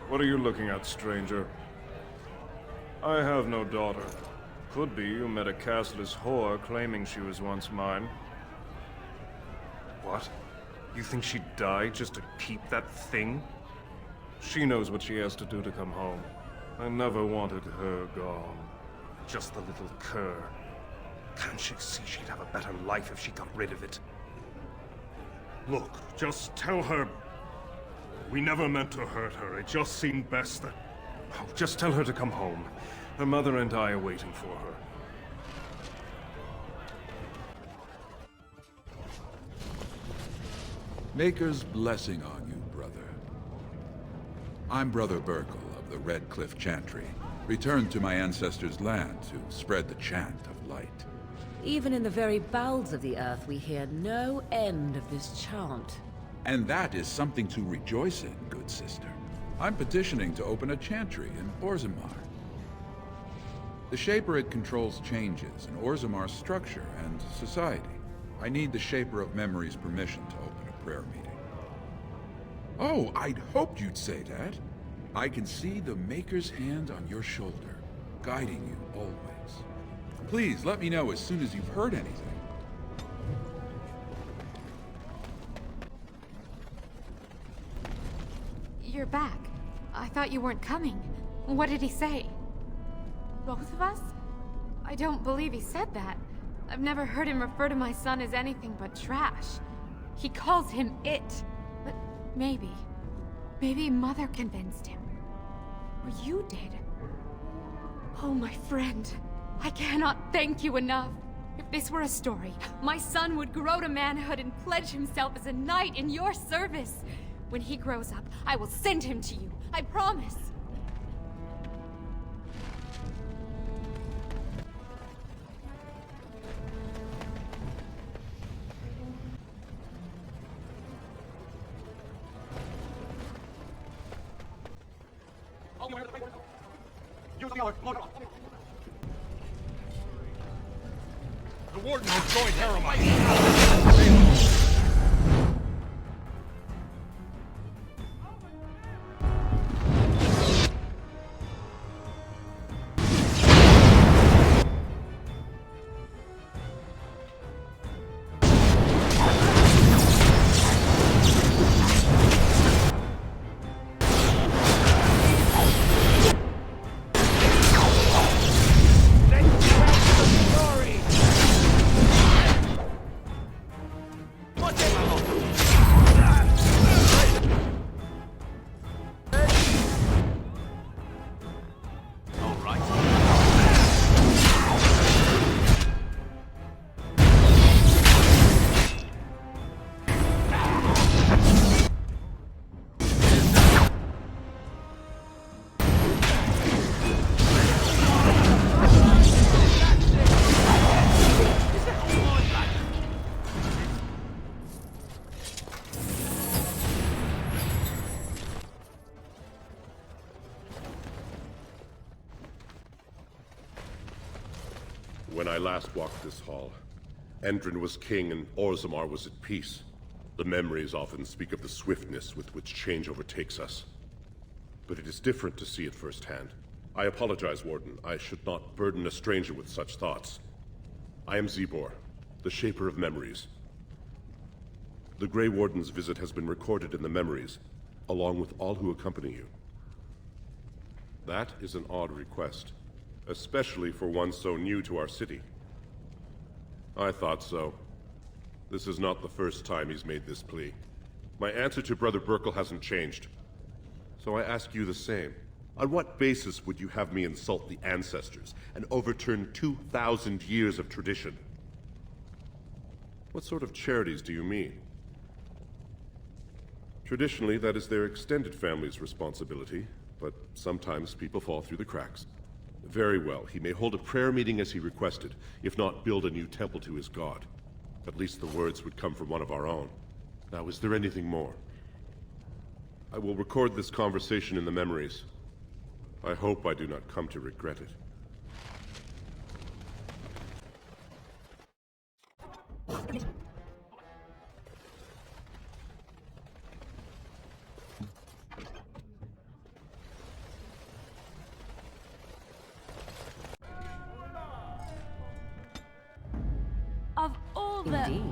What are you looking at, stranger? I have no daughter. Could be you met a castless whore claiming she was once mine. What? You think she'd die just to keep that thing? She knows what she has to do to come home. I never wanted her gone. Just the little cur. Can't she see she'd have a better life if she got rid of it? Look, just tell her... We never meant to hurt her. It just seemed best that... Oh, just tell her to come home. Her mother and I are waiting for her. Maker's blessing on you, brother. I'm Brother Berkel of the Red Cliff Chantry, returned to my ancestors' land to spread the chant of light. Even in the very bowels of the earth, we hear no end of this chant. And that is something to rejoice in, good sister. I'm petitioning to open a chantry in Orzammar. The Shaperate controls changes in Orzammar's structure and society. I need the Shaper of Memory's permission to open a prayer meeting. Oh, I'd hoped you'd say that. I can see the Maker's hand on your shoulder, guiding you always. Please, let me know as soon as you've heard anything. You're back. I thought you weren't coming. What did he say? Both of us? I don't believe he said that. I've never heard him refer to my son as anything but trash. He calls him it. But maybe Mother convinced him. Or you did. Oh, my friend. I cannot thank you enough. If this were a story, my son would grow to manhood and pledge himself as a knight in your service. When he grows up, I will send him to you. I promise. The Warden has joined Harriman. When I last walked this hall, Endrin was king and Orzammar was at peace. The memories often speak of the swiftness with which change overtakes us. But it is different to see it firsthand. I apologize, Warden. I should not burden a stranger with such thoughts. I am Zebor, the Shaper of Memories. The Grey Warden's visit has been recorded in the memories, along with all who accompany you. That is an odd request, especially for one so new to our city. I thought so. This is not the first time he's made this plea. My answer to Brother Berkel hasn't changed. So I ask you the same. On what basis would you have me insult the ancestors and overturn 2,000 years of tradition? What sort of charities do you mean? Traditionally, that is their extended family's responsibility, but sometimes people fall through the cracks. Very well, he may hold a prayer meeting as he requested, if not build a new temple to his god. At least the words would come from one of our own. Now, is there anything more? I will record this conversation in the memories. I hope I do not come to regret it. Indeed.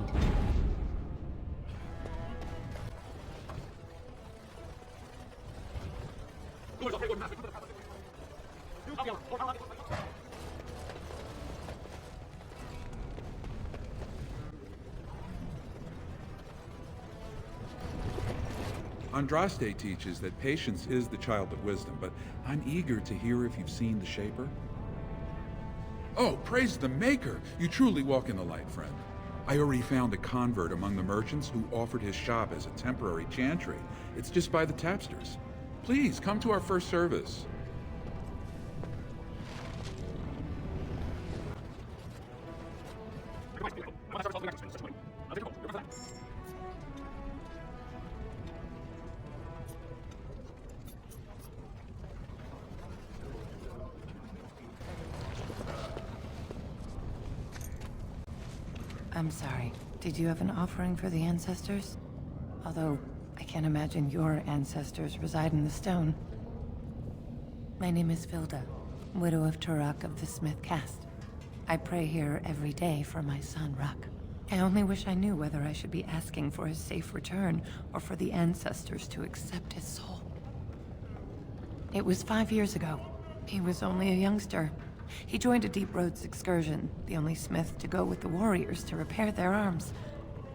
Andraste teaches that patience is the child of wisdom, but I'm eager to hear if you've seen the Shaper. Oh, praise the Maker! You truly walk in the light, friend. I already found a convert among the merchants who offered his shop as a temporary chantry. It's just by the tapsters. Please, come to our first service. I'm sorry. Did you have an offering for the ancestors? Although, I can't imagine your ancestors reside in the stone. My name is Vilda, widow of Turok of the Smith caste. I pray here every day for my son, Ruck. I only wish I knew whether I should be asking for his safe return or for the ancestors to accept his soul. It was 5 years ago. He was only a youngster. He joined a Deep Roads excursion, the only smith to go with the warriors to repair their arms.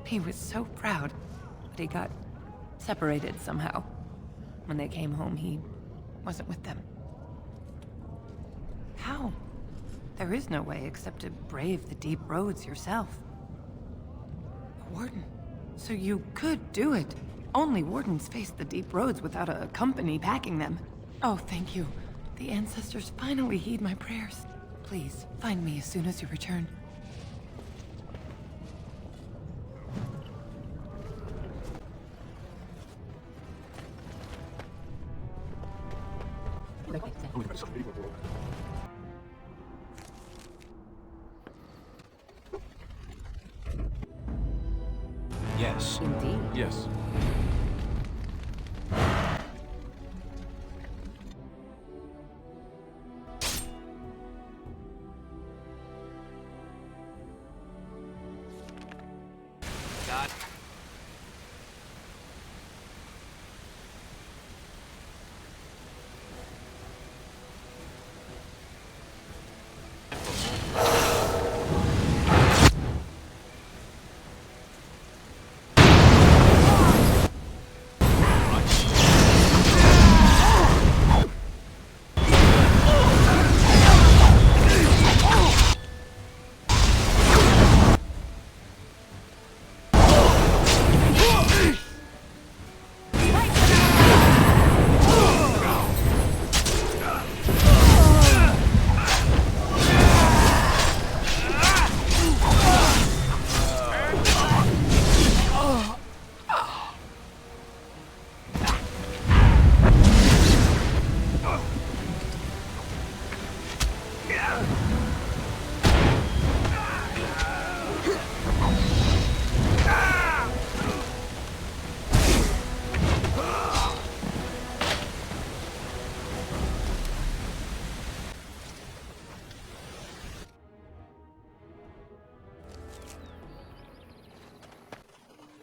He was so proud, but he got separated somehow. When they came home, he wasn't with them. How? There is no way except to brave the Deep Roads yourself. Warden, so you could do it. Only wardens face the Deep Roads without a company backing them. Oh, thank you. The ancestors finally heed my prayers. Please, find me as soon as you return. Yes. Indeed. Yes.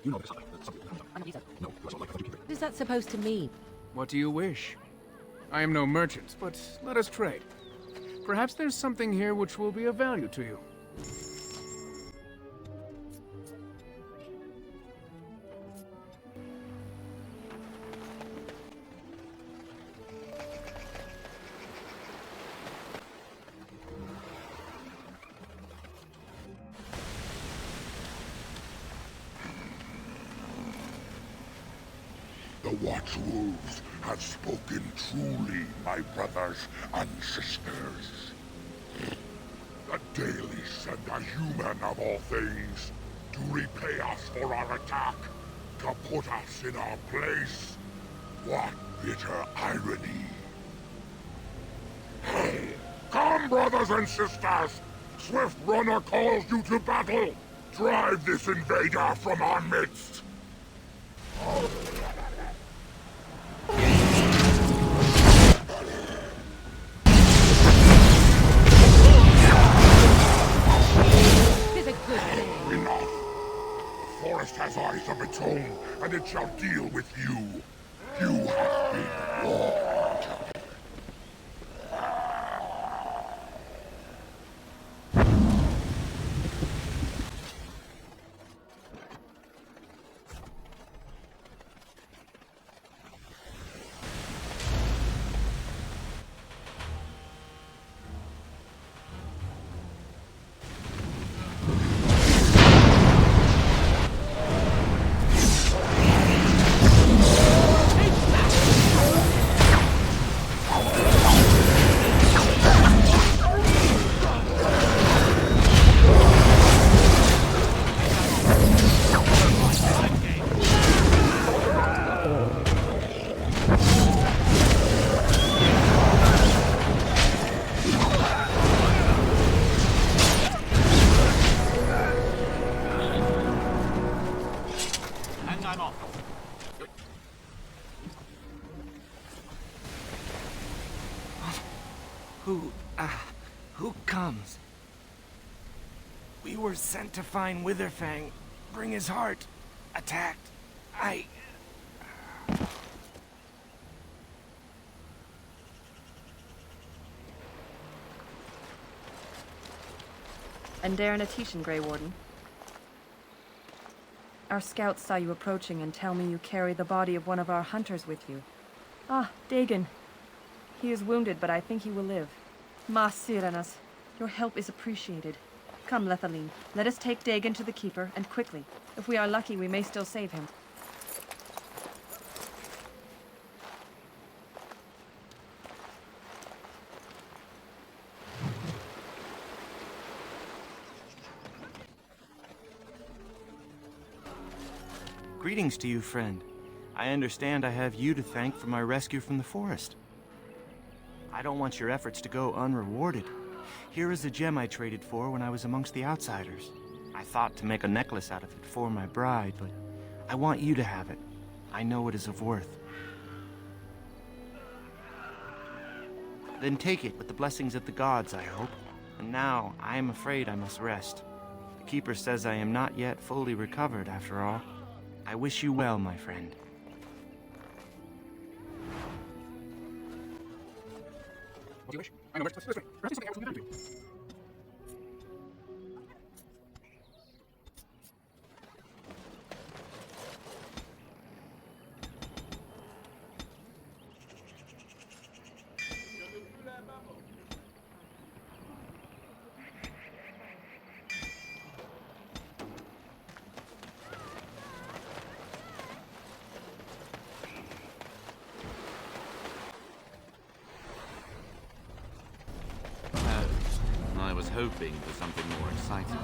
What is that supposed to mean? What do you wish? I am no merchant, but let us trade. Perhaps there's something here which will be of value to you. The Watchwolves have spoken truly, my brothers and sisters. The Dalish and the human of all things, to repay us for our attack, to put us in our place. What bitter irony. Hey, come, brothers and sisters! Swift Runner calls you to battle! Drive this invader from our midst! shall deal with you. You have been warned. Who comes? We were sent to find Witherfang, bring his heart. Attacked. And Darren Atishan, Grey Warden. Our scouts saw you approaching and tell me you carry the body of one of our hunters with you. Ah, Dagon. He is wounded, but I think he will live. Mas Siranas, your help is appreciated. Come, Lethaline, let us take Dagon to the Keeper, and quickly. If we are lucky, we may still save him. Greetings to you, friend. I understand I have you to thank for my rescue from the forest. I don't want your efforts to go unrewarded. Here is a gem I traded for when I was amongst the outsiders. I thought to make a necklace out of it for my bride, but I want you to have it. I know it is of worth. Then take it with the blessings of the gods, I hope. And now, I am afraid I must rest. The Keeper says I am not yet fully recovered, after all. I wish you well, my friend. What do you wish? I know where to this way. Perhaps something else will be done to you. I was hoping for something more exciting.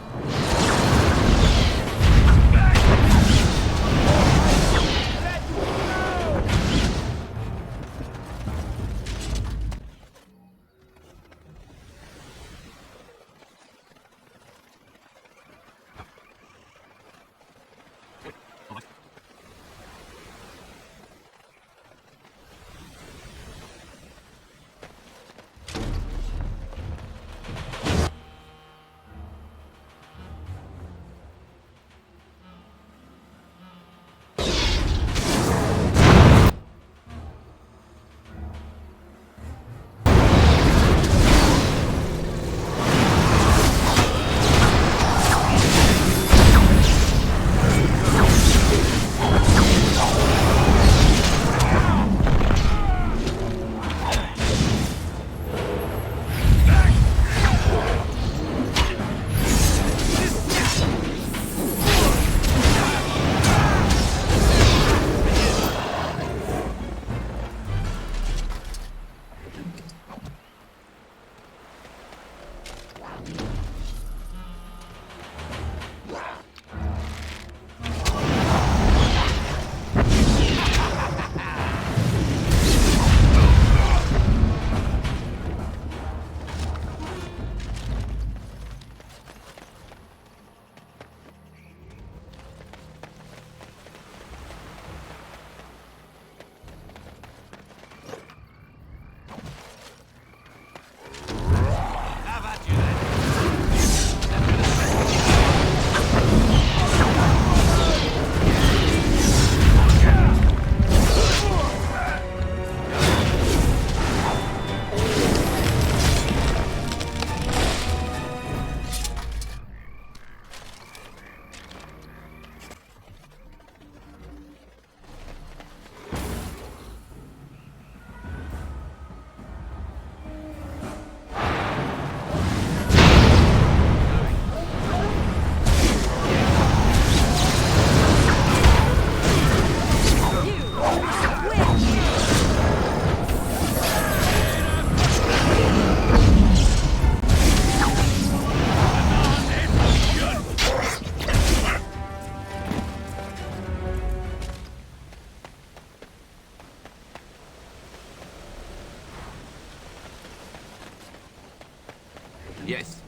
Yes.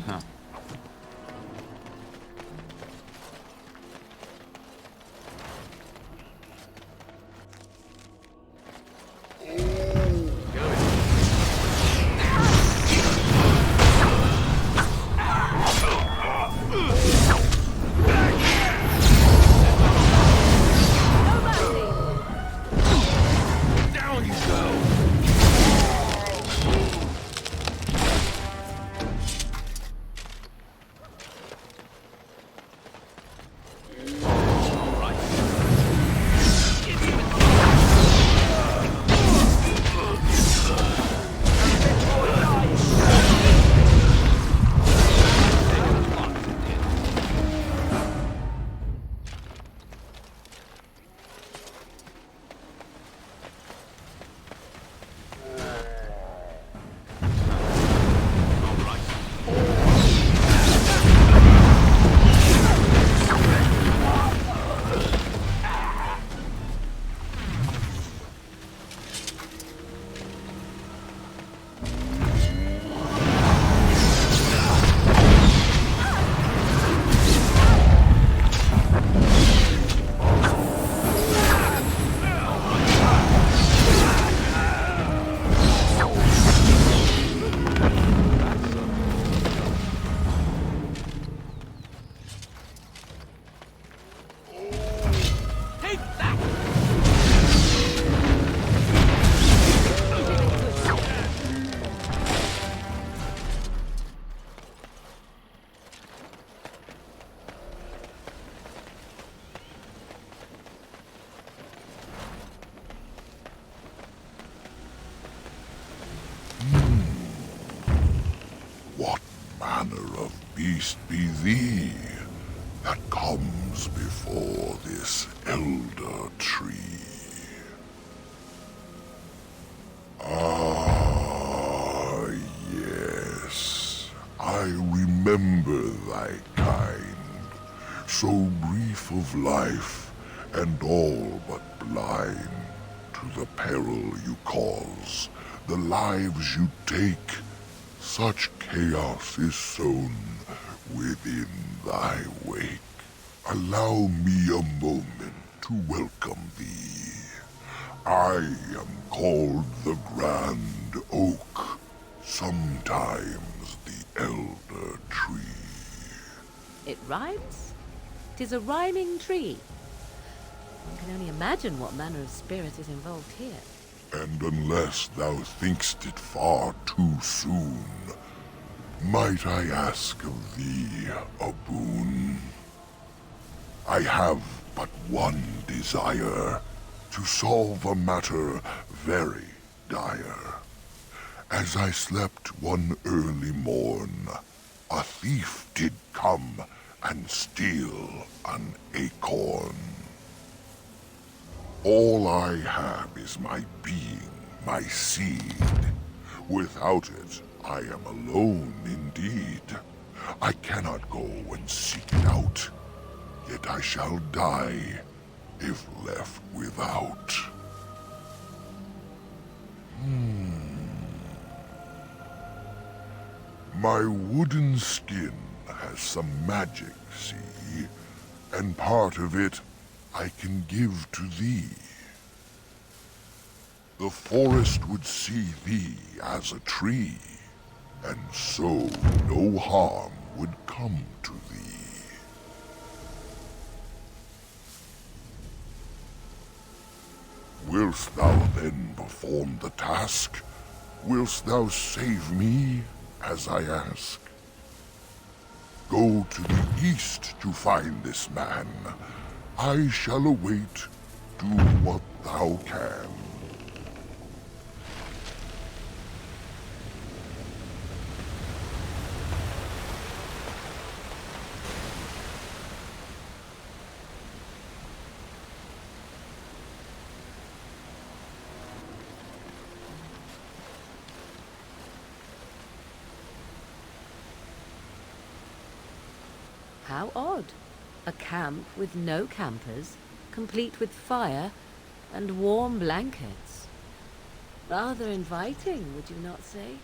Huh. What manner of beast be thee that comes before this elder tree? Ah, yes, I remember thy kind, so brief of life and all but blind to the peril you cause, the lives you take. Such chaos is sown within thy wake. Allow me a moment to welcome thee. I am called the Grand Oak, sometimes the Elder Tree. It rhymes? 'Tis a rhyming tree. One can only imagine what manner of spirit is involved here. And unless thou think'st it far too soon, might I ask of thee a boon? I have but one desire, to solve a matter very dire. As I slept one early morn, a thief did come and steal an acorn. All I have is my being, my seed. Without it, I am alone indeed. I cannot go and seek it out, yet I shall die if left without. My wooden skin has some magic, see? And part of it I can give to thee. The forest would see thee as a tree, and so no harm would come to thee. Wilt thou then perform the task? Wilt thou save me, as I ask? Go to the east to find this man. I shall await. Do what thou can. How odd. A camp with no campers, complete with fire and warm blankets. Rather inviting, would you not say?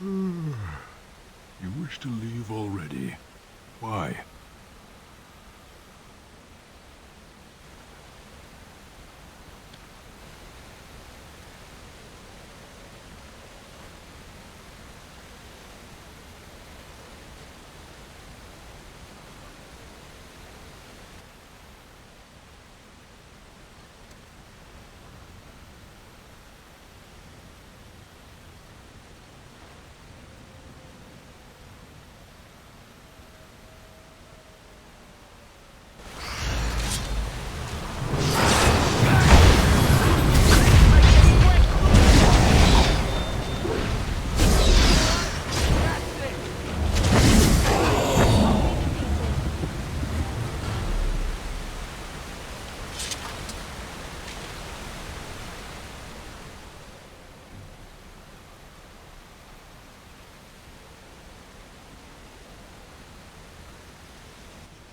You wish to leave already? Why?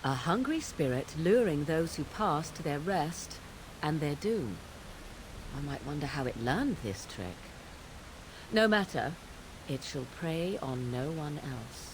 A hungry spirit luring those who pass to their rest and their doom. I might wonder how it learned this trick. No matter, it shall prey on no one else.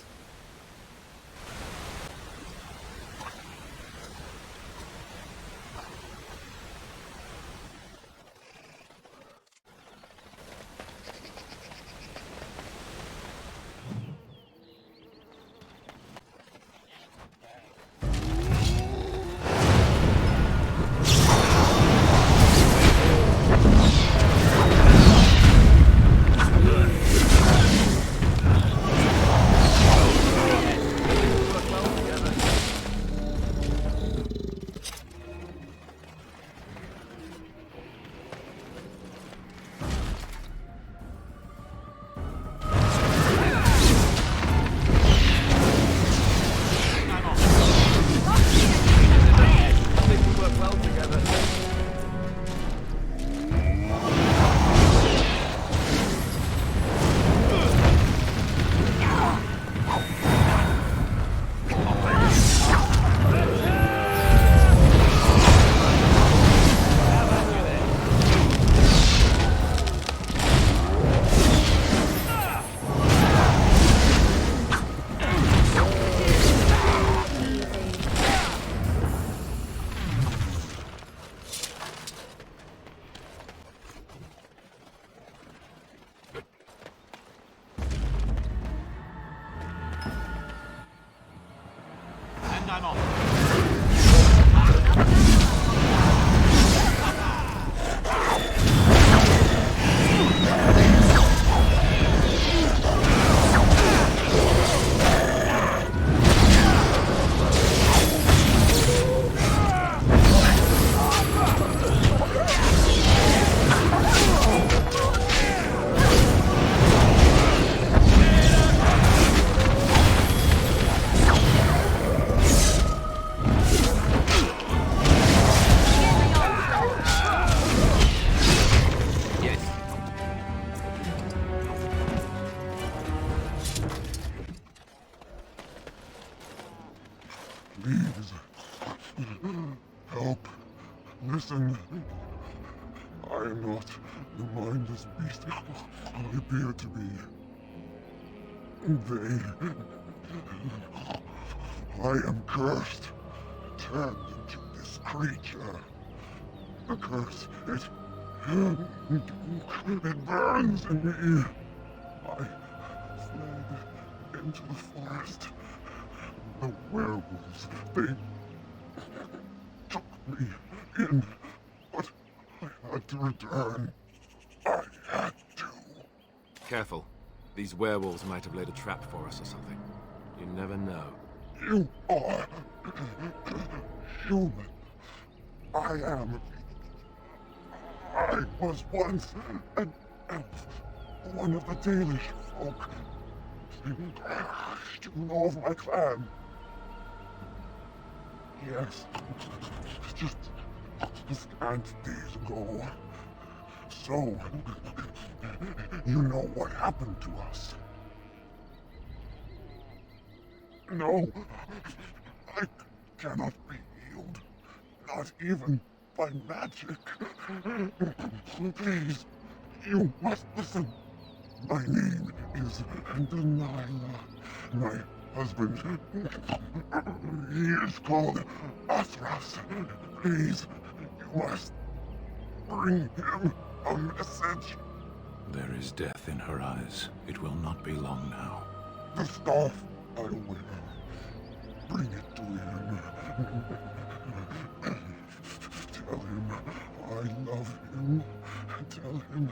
Help. Listen. I am not the mindless beast I appear to be. I am cursed. Turned into this creature. The curse, it burns in me. I fled into the forest. The werewolves, they took me in, but I had to return. I had to. Careful. These werewolves might have laid a trap for us or something. You never know. You are human. I was once an elf, one of the Dalish folk. Do you know of my clan? Yes. Just scant days ago. So, you know what happened to us. No, I cannot be healed. Not even by magic. Please, you must listen. My name is Delilah. My husband, he is called Athras. Please, you must bring him a message. There is death in her eyes. It will not be long now. The staff I wear. Bring it to him. Tell him I love him. Tell him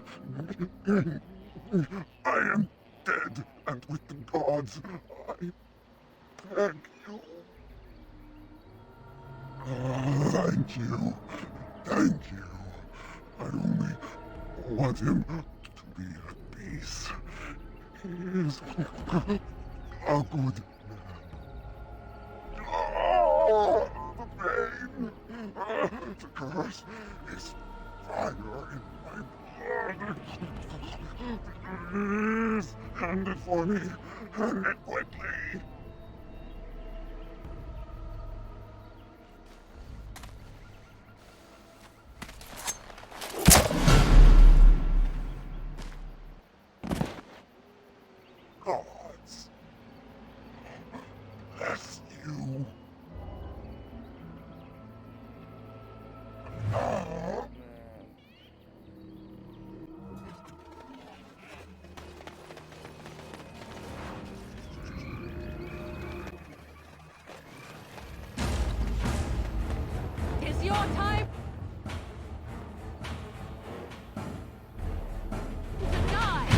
I am dead and with the gods. I beg you. Thank you. Thank you. I only want him to be at peace. He is a good man. Oh, the pain! The curse is fire in my blood. Please, hand it for me. Hand it quickly. Gods, bless you. Is your time to die?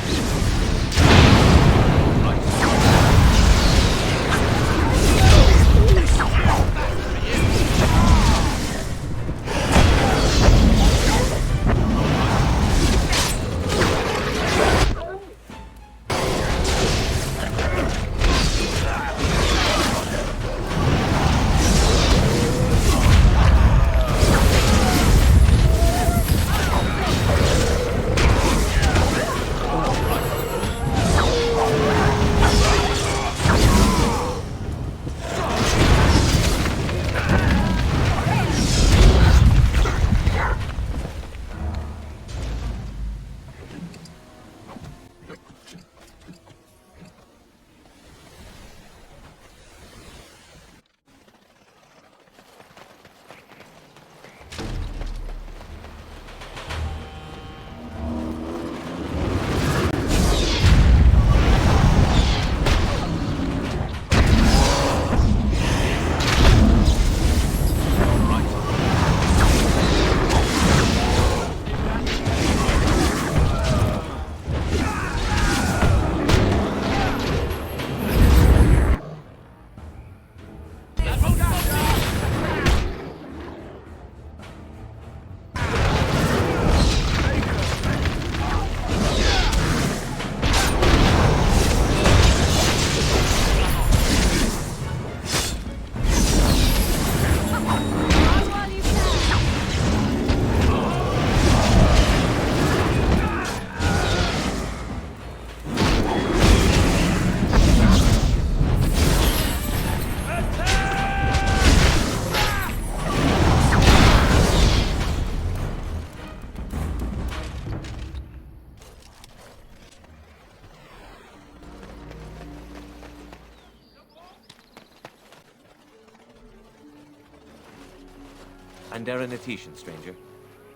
Andera Natishan, stranger.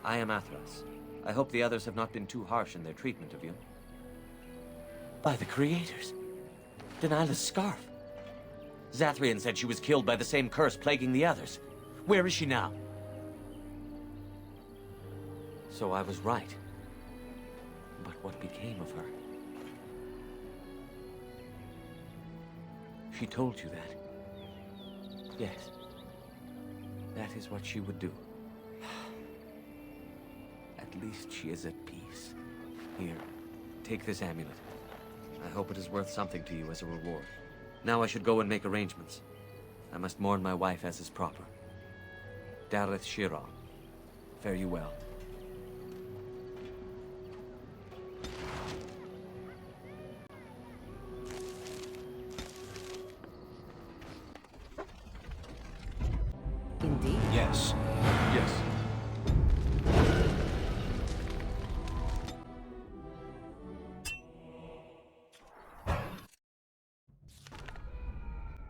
I am Athras. I hope the others have not been too harsh in their treatment of you. By the creators! Delilah's scarf! Zathrian said she was killed by the same curse plaguing the others. Where is she now? So I was right. But what became of her? She told you that? Yes. That is what she would do. At least she is at peace. Here, take this amulet. I hope it is worth something to you as a reward. Now I should go and make arrangements. I must mourn my wife as is proper. Dareth Shira. Fare you well. Indeed. Yes. Yes.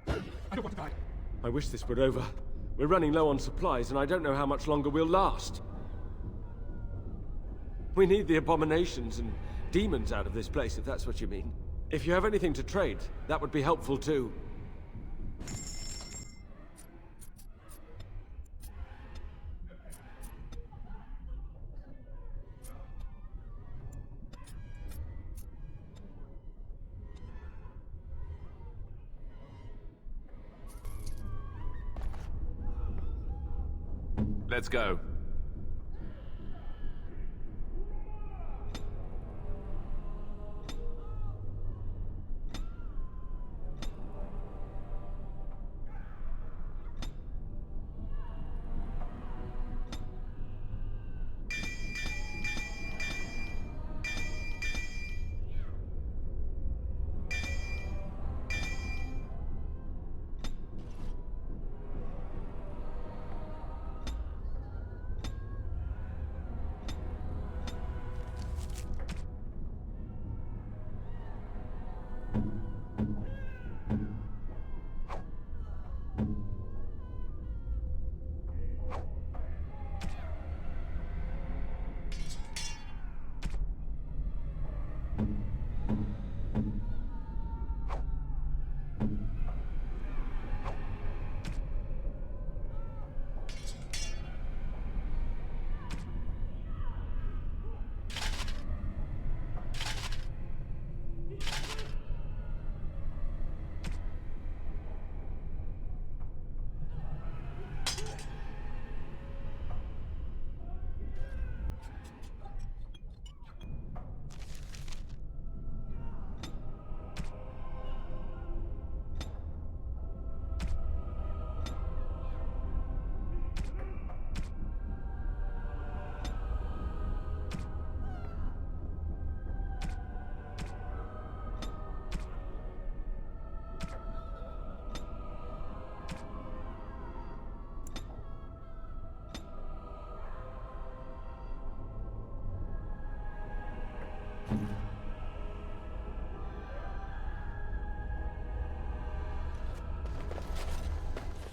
I don't want to die. I wish this were over. We're running low on supplies, and I don't know how much longer we'll last. We need the abominations and demons out of this place, if that's what you mean. If you have anything to trade, that would be helpful too. Let's go.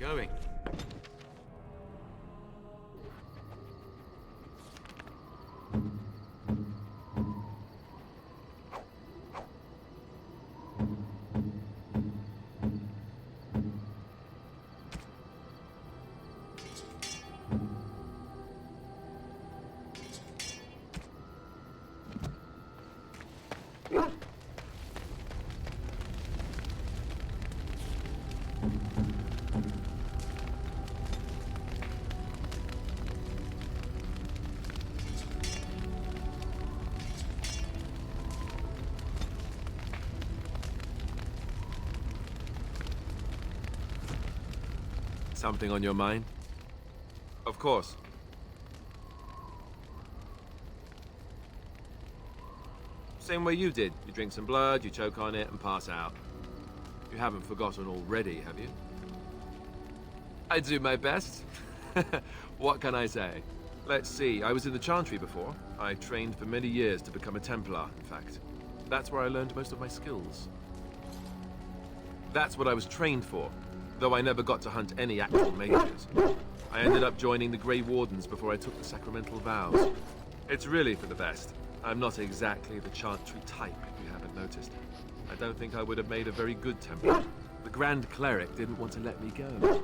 Going. Something on your mind? Of course. Same way you did. You drink some blood, you choke on it, and pass out. You haven't forgotten already, have you? I do my best. What can I say? Let's see, I was in the Chantry before. I trained for many years to become a Templar, in fact. That's where I learned most of my skills. That's what I was trained for, though I never got to hunt any actual mages. I ended up joining the Grey Wardens before I took the sacramental vows. It's really for the best. I'm not exactly the Chantry type, if you haven't noticed. I don't think I would have made a very good Templar. The Grand Cleric didn't want to let me go.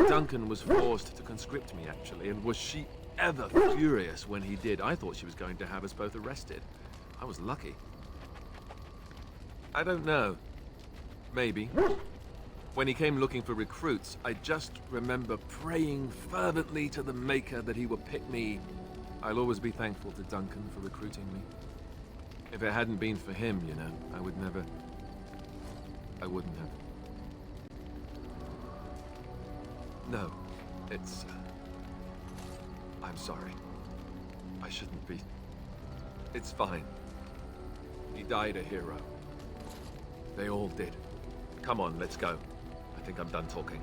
Duncan was forced to conscript me, actually, and was she ever furious when he did. I thought she was going to have us both arrested. I was lucky. I don't know. Maybe. When he came looking for recruits, I just remember praying fervently to the Maker that he would pick me. I'll always be thankful to Duncan for recruiting me. If it hadn't been for him, you know, I wouldn't have. No, I'm sorry. I shouldn't be. It's fine. He died a hero. They all did. Come on, let's go. I think I'm done talking.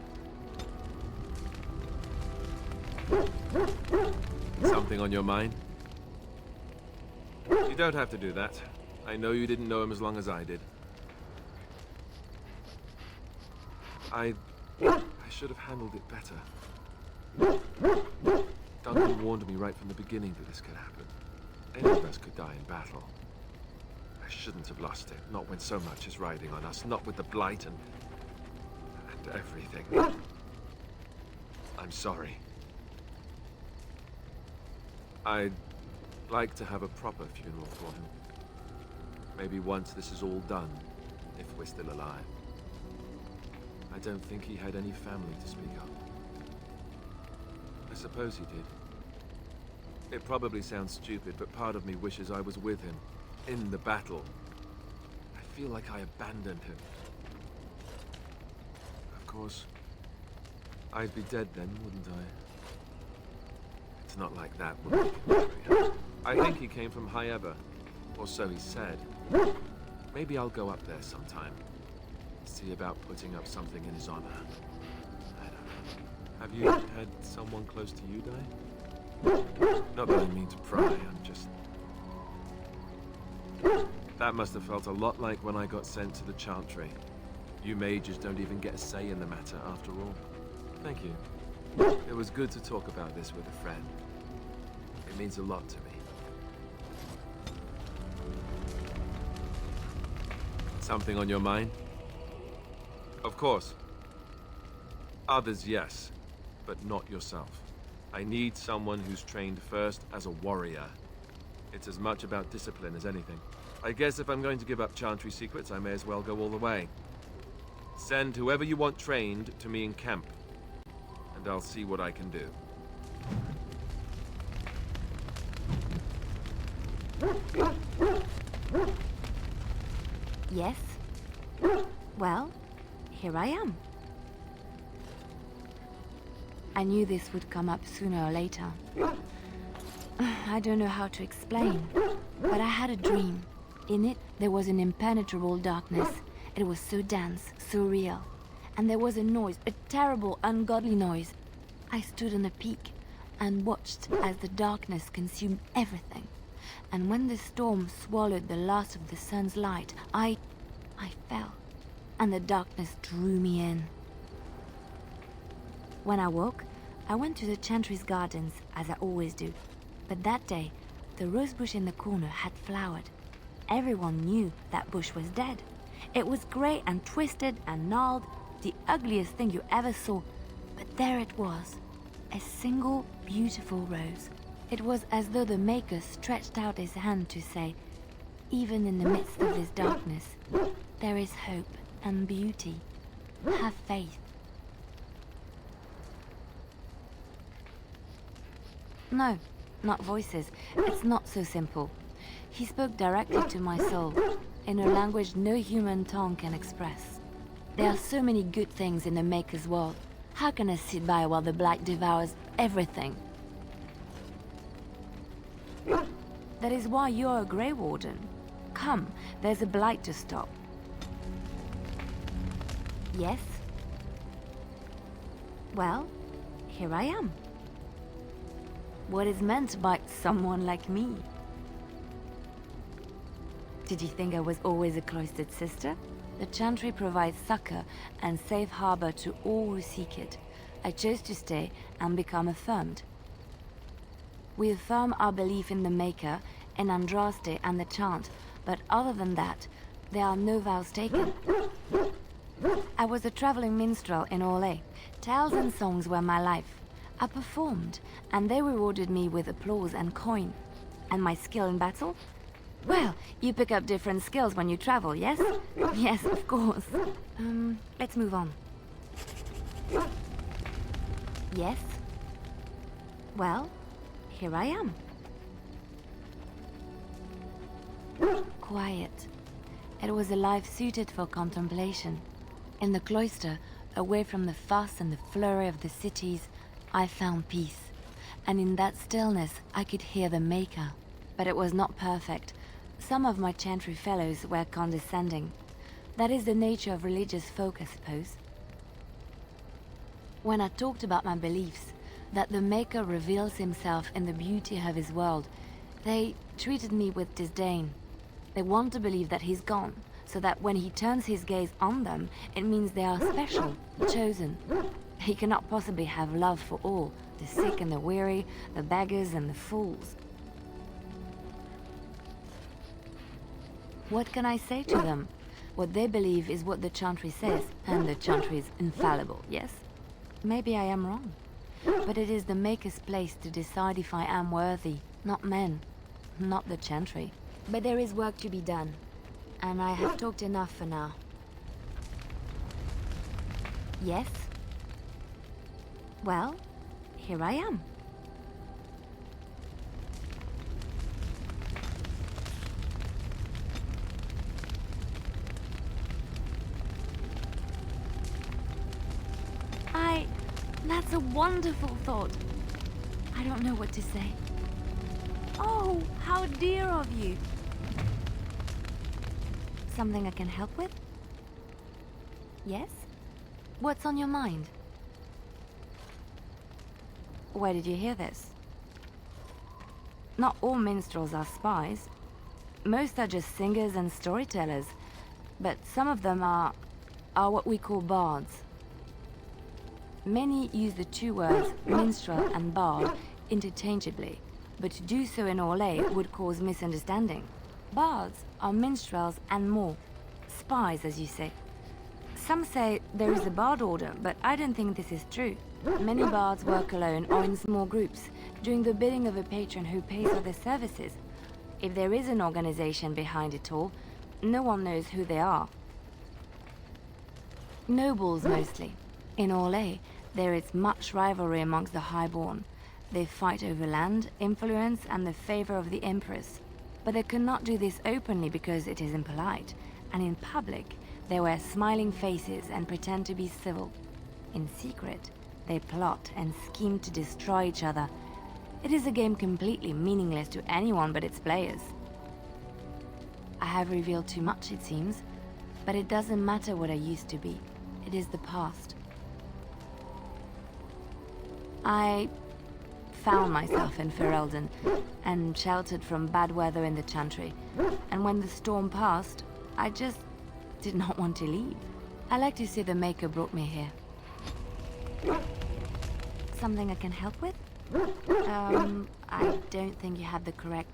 Something on your mind? You don't have to do that. I know you didn't know him as long as I did. I should have handled it better. Duncan warned me right from the beginning that this could happen. Any of us could die in battle. I shouldn't have lost it, not when so much is riding on us, not with the Blight and everything. I'm sorry. I'd like to have a proper funeral for him. Maybe once this is all done, if we're still alive. I don't think he had any family to speak of. I suppose he did. It probably sounds stupid, but part of me wishes I was with him, in the battle. I feel like I abandoned him. Of course, I'd be dead then, wouldn't I? It's not like that, would it? I think he came from High Ever, or so he said. Maybe I'll go up there sometime. See about putting up something in his honor. I don't know. Have you had someone close to you die? Not that I mean to pry, I'm just... That must have felt a lot like when I got sent to the Chantry. You mages don't even get a say in the matter, after all. Thank you. It was good to talk about this with a friend. It means a lot to me. Something on your mind? Of course. Others, yes, but not yourself. I need someone who's trained first as a warrior. It's as much about discipline as anything. I guess if I'm going to give up Chantry secrets, I may as well go all the way. Send whoever you want trained to me in camp, and I'll see what I can do. Yes? Well, here I am. I knew this would come up sooner or later. I don't know how to explain, but I had a dream. In it, there was an impenetrable darkness. It was so dense, so real. And there was a noise, a terrible, ungodly noise. I stood on a peak and watched as the darkness consumed everything. And when the storm swallowed the last of the sun's light, I fell, and the darkness drew me in. When I woke, I went to the Chantry's gardens, as I always do. But that day, the rosebush in the corner had flowered. Everyone knew that bush was dead. It was grey and twisted and gnarled, the ugliest thing you ever saw. But there it was, a single beautiful rose. It was as though the Maker stretched out his hand to say, even in the midst of this darkness, there is hope and beauty. Have faith. No, not voices. It's not so simple. He spoke directly to my soul, in a language no human tongue can express. There are so many good things in the Maker's world. How can I sit by while the Blight devours everything? That is why you're a Grey Warden. Come, there's a Blight to stop. Yes? Well, here I am. What is meant by someone like me? Did you think I was always a cloistered sister? The Chantry provides succor and safe harbor to all who seek it. I chose to stay and become affirmed. We affirm our belief in the Maker, in Andraste and the Chant, but other than that, there are no vows taken. I was a traveling minstrel in Orlais. Tales and songs were my life. I performed, and they rewarded me with applause and coin. And my skill in battle? Well, you pick up different skills when you travel, yes? Yes, of course. Let's move on. Yes? Well, here I am. Quiet. It was a life suited for contemplation. In the cloister, away from the fuss and the flurry of the cities, I found peace. and in that stillness I could hear the Maker. But it was not perfect. Some of my chantry fellows were condescending. That is the nature of religious folk, I suppose. When I talked about my beliefs, that the Maker reveals himself in the beauty of his world, they treated me with disdain. They want to believe that he's gone, so that when he turns his gaze on them, it means they are special, chosen. He cannot possibly have love for all, the sick and the weary, the beggars and the fools. What can I say to them? What they believe is what the chantry says, and the chantry is infallible, yes? Maybe I am wrong. But it is the Maker's place to decide if I am worthy, not men, not the chantry. But there is work to be done, and I have talked enough for now. Yes? Well, here I am. That's a wonderful thought. I don't know what to say. Oh, how dear of you. Something I can help with? Yes? What's on your mind? Where did you hear this? Not all minstrels are spies. Most are just singers and storytellers. But some of them are what we call bards. Many use the two words minstrel and bard interchangeably, but to do so in Orlais would cause misunderstanding. Bards are minstrels and more. Spies, as you say. Some say there is a bard order, but I don't think this is true. Many bards work alone or in small groups, doing the bidding of a patron who pays for their services. If there is an organization behind it all, no one knows who they are. Nobles, mostly. In Orlais, there is much rivalry amongst the highborn. They fight over land, influence, and the favor of the Empress. But they cannot do this openly because it is impolite, and in public, they wear smiling faces and pretend to be civil. In secret, they plot and scheme to destroy each other. It is a game completely meaningless to anyone but its players. I have revealed too much, it seems, but it doesn't matter what I used to be. It is the past. I found myself in Ferelden and sheltered from bad weather in the Chantry. And when the storm passed, I just did not want to leave. I like to say the Maker brought me here. Something I can help with? I don't think you have the correct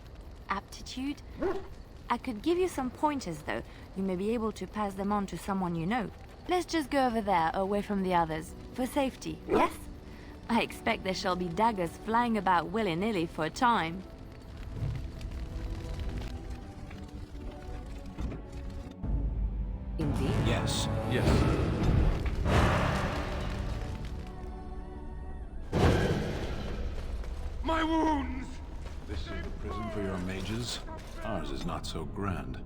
aptitude. I could give you some pointers, though. You may be able to pass them on to someone you know. Let's just go over there, away from the others. For safety, yes? I expect there shall be daggers flying about willy-nilly for a time. Indeed. Yes, yes. My wounds! This is the prison for your mages? Ours is not so grand.